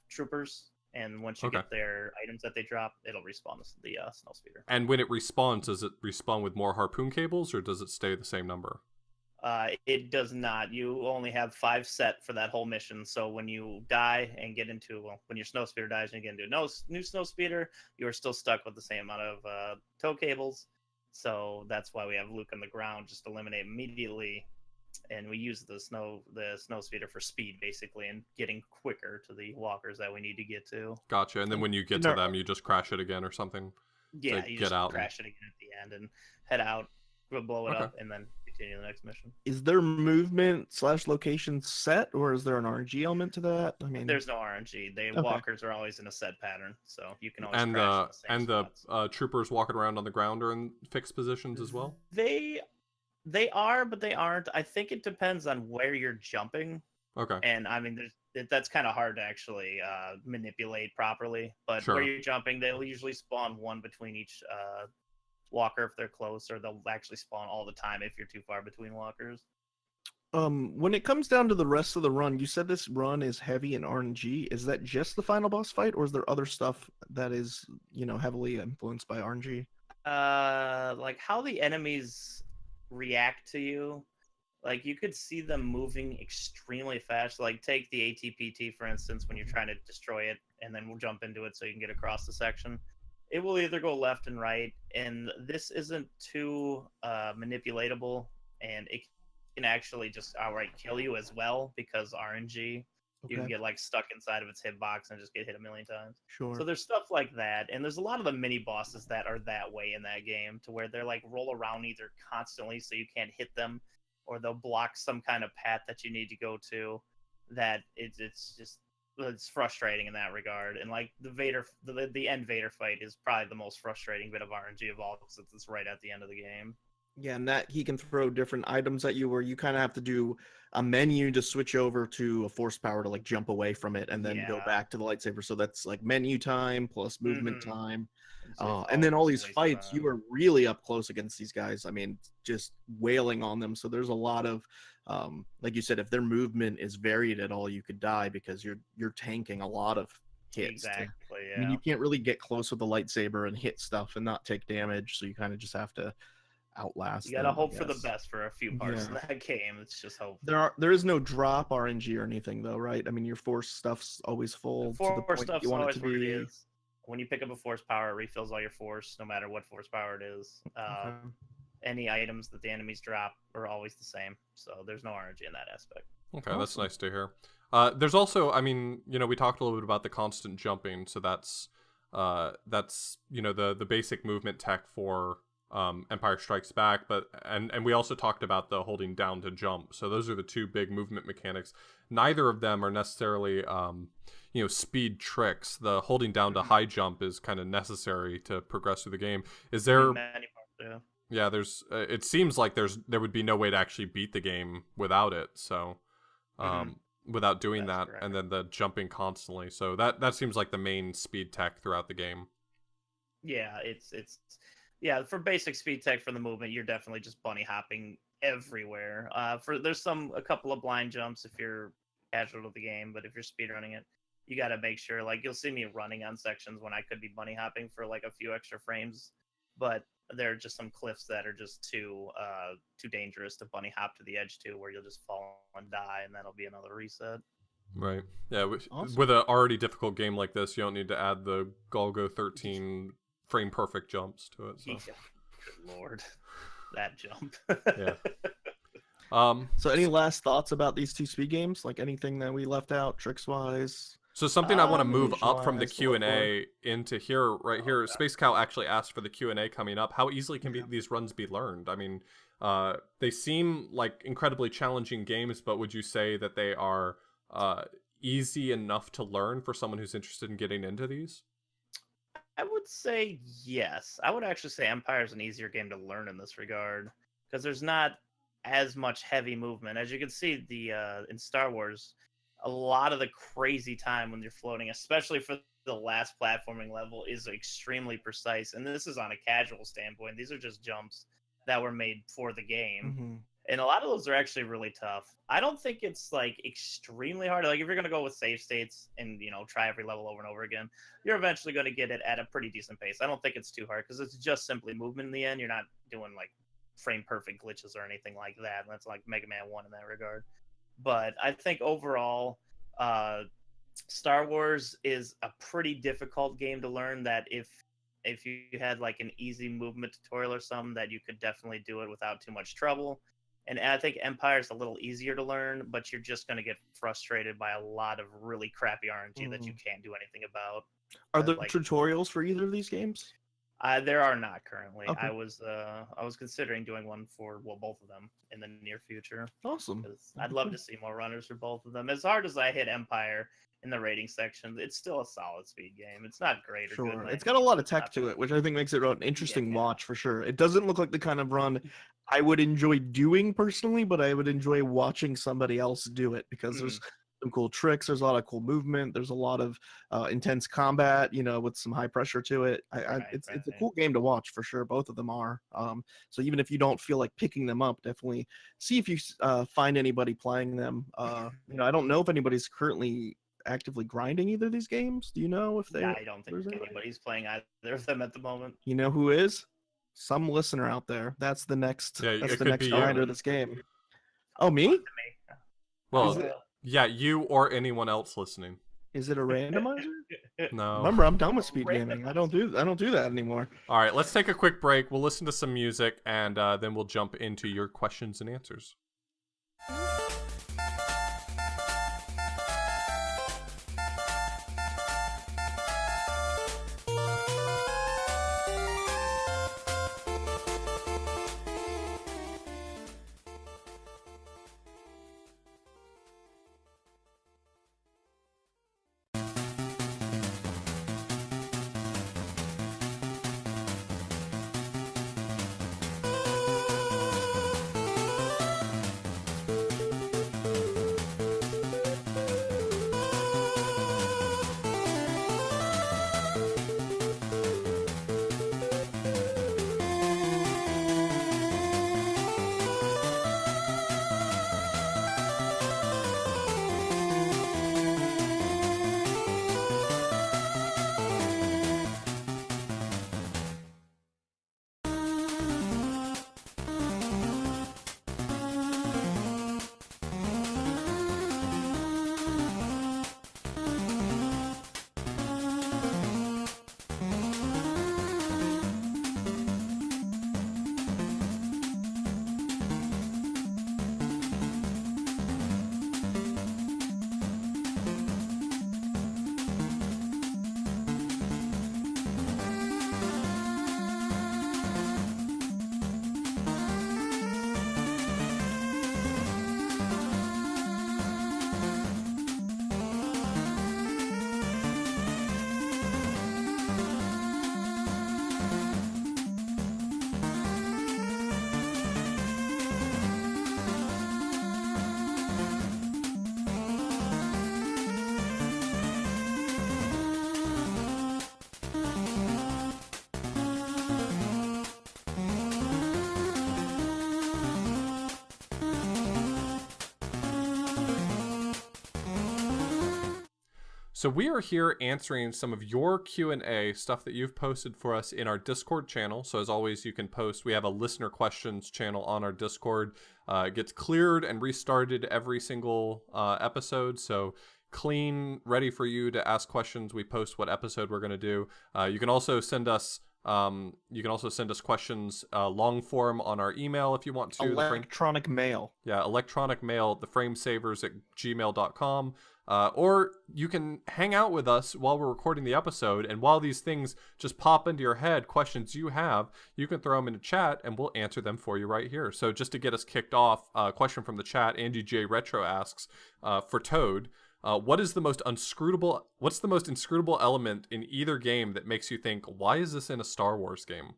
[SPEAKER 1] troopers, and once you get their items that they drop, it'll respawn the snowspeeder.
[SPEAKER 3] And when it respawns, does it respawn with more harpoon cables, or does it stay the same number?
[SPEAKER 1] It does not. You only have 5 set for that whole mission. So when you die and get into, when your snowspeeder dies and you get into a new snowspeeder, you are still stuck with the same amount of tow cables. So that's why we have Luke on the ground, just eliminate immediately, and we use the snowspeeder for speed basically, and getting quicker to the walkers that we need to get to.
[SPEAKER 3] Gotcha. And then when you get to them, you just crash it again or something.
[SPEAKER 1] Yeah, you just crash it again at the end and head out, blow it up, and then continue the next mission.
[SPEAKER 2] Is there movement / location set, or is there an RNG element to that? I mean,
[SPEAKER 1] there's no RNG. Walkers are always in a set pattern, so you can always crash in the same spots.
[SPEAKER 3] Troopers walking around on the ground are in fixed positions as well.
[SPEAKER 1] They are, but they aren't. I think it depends on where you're jumping.
[SPEAKER 3] Okay.
[SPEAKER 1] And I mean, that's kind of hard to actually manipulate properly. But where you're jumping, they'll usually spawn one between each walker if they're close, or they'll actually spawn all the time if you're too far between walkers.
[SPEAKER 2] When it comes down to the rest of the run, you said this run is heavy in RNG. Is that just the final boss fight, or is there other stuff that is, heavily influenced by RNG?
[SPEAKER 1] Like how the enemies react to you. Like you could see them moving extremely fast. Like take the ATPT for instance, when you're trying to destroy it, and then we'll jump into it so you can get across the section. It will either go left and right, and this isn't too manipulatable, and it can actually just outright kill you as well because RNG. You can
[SPEAKER 2] Okay.
[SPEAKER 1] get like stuck inside of its hitbox and just get hit a million times.
[SPEAKER 2] Sure.
[SPEAKER 1] So there's stuff like that, and there's a lot of the mini bosses that are that way in that game, to where they're like roll around either constantly so you can't hit them, or they'll block some kind of path that you need to go to. That it's frustrating in that regard. And like the end Vader fight is probably the most frustrating bit of RNG of all, since it's right at the end of the game.
[SPEAKER 2] Yeah, and that he can throw different items at you where you kind of have to do a menu to switch over to a force power to like jump away from it and then go
[SPEAKER 1] Yeah.
[SPEAKER 2] back to the lightsaber. So that's like menu time plus movement
[SPEAKER 1] Mhm.
[SPEAKER 2] time.
[SPEAKER 1] So it's
[SPEAKER 2] And then all
[SPEAKER 1] just a
[SPEAKER 2] these
[SPEAKER 1] waste of
[SPEAKER 2] fights,
[SPEAKER 1] time.
[SPEAKER 2] you are really up close against these guys. I mean, just wailing on them. So there's a lot of, like you said, if their movement is varied at all, you could die because you're tanking a lot of hits.
[SPEAKER 1] Exactly.
[SPEAKER 2] I mean,
[SPEAKER 1] Yeah.
[SPEAKER 2] you can't really get close with the lightsaber and hit stuff and not take damage. So you kind of just have to outlast
[SPEAKER 1] You gotta
[SPEAKER 2] them, I
[SPEAKER 1] hope for the
[SPEAKER 2] guess.
[SPEAKER 1] best for a few parts
[SPEAKER 2] Yeah.
[SPEAKER 1] of that game. It's just hope.
[SPEAKER 2] There is no drop RNG or anything though, right? I mean, your force stuff's always full to the
[SPEAKER 1] Force
[SPEAKER 2] point
[SPEAKER 1] stuff's
[SPEAKER 2] you want it
[SPEAKER 1] always
[SPEAKER 2] to
[SPEAKER 1] what it
[SPEAKER 2] be.
[SPEAKER 1] is. When you pick up a force power, it refills all your force, no matter what force power it is.
[SPEAKER 2] Okay.
[SPEAKER 1] Any items that the enemies drop are always the same, so there's no RNG in that aspect.
[SPEAKER 3] Okay, that's
[SPEAKER 2] Awesome.
[SPEAKER 3] nice to hear. There's also, I mean, we talked a little bit about the constant jumping, so that's the basic movement tech for Empire Strikes Back, but and we also talked about the holding down to jump. So those are the two big movement mechanics. Neither of them are necessarily speed tricks. The holding down to high jump is kind of necessary to progress through the game. Is there?
[SPEAKER 1] Many parts, yeah.
[SPEAKER 3] Yeah, there's. It seems like there would be no way to actually beat the game without it. So, without doing
[SPEAKER 1] That's
[SPEAKER 3] that,
[SPEAKER 1] correct.
[SPEAKER 3] and then the jumping constantly. So that seems like the main speed tech throughout the game.
[SPEAKER 1] Yeah, it's for basic speed tech for the movement, you're definitely just bunny hopping everywhere. There's a couple of blind jumps if you're casual to the game, but if you're speedrunning it, you got to make sure. Like, you'll see me running on sections when I could be bunny hopping for like a few extra frames, but there are just some cliffs that are just too dangerous to bunny hop to the edge to, where you'll just fall and die, and that'll be another reset.
[SPEAKER 3] Right. Yeah.
[SPEAKER 2] Awesome.
[SPEAKER 3] With an already difficult game like this, you don't need to add the Golgo 13 frame perfect jumps to it. So.
[SPEAKER 1] Yeah. Good lord, that jump.
[SPEAKER 3] Yeah.
[SPEAKER 2] So any last thoughts about these two speed games? Like anything that we left out, tricks wise?
[SPEAKER 3] So something I want to move up from the
[SPEAKER 2] visualize to look
[SPEAKER 3] Q&A into here, right here. Space Cow actually asked for the Q&A coming up. How easily can these runs be learned? I mean, they seem like incredibly challenging games, but would you say that they are easy enough to learn for someone who's interested in getting into these?
[SPEAKER 1] I would say yes. I would actually say Empire is an easier game to learn in this regard, because there's not as much heavy movement. As you can see, in Star Wars, a lot of the crazy time when you're floating, especially for the last platforming level, is extremely precise. And this is on a casual standpoint. These are just jumps that were made for the game.
[SPEAKER 2] Mm-hmm.
[SPEAKER 1] And a lot of those are actually really tough. I don't think it's like extremely hard. Like, if you're going to go with save states and, try every level over and over again, you're eventually going to get it at a pretty decent pace. I don't think it's too hard, because it's just simply movement in the end. You're not doing like frame perfect glitches or anything like that. That's like Mega Man 1 in that regard. But I think overall, Star Wars is a pretty difficult game to learn, that if you had like an easy movement tutorial or something, that you could definitely do it without too much trouble. And I think Empire is a little easier to learn, but you're just going to get frustrated by a lot of really crappy RNG that you can't do anything about.
[SPEAKER 2] Are there
[SPEAKER 1] like,
[SPEAKER 2] tutorials for either of these games?
[SPEAKER 1] There are not currently.
[SPEAKER 2] Okay.
[SPEAKER 1] I was considering doing one for both of them in the near future.
[SPEAKER 2] Awesome.
[SPEAKER 1] 'Cause I'd love to see more runners for both of them. As hard as I hit Empire in the rating section, it's still a solid speed game. It's not great or good.
[SPEAKER 2] Sure.
[SPEAKER 1] by
[SPEAKER 2] It's
[SPEAKER 1] any
[SPEAKER 2] got a lot of
[SPEAKER 1] means.
[SPEAKER 2] tech to it, which I think makes it an interesting
[SPEAKER 1] Yeah.
[SPEAKER 2] watch for sure. It doesn't look like the kind of run I would enjoy doing personally, but I would enjoy watching somebody else do it, because there's some cool tricks. There's a lot of cool movement. There's a lot of intense combat, with some high pressure to it. It's a cool game to watch for sure. Both of them are. So even if you don't feel like picking them up, definitely see if you find anybody playing them. I don't know if anybody's currently actively grinding either of these games. Do you know if they?
[SPEAKER 1] I don't think anybody's playing either of them at the moment.
[SPEAKER 2] You know who is? Some listener out there. That's the next.
[SPEAKER 3] Yeah,
[SPEAKER 2] that's
[SPEAKER 3] it
[SPEAKER 2] the
[SPEAKER 3] could
[SPEAKER 2] next
[SPEAKER 3] be
[SPEAKER 2] grinder
[SPEAKER 3] you.
[SPEAKER 2] of this game. Oh, me?
[SPEAKER 3] Well, yeah, you or anyone else listening.
[SPEAKER 2] Is it a randomizer?
[SPEAKER 3] No.
[SPEAKER 2] Remember, I'm done with speed gaming. I don't do that anymore.
[SPEAKER 3] All right, let's take a quick break. We'll listen to some music, and then we'll jump into your questions and answers. So we are here answering some of your Q&A, stuff that you've posted for us in our Discord channel. So as always, you can post. We have a listener questions channel on our Discord. It gets cleared and restarted every single episode. So clean, ready for you to ask questions. We post what episode we're going to do. You can also send us questions long form on our email if you want to.
[SPEAKER 2] Electronic mail.
[SPEAKER 3] Yeah, electronic mail, theframesavers@gmail.com. Or you can hang out with us while we're recording the episode, and while these things just pop into your head, questions you have, you can throw them into chat, and we'll answer them for you right here. So just to get us kicked off, a question from the chat, Andy J. Retro asks, for Toad, what's the most inscrutable element in either game that makes you think, why is this in a Star Wars game?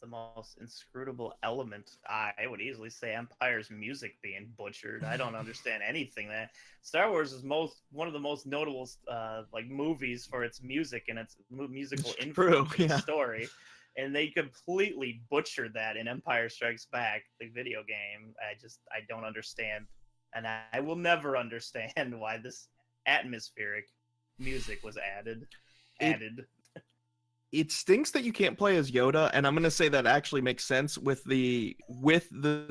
[SPEAKER 1] The most inscrutable element, I would easily say Empire's music being butchered. I don't understand anything. That Star Wars is one of the most notable like movies for its music and its musical influence in the story, and they completely butchered that in Empire Strikes Back, the video game. I don't understand, and I will never understand why this atmospheric music was added.
[SPEAKER 2] It stinks that you can't play as Yoda, and I'm gonna say that actually makes sense with the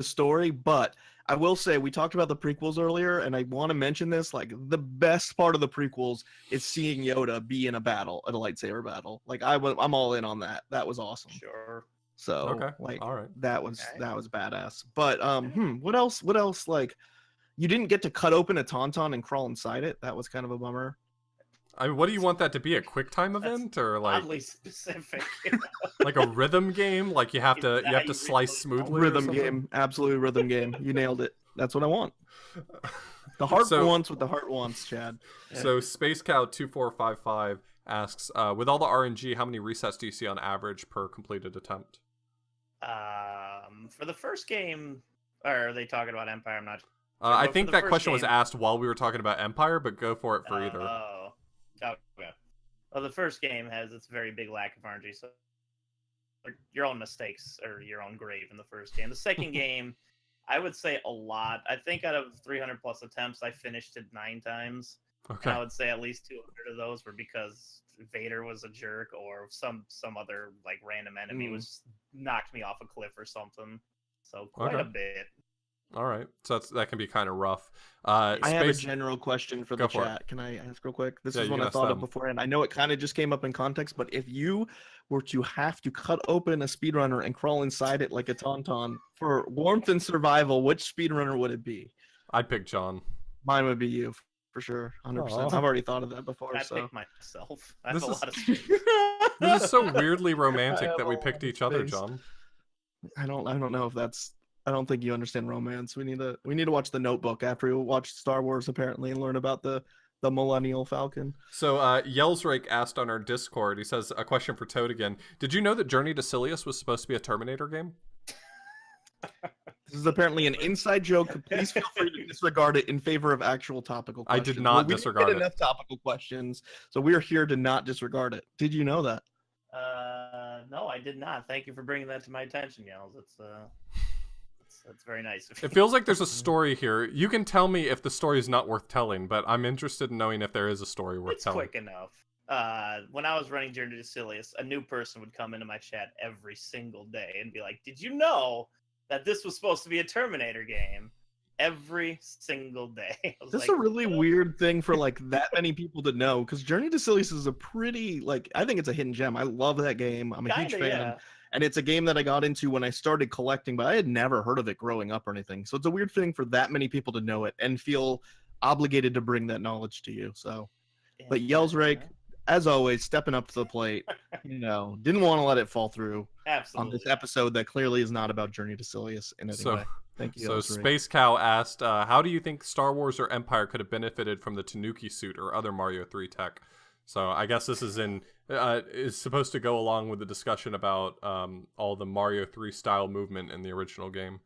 [SPEAKER 2] story. But I will say, we talked about the prequels earlier, and I want to mention this. Like, the best part of the prequels is seeing Yoda be in a lightsaber battle. Like, I'm all in on that. That was awesome.
[SPEAKER 1] Sure.
[SPEAKER 2] So
[SPEAKER 3] okay,
[SPEAKER 2] like,
[SPEAKER 3] all right,
[SPEAKER 2] that was badass. But what else? Like, you didn't get to cut open a tauntaun and crawl inside it. That was kind of a bummer.
[SPEAKER 3] I mean, what do you want that to be? A QuickTime event, or like
[SPEAKER 1] oddly specific?
[SPEAKER 3] like a rhythm game? Like you have to slice smoothly.
[SPEAKER 2] Rhythm game, absolutely rhythm game. You nailed it. That's what I want. The heart wants what the heart wants, Chad.
[SPEAKER 3] So Space Cow 2455 asks, with all the RNG, how many resets do you see on average per completed attempt?
[SPEAKER 1] For the first game, or are they talking about Empire? I'm not sure.
[SPEAKER 3] I think that question was asked while we were talking about Empire, but go for it for either.
[SPEAKER 1] Okay. Well, the first game has its very big lack of RNG, so your own mistakes or your own grave in the first game. The second game, I would say a lot. I think out of 300 plus attempts, I finished it 9 times.
[SPEAKER 3] Okay.
[SPEAKER 1] And I would say at least 200 of those were because Vader was a jerk, or some other like random enemy was knocked me off a cliff or something. So quite a bit.
[SPEAKER 3] All right, so that can be kind of rough.
[SPEAKER 2] I have a general question for the chat. Can I ask real quick? This is one I thought of before, and I know it kind of just came up in context, but if you were to have to cut open a speedrunner and crawl inside it like a tauntaun for warmth and survival, which speedrunner would it be?
[SPEAKER 3] I'd pick John.
[SPEAKER 2] Mine would be you, for sure, 100%. I've already thought of that before.
[SPEAKER 1] I pick myself. I have a lot of space.
[SPEAKER 3] This is so weirdly romantic that we picked each other, John.
[SPEAKER 2] I don't know if that's. I don't think you understand romance. We need to watch The Notebook after we watch Star Wars apparently and learn about the Millennial Falcon.
[SPEAKER 3] So Yellsrake asked on our Discord. He says, a question for Toad again. Did you know that Journey to Silius was supposed to be a Terminator game?
[SPEAKER 2] This is apparently an inside joke. Please feel free to disregard it in favor of actual topical questions.
[SPEAKER 3] I did not disregard it.
[SPEAKER 2] We didn't get enough topical questions, so we're here to not disregard it. Did you know that?
[SPEAKER 1] No, I did not. Thank you for bringing that to my attention, Yells. That's very nice of you.
[SPEAKER 3] It feels like there's a story here. You can tell me if the story is not worth telling, but I'm interested in knowing if there is a story worth telling.
[SPEAKER 1] It's quick enough. When I was running Journey to Silius, a new person would come into my chat every single day and be like, "Did you know that this was supposed to be a Terminator game?" Every single day.
[SPEAKER 2] This is a really weird thing for like that many people to know, because Journey to Silius is a pretty, like, I think it's a hidden gem. I love that game. I'm a huge fan. Yeah. And it's a game that I got into when I started collecting, but I had never heard of it growing up or anything. So it's a weird thing for that many people to know it and feel obligated to bring that knowledge to you. So, but Yellsrake, as always, stepping up to the plate, didn't want to let it fall through.
[SPEAKER 1] Absolutely.
[SPEAKER 2] On this episode that clearly is not about Journey to Silius in any way. Thank you.
[SPEAKER 3] So Space Cow asked, how do you think Star Wars or Empire could have benefited from the Tanuki suit or other Mario 3 tech? So I guess this is is supposed to go along with the discussion about all the Mario 3 style movement in the original game.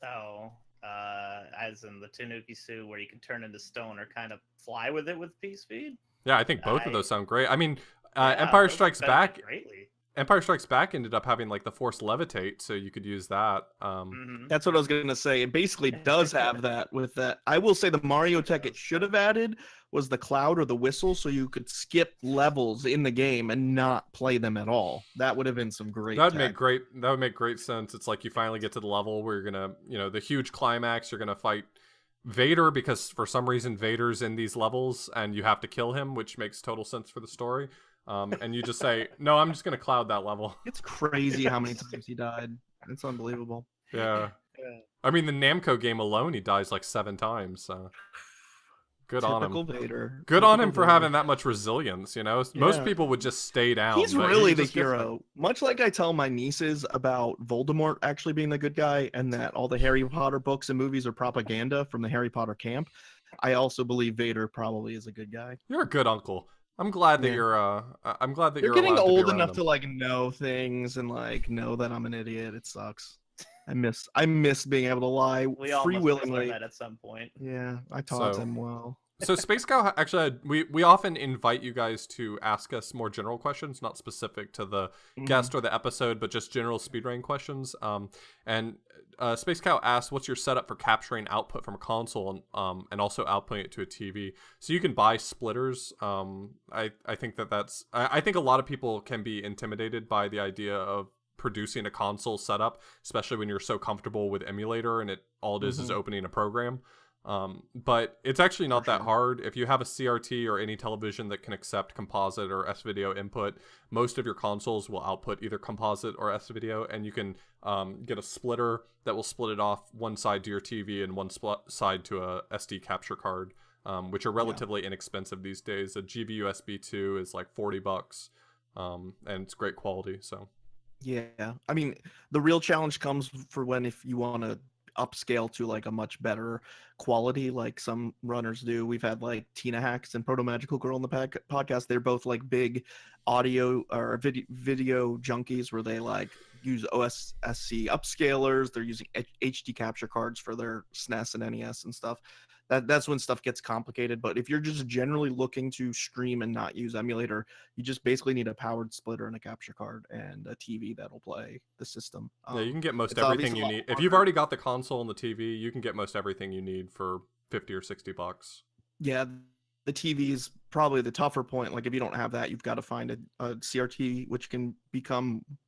[SPEAKER 1] Oh, as in the Tanuki suit where you can turn into stone or kind of fly with it with P-Speed?
[SPEAKER 3] Yeah, I think both of those sound great. I mean, Empire Strikes Back.
[SPEAKER 1] Greatly.
[SPEAKER 3] Empire Strikes Back ended up having like the Force levitate, so you could use that.
[SPEAKER 1] Mhm.
[SPEAKER 2] That's what I was gonna say. It basically does have that with that. I will say the Mario tech it should have added was the cloud or the whistle, so you could skip levels in the game and not play them at all. That would have been some great
[SPEAKER 3] That would
[SPEAKER 2] tech.
[SPEAKER 3] make great sense. It's like you finally get to the level where you're gonna, the huge climax. You're gonna fight Vader because for some reason Vader's in these levels and you have to kill him, which makes total sense for the story. And you just say, no, I'm just gonna cloud that level.
[SPEAKER 2] It's crazy how many times he died. It's unbelievable.
[SPEAKER 3] Yeah.
[SPEAKER 1] Yeah.
[SPEAKER 3] I mean, the Namco game alone, he dies like 7 times. Good on
[SPEAKER 2] Typical
[SPEAKER 3] him.
[SPEAKER 2] Vader.
[SPEAKER 3] Good on him
[SPEAKER 2] Typical
[SPEAKER 3] for
[SPEAKER 2] Vader.
[SPEAKER 3] having that much resilience. Most
[SPEAKER 2] Yeah.
[SPEAKER 3] people would just stay down.
[SPEAKER 2] He's
[SPEAKER 3] but
[SPEAKER 2] really
[SPEAKER 3] he
[SPEAKER 2] the
[SPEAKER 3] just gets
[SPEAKER 2] hero. Much like I tell my nieces about Voldemort actually being the good guy and that all the Harry Potter books and movies are propaganda from the Harry Potter camp, I also believe Vader probably is a good guy.
[SPEAKER 3] You're a good uncle. I'm glad that
[SPEAKER 2] Yeah.
[SPEAKER 3] you're. I'm glad that
[SPEAKER 2] They're
[SPEAKER 3] you're
[SPEAKER 2] getting
[SPEAKER 3] allowed to be
[SPEAKER 2] old
[SPEAKER 3] around
[SPEAKER 2] enough
[SPEAKER 3] him.
[SPEAKER 2] to like know things and like know that I'm an idiot. It sucks. I miss being able to lie
[SPEAKER 1] We all
[SPEAKER 2] free
[SPEAKER 1] must have learned
[SPEAKER 2] willingly.
[SPEAKER 1] that at some point.
[SPEAKER 2] Yeah, I taught
[SPEAKER 3] So-
[SPEAKER 2] him well.
[SPEAKER 3] So Space Cow, actually, we often invite you guys to ask us more general questions, not specific to the guest or the episode, but just general speedrunning questions. And Space Cow asked, "What's your setup for capturing output from a console and also outputting it to a TV?" So you can buy splitters. I think that's I think a lot of people can be intimidated by the idea of producing a console setup, especially when you're so comfortable with emulator and all it is opening a program. But it's actually not that hard. If you have a CRT or any television that can accept composite or S-video input, most of your consoles will output either composite or S-video, and you can get a splitter that will split it off one side to your TV and one side to a SD capture card, which are relatively inexpensive these days. A GV-USB 2 is like $40, and it's great quality. So
[SPEAKER 2] Yeah, I mean, the real challenge comes for when if you want to upscale to like a much better quality, like some runners do. We've had like Tina Hacks and Proto Magical Girl on the podcast. They're both like big audio or video junkies where they like use OSSC upscalers. They're using HD capture cards for their SNES and NES and stuff. That's when stuff gets complicated. But if you're just generally looking to stream and not use emulator, you just basically need a powered splitter and a capture card and a TV that'll play the system.
[SPEAKER 3] yeah, you can get most
[SPEAKER 2] it's
[SPEAKER 3] everything
[SPEAKER 2] obviously
[SPEAKER 3] you
[SPEAKER 2] a lot
[SPEAKER 3] need. If
[SPEAKER 2] harder.
[SPEAKER 3] you've already got the console and the TV, you can get most everything you need for $50 or $60.
[SPEAKER 2] Yeah, the TV is probably the tougher point. Like if you don't have that, you've got to find a CRT, which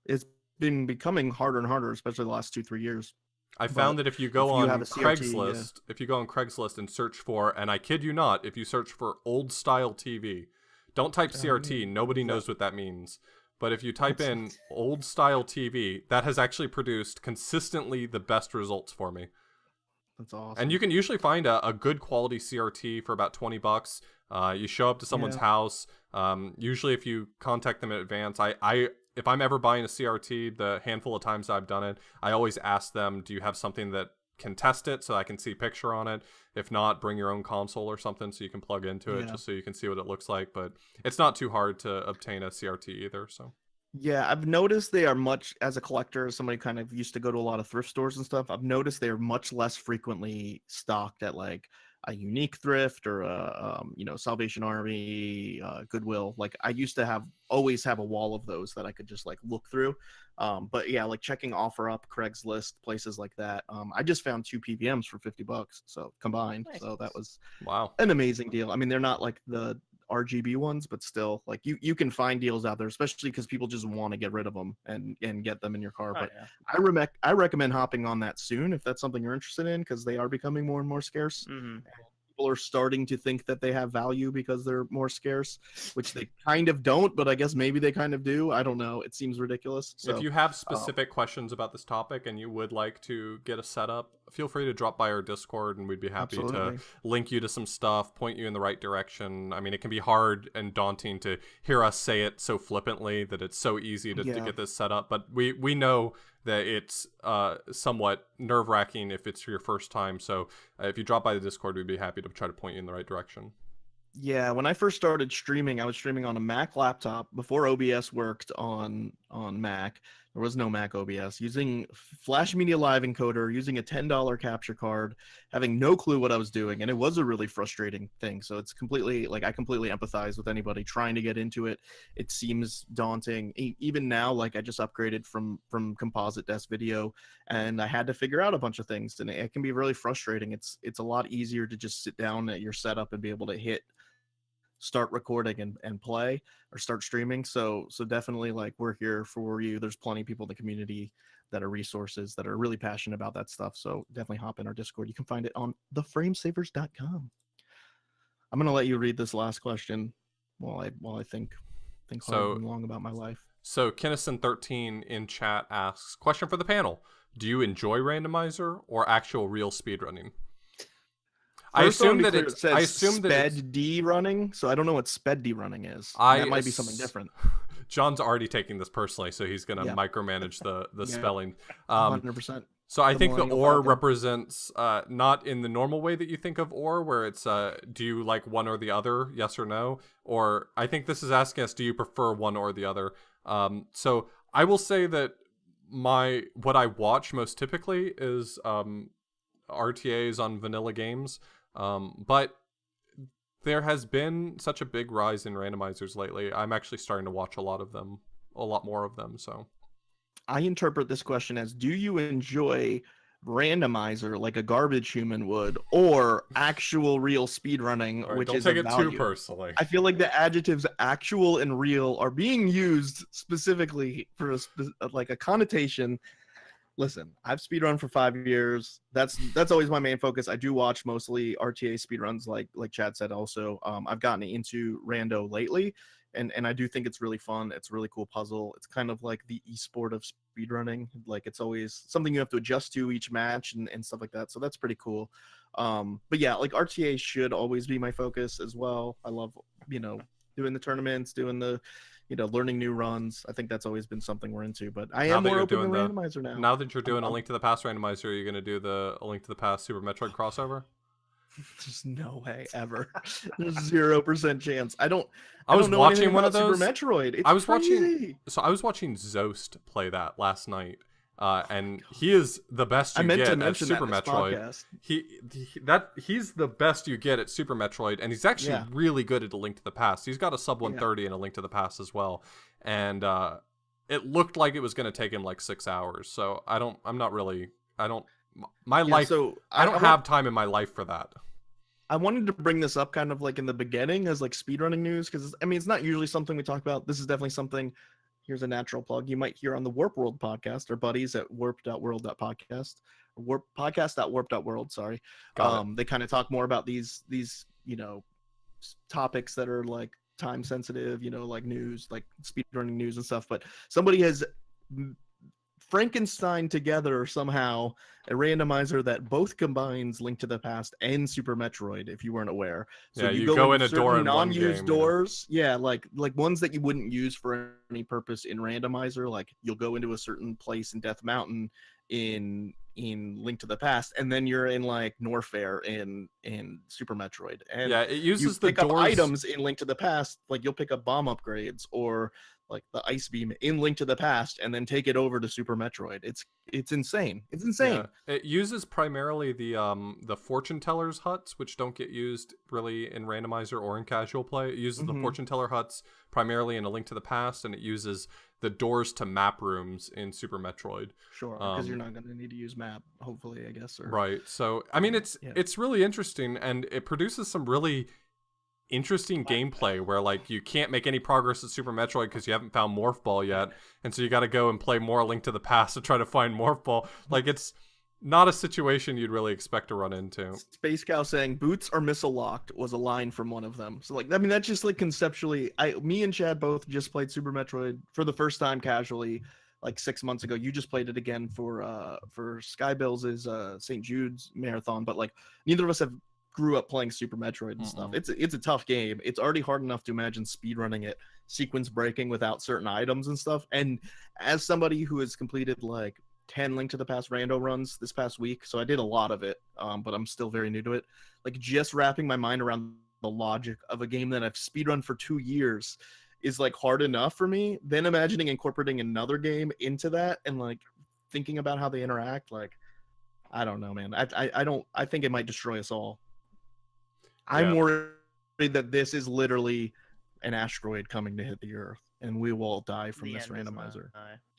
[SPEAKER 2] it's been becoming harder and harder, especially the last 2-3 years.
[SPEAKER 3] I found that if you go
[SPEAKER 2] if you
[SPEAKER 3] on
[SPEAKER 2] have a CRT,
[SPEAKER 3] Craigslist, if you go on Craigslist and search for, and I kid you not, if you search for old style TV, don't type CRT. Nobody knows what that means. But if you type in old style TV, that has actually produced consistently the best results for me.
[SPEAKER 2] That's awesome.
[SPEAKER 3] And you can usually find a good quality CRT for about $20. You show up to someone's house. Usually if you contact them in advance, if I'm ever buying a CRT, the handful of times I've done it, I always ask them, do you have something that can test it so I can see picture on it? If not, bring your own console or something so you can plug into it just so you can see what it looks like. But it's not too hard to obtain a CRT either. So
[SPEAKER 2] yeah, I've noticed they are much, as a collector, somebody kind of used to go to a lot of thrift stores and stuff. I've noticed they are much less frequently stocked at like a Unique Thrift or a Salvation Army, Goodwill. Like I used to always have a wall of those that I could just like look through. But yeah, like checking OfferUp, Craigslist, places like that. I just found 2 PVMs for $50, so combined.
[SPEAKER 1] Nice.
[SPEAKER 2] So that was
[SPEAKER 3] wow.
[SPEAKER 2] an amazing deal. I mean, they're not like the RGB ones, but still, like you can find deals out there, especially because people just want to get rid of them and get them in your car.
[SPEAKER 1] Oh,
[SPEAKER 2] But
[SPEAKER 1] yeah.
[SPEAKER 2] I recommend hopping on that soon if that's something you're interested in, because they are becoming more and more scarce.
[SPEAKER 1] Mhm.
[SPEAKER 2] People are starting to think that they have value because they're more scarce, which they kind of don't, but I guess maybe they kind of do. I don't know. It seems ridiculous. So
[SPEAKER 3] if you have specific questions about this topic and you would like to get a setup, feel free to drop by our Discord and we'd be happy
[SPEAKER 2] Absolutely.
[SPEAKER 3] to link you to some stuff, point you in the right direction. I mean, it can be hard and daunting to hear us say it so flippantly that it's so easy to get this set up, but we know that it's somewhat nerve-wracking if it's your first time. So if you drop by the Discord, we'd be happy to try to point you in the right direction.
[SPEAKER 2] Yeah, when I first started streaming, I was streaming on a Mac laptop before OBS worked on Mac. There was no Mac OBS. Using Flash Media Live encoder, using a $10 capture card, having no clue what I was doing, and it was a really frustrating thing. So it's completely like I completely empathize with anybody trying to get into it. It seems daunting. Even now, like I just upgraded from composite desk video, and I had to figure out a bunch of things, and it can be really frustrating. It's a lot easier to just sit down at your setup and be able to hit start recording and play or start streaming. So definitely, like, we're here for you. There's plenty of people in the community that are resources that are really passionate about that stuff. So definitely hop in our Discord. You can find it on theframesavers.com. I'm gonna let you read this last question while I think hard and long about my life.
[SPEAKER 3] So Kinnison13 in chat asks, question for the panel: do you enjoy randomizer or actual real speedrunning? I assume that it says
[SPEAKER 2] sped D running, so I don't know what sped D running is. That might be something different.
[SPEAKER 3] John's already taking this personally, so he's going to micromanage the spelling.
[SPEAKER 2] 100%.
[SPEAKER 3] So I think the or represents not in the normal way that you think of or, where it's do you like one or the other, yes or no? Or I think this is asking us, do you prefer one or the other? So I will say that what I watch most typically is RTAs on vanilla games. But there has been such a big rise in randomizers lately. I'm actually starting to watch a lot more of them. So
[SPEAKER 2] I interpret this question as, do you enjoy randomizer like a garbage human would, or actual real speedrunning,
[SPEAKER 3] right,
[SPEAKER 2] which
[SPEAKER 3] don't
[SPEAKER 2] is
[SPEAKER 3] take
[SPEAKER 2] a
[SPEAKER 3] it
[SPEAKER 2] value?
[SPEAKER 3] too personally.
[SPEAKER 2] I feel like the adjectives actual and real are being used specifically for like a connotation. Listen, I've speedrun for 5 years. That's always my main focus. I do watch mostly RTA speedruns, like Chad said. Also, I've gotten into rando lately, and I do think it's really fun. It's a really cool puzzle. It's kind of like the esport of speedrunning. Like, it's always something you have to adjust to each match and stuff like that. So that's pretty cool. But yeah, like RTA should always be my focus as well. I love, doing the tournaments, doing the learning new runs. I think that's always been something we're into, but I am more open to randomizer now.
[SPEAKER 3] Now that you're doing a Link to the Past randomizer, are you going to do the Link to the Past Super Metroid crossover?
[SPEAKER 2] There's no way ever. There's 0% chance. I
[SPEAKER 3] was
[SPEAKER 2] know
[SPEAKER 3] watching one of those.
[SPEAKER 2] Super Metroid. It's
[SPEAKER 3] I was
[SPEAKER 2] crazy.
[SPEAKER 3] watching Zost play that last night. And he is the best you get at Super Metroid. He's the best you get at Super Metroid, and he's actually really good at A Link to the Past. He's got a sub 130 in A Link to the Past as well, and it looked like it was going to take him like 6 hours. So I don't have time in my life for that.
[SPEAKER 2] I wanted to bring this up kind of like in the beginning as like speedrunning news, because it's not usually something we talk about. This is definitely something. Here's a natural plug you might hear on the Warp World podcast. Our buddies at warp.world.podcast, podcast.warp.world. Sorry. They kind of talk more about these topics that are like time sensitive, like news, like speedrunning news and stuff. But somebody has Frankenstein together somehow a randomizer that both combines Link to the Past and Super Metroid, if you weren't aware. So
[SPEAKER 3] you go in a door in
[SPEAKER 2] non-used
[SPEAKER 3] one game,
[SPEAKER 2] doors, like ones that you wouldn't use for any purpose in randomizer. Like, you'll go into a certain place in Death Mountain in Link to the Past, and then you're in like Norfair in Super Metroid, and
[SPEAKER 3] it uses
[SPEAKER 2] you pick
[SPEAKER 3] the doors...
[SPEAKER 2] up items in Link to the Past. Like, you'll pick up bomb upgrades or like the ice beam in Link to the Past, and then take it over to Super Metroid. It's insane. It's insane.
[SPEAKER 3] Yeah. It uses primarily the fortune tellers huts, which don't get used really in randomizer or in casual play. It uses the fortune teller huts primarily in A Link to the Past, and it uses the doors to map rooms in Super Metroid.
[SPEAKER 2] Sure, because you're not going to need to use map, hopefully, I guess.
[SPEAKER 3] Right. So I mean, it's really interesting, and it produces some really interesting gameplay where like you can't make any progress at Super Metroid because you haven't found Morph Ball yet, and so you got to go and play more Link to the Past to try to find Morph Ball. Like, it's not a situation you'd really expect to run into.
[SPEAKER 2] Space Cow saying boots are missile locked was a line from one of them. So like, I mean, that's just like conceptually. Me and Chad both just played Super Metroid for the first time casually like 6 months ago. You just played it again for Skybill's St. Jude's marathon, but like neither of us have grew up playing Super Metroid and stuff. It's a tough game. It's already hard enough to imagine speedrunning it, sequence breaking without certain items and stuff. And as somebody who has completed like 10 Link to the Past rando runs this past week, so I did a lot of it, but I'm still very new to it. Like, just wrapping my mind around the logic of a game that I've speedrun for 2 years is like hard enough for me. Then imagining incorporating another game into that and like thinking about how they interact, like I don't know, man. I think it might destroy us all. I'm worried that this is literally an asteroid coming to hit the Earth, and we will all die from this randomizer.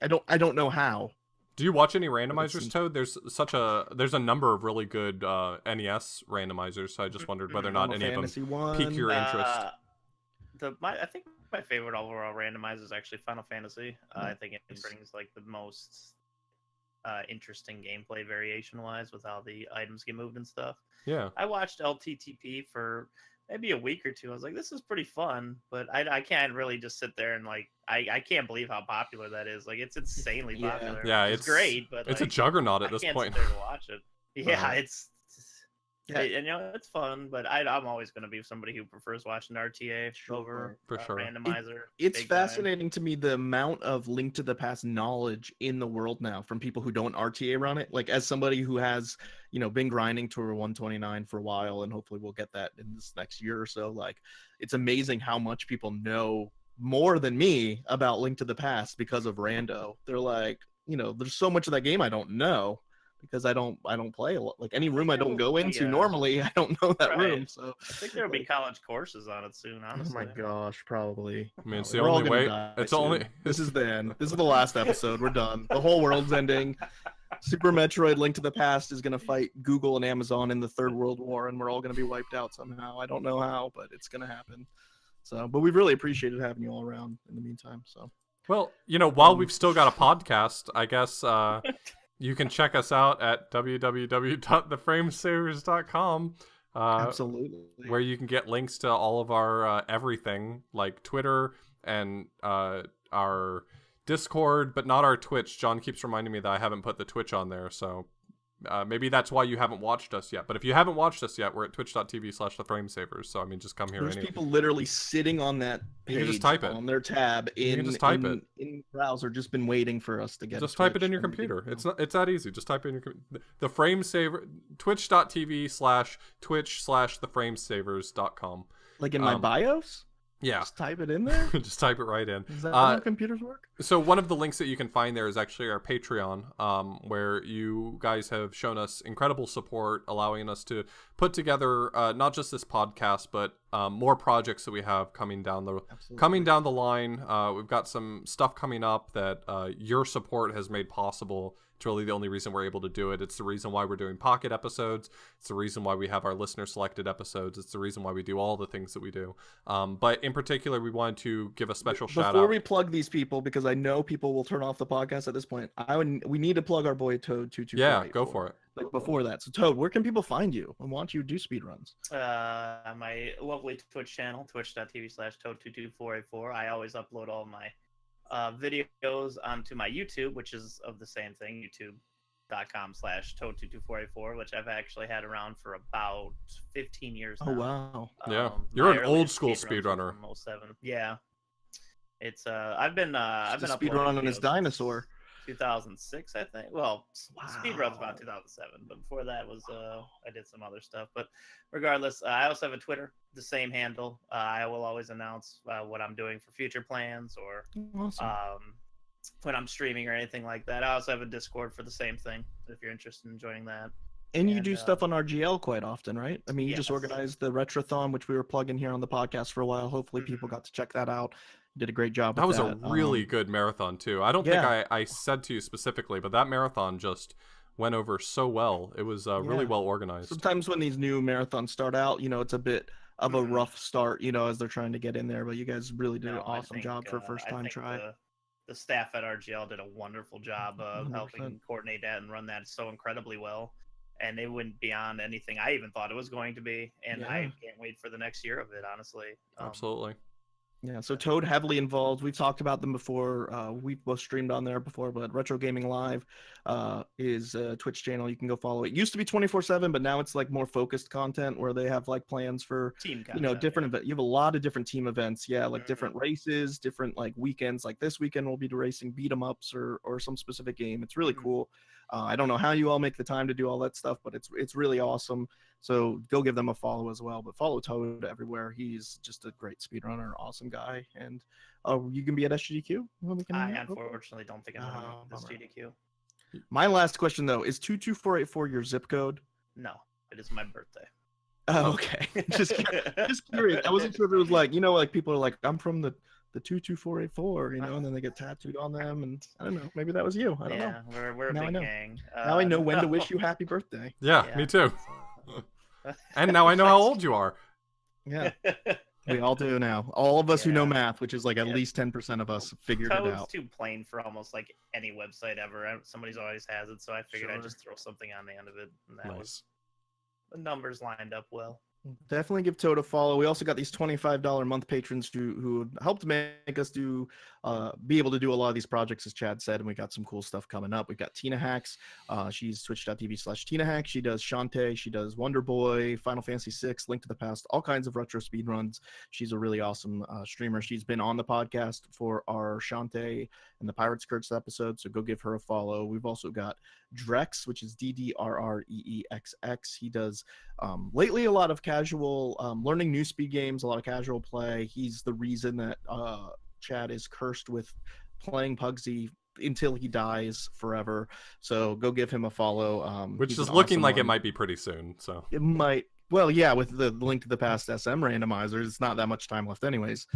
[SPEAKER 2] I don't know how.
[SPEAKER 3] Do you watch any randomizers, Toad? There's a number of really good NES randomizers, so I just wondered whether or not any of them pique your interest.
[SPEAKER 1] I think my favorite overall randomizer is actually Final Fantasy. I think it brings like the most interesting gameplay variation-wise with how the items get moved and stuff.
[SPEAKER 3] Yeah.
[SPEAKER 1] I watched LTTP for maybe a week or two. I was like, this is pretty fun, but I can't really just sit there and like I can't believe how popular that is. Like it's insanely popular.
[SPEAKER 3] Yeah,
[SPEAKER 1] it's great, but
[SPEAKER 3] it's
[SPEAKER 1] like,
[SPEAKER 3] a juggernaut at this point.
[SPEAKER 1] I can't sit there to watch it. Yeah, and you know it's fun, but I'm always going to be somebody who prefers watching RTA over randomizer.
[SPEAKER 2] It's fascinating to me the amount of Link to the Past knowledge in the world now from people who don't RTA run it. Like as somebody who has, you know, been grinding to a 129 for a while, and hopefully we'll get that in this next year or so. Like it's amazing how much people know more than me about Link to the Past because of Rando. They're like, you know, there's so much of that game I don't know. Because I don't play a lot. Like any room I don't go into normally, I don't know that room. So
[SPEAKER 1] I think there'll be college courses on it soon. Honestly.
[SPEAKER 2] Oh my gosh, probably.
[SPEAKER 3] I mean, it's the only way. It's only.
[SPEAKER 2] This is the end. This is the last episode. We're done. The whole world's ending. Super Metroid: Link to the Past is gonna fight Google and Amazon in the Third World War, and we're all gonna be wiped out somehow. I don't know how, but it's gonna happen. So, but we've really appreciated having you all around in the meantime. So,
[SPEAKER 3] well, you know, while we've still got a podcast, I guess. You can check us out at www.theframesavers.com.
[SPEAKER 2] Absolutely.
[SPEAKER 3] Where you can get links to all of our everything, like Twitter and our Discord, but not our Twitch. John keeps reminding me that I haven't put the Twitch on there, so maybe that's why you haven't watched us yet. But if you haven't watched us yet, we're at twitch.tv/theframesavers. So I mean, just come here.
[SPEAKER 2] There's people literally sitting on that page,
[SPEAKER 3] you can just type it
[SPEAKER 2] on their tab in browser, just been waiting for us to get.
[SPEAKER 3] Just type it in your computer. It's that easy. Just type it in your the Framesaver twitch.tv/theframesavers.com.
[SPEAKER 2] Like in my BIOS.
[SPEAKER 3] Yeah.
[SPEAKER 2] Just type it in there?
[SPEAKER 3] Just type it right in.
[SPEAKER 2] Is that how computers work?
[SPEAKER 3] So one of the links that you can find there is actually our Patreon, where you guys have shown us incredible support, allowing us to put together not just this podcast, but more projects that we have coming down the line. We've got some stuff coming up that your support has made possible. It's really the only reason we're able to do it. It's the reason why we're doing pocket episodes. It's the reason why we have our listener selected episodes. It's the reason why we do all the things that we do. But in particular, we wanted to give a special shout out.
[SPEAKER 2] Before we plug these people, because I know people will turn off the podcast at this point, we need to plug our boy Toad 224.
[SPEAKER 3] Yeah, go for it.
[SPEAKER 2] Like before that. So Toad, where can people find you and watch you do speedruns?
[SPEAKER 1] My lovely Twitch channel, twitch.tv/Toad22484. I always upload all my videos onto my YouTube, which is of the same thing, youtube.com/Toad22484, which I've actually had around for about 15 years now.
[SPEAKER 2] Oh wow.
[SPEAKER 3] Yeah. You're an old school speedrunner.
[SPEAKER 1] Yeah. It's I've been
[SPEAKER 2] speedrunning on his dinosaur.
[SPEAKER 1] 2006, I think. Well, speedrun's about 2007, but before that was I did some other stuff. But regardless, I also have a Twitter, the same handle. I will always announce what I'm doing for future plans or when I'm streaming or anything like that. I also have a Discord for the same thing if you're interested in joining that.
[SPEAKER 2] And you do stuff on RGL quite often, right? I mean, you just organized the Retrothon, which we were plugging here on the podcast for a while. Hopefully people got to check that out. You did a great job.
[SPEAKER 3] That was a really good marathon, too. I don't think I said to you specifically, but that marathon just went over so well. It was really well organized.
[SPEAKER 2] Sometimes when these new marathons start out, you know, it's a bit of a rough start, you know, as they're trying to get in there. But you guys really did an awesome job for a first-time try.
[SPEAKER 1] The staff at RGL did a wonderful job of helping coordinate that and run that so incredibly well. And it went beyond anything I even thought it was going to be. And I can't wait for the next year of it, honestly.
[SPEAKER 3] Absolutely.
[SPEAKER 2] Yeah, so Toad heavily involved. We've talked about them before. We've both streamed on there before, but Retro Gaming Live is a Twitch channel. You can go follow it. It used to be 24/7, but now it's like more focused content where they have like plans for
[SPEAKER 1] team content,
[SPEAKER 2] you know, different events. You have a lot of different team events. Yeah, like different races, different like weekends. Like this weekend we'll be racing beat 'em ups or some specific game. It's really cool. I don't know how you all make the time to do all that stuff, but it's really awesome. So go give them a follow as well. But follow Toad everywhere. He's just a great speedrunner, awesome guy. And you can be at SGDQ.
[SPEAKER 1] I unfortunately don't think I'm going to make this
[SPEAKER 2] bummer.
[SPEAKER 1] GDQ.
[SPEAKER 2] My last question though is 22484 your zip code?
[SPEAKER 1] No, it is my birthday.
[SPEAKER 2] Oh, okay. just curious. I wasn't sure if it was like, like people are like, I'm from the 22484, and then they get tattooed on them, and I don't know. Maybe that was you. I don't know.
[SPEAKER 1] Yeah, we're a
[SPEAKER 2] Now I
[SPEAKER 1] big
[SPEAKER 2] know.
[SPEAKER 1] gang.
[SPEAKER 2] Now I know when to wish you happy birthday.
[SPEAKER 3] Yeah, me too. And now I know how old you are.
[SPEAKER 2] Yeah. We all do now. All of us who know math, which is like at least 10% of us, figured it out.
[SPEAKER 1] It's too plain for almost like any website ever. Somebody's always has it, so I figured I'd just throw something on the end of it. And that was the numbers lined up well.
[SPEAKER 2] Definitely give Toad a follow. We also got these $25 a month patrons who helped make us be able to do a lot of these projects, as Chad said, and we got some cool stuff coming up. We've got Tina Hacks. She's twitch.tv/Tina Hacks. She does Shantae. She does Wonder Boy, Final Fantasy VI, Link to the Past, all kinds of retro speed runs. She's a really awesome streamer. She's been on the podcast for our Shantae and the Pirates Curse episode, so go give her a follow. We've also got Drex, which is DDRREEXX. He does lately a lot of casual learning new speed games, a lot of casual play. He's the reason that Chad is cursed with playing Pugsy until he dies forever. So go give him a follow.
[SPEAKER 3] Which is looking like it might be pretty soon. So
[SPEAKER 2] it might. Well, yeah, with the Link to the Past SM randomizers, it's not that much time left anyways.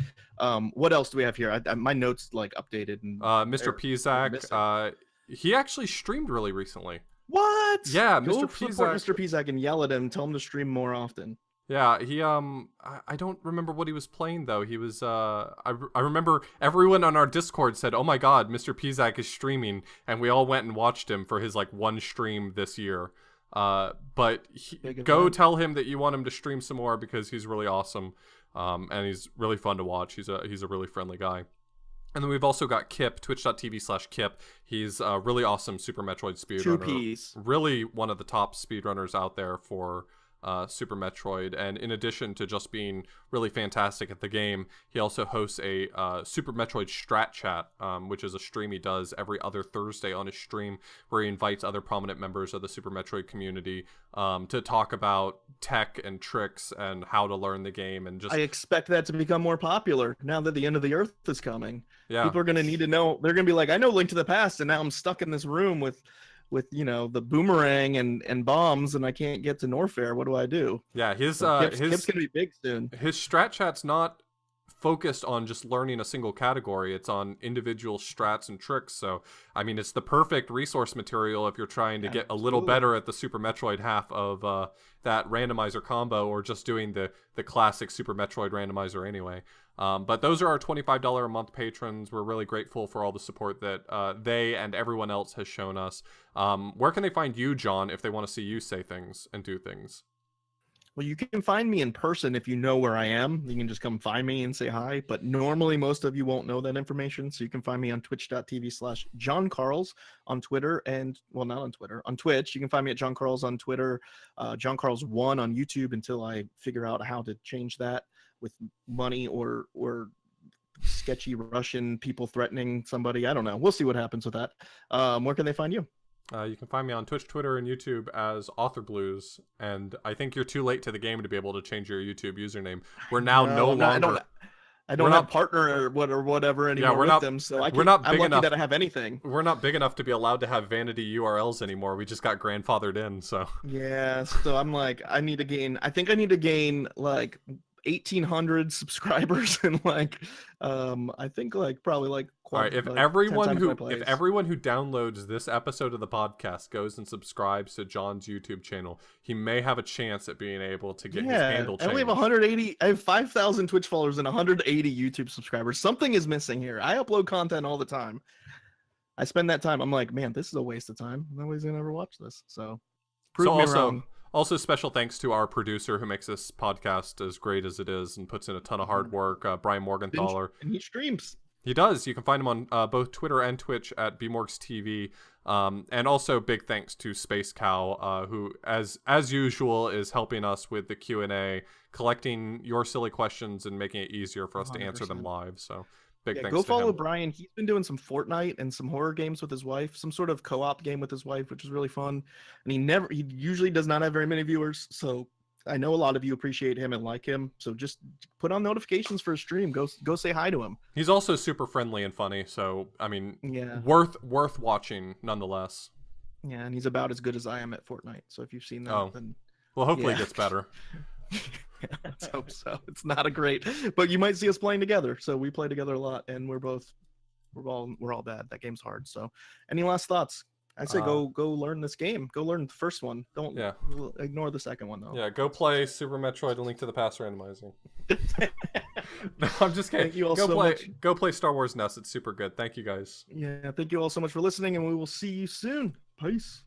[SPEAKER 2] What else do we have here? My notes like updated. And
[SPEAKER 3] Mr. Pizak, he actually streamed really recently.
[SPEAKER 2] What?
[SPEAKER 3] Yeah,
[SPEAKER 2] Go
[SPEAKER 3] Mr.
[SPEAKER 2] support
[SPEAKER 3] Pizak.
[SPEAKER 2] Mr. Pizak and yell at him, tell him to stream more often.
[SPEAKER 3] Yeah, he I don't remember what he was playing though. He was I remember everyone on our Discord said, "Oh my god, Mr. Pizak is streaming," and we all went and watched him for his like one stream this year. But go tell him that you want him to stream some more because he's really awesome. And he's really fun to watch. He's a really friendly guy. And then we've also got Kip, twitch.tv/Kip. He's a really awesome Super Metroid speedrunner. Really one of the top speedrunners out there for Super Metroid. And in addition to just being really fantastic at the game, he also hosts a Super Metroid Strat Chat, which is a stream he does every other Thursday on his stream, where he invites other prominent members of the Super Metroid community to talk about tech and tricks and how to learn the game. And just,
[SPEAKER 2] I expect that to become more popular now that the end of the Earth is coming.
[SPEAKER 3] Yeah,
[SPEAKER 2] people are going to need to know. They're going to be like, I know Link to the Past, and now I'm stuck in this room with the boomerang and bombs, and I can't get to Norfair. What do I do?
[SPEAKER 3] Yeah, Kip's
[SPEAKER 2] gonna be big soon.
[SPEAKER 3] His Strat Chat's not focused on just learning a single category. It's on individual strats and tricks. So I mean, it's the perfect resource material if you're trying to get a little better at the Super Metroid half of that randomizer combo, or just doing the classic Super Metroid randomizer anyway. But those are our $25 a month patrons. We're really grateful for all the support that they and everyone else has shown us. Where can they find you, John, if they want to see you say things and do things?
[SPEAKER 2] Well, you can find me in person if you know where I am. You can just come find me and say hi. But normally, most of you won't know that information. So you can find me on twitch.tv/John Carls on Twitter. And, well, not on Twitter, on Twitch. You can find me at John Carls on Twitter, John Carls1 on YouTube until I figure out how to change that with money or sketchy Russian people threatening somebody. I don't know. We'll see what happens with that. Where can they find you?
[SPEAKER 3] You can find me on Twitch, Twitter, and YouTube as Author Blues, and I think you're too late to the game to be able to change your YouTube username. We're now no longer.
[SPEAKER 2] I don't have partner or whatever anymore with them, so I'm lucky that I have anything.
[SPEAKER 3] We're not big enough to be allowed to have vanity URLs anymore. We just got grandfathered in, so.
[SPEAKER 2] Yeah, so I'm like, I think I need to gain like 1,800 subscribers and like I think like probably like
[SPEAKER 3] all right, if everyone who downloads this episode of the podcast goes and subscribes to John's YouTube channel, he may have a chance at being able to get his handle changed.
[SPEAKER 2] I only have 180. I have 5,000 Twitch followers and 180 YouTube subscribers. Something is missing here. I upload content all the time. I spend that time. I'm like, man, this is a waste of time. Nobody's gonna ever watch this. So prove me wrong.
[SPEAKER 3] Also, special thanks to our producer who makes this podcast as great as it is and puts in a ton of hard work, Brian Morgenthaler.
[SPEAKER 2] And he streams.
[SPEAKER 3] He does. You can find him on both Twitter and Twitch at bmorgstv. And also big thanks to Space Cow, who, as usual, is helping us with the Q&A, collecting your silly questions and making it easier for us 100%. To answer them live. So big
[SPEAKER 2] Yeah,
[SPEAKER 3] thanks
[SPEAKER 2] go
[SPEAKER 3] to
[SPEAKER 2] follow
[SPEAKER 3] him.
[SPEAKER 2] Brian. He's been doing some Fortnite and some horror games with his wife, some sort of co-op game with his wife, which is really fun. And he usually does not have very many viewers, so I know a lot of you appreciate him and like him. So just put on notifications for his stream. Go say hi to him.
[SPEAKER 3] He's also super friendly and funny, so I mean,
[SPEAKER 2] Yeah.
[SPEAKER 3] worth watching nonetheless.
[SPEAKER 2] Yeah, and he's about as good as I am at Fortnite. So if you've seen that,
[SPEAKER 3] Oh.
[SPEAKER 2] then
[SPEAKER 3] Well, hopefully
[SPEAKER 2] Yeah.
[SPEAKER 3] it gets better.
[SPEAKER 2] yeah, let's hope so. It's not a great, but you might see us playing together. So we play together a lot, and we're all bad. That game's hard. So, any last thoughts? I say go learn this game. Go learn the first one. Don't ignore the second one though.
[SPEAKER 3] Yeah, go play Super Metroid: A Link to the Past randomizing. No, I'm just kidding.
[SPEAKER 2] Thank you all so much.
[SPEAKER 3] Go play Star Wars NES. It's super good. Thank you guys.
[SPEAKER 2] Yeah, thank you all so much for listening, and we will see you soon. Peace.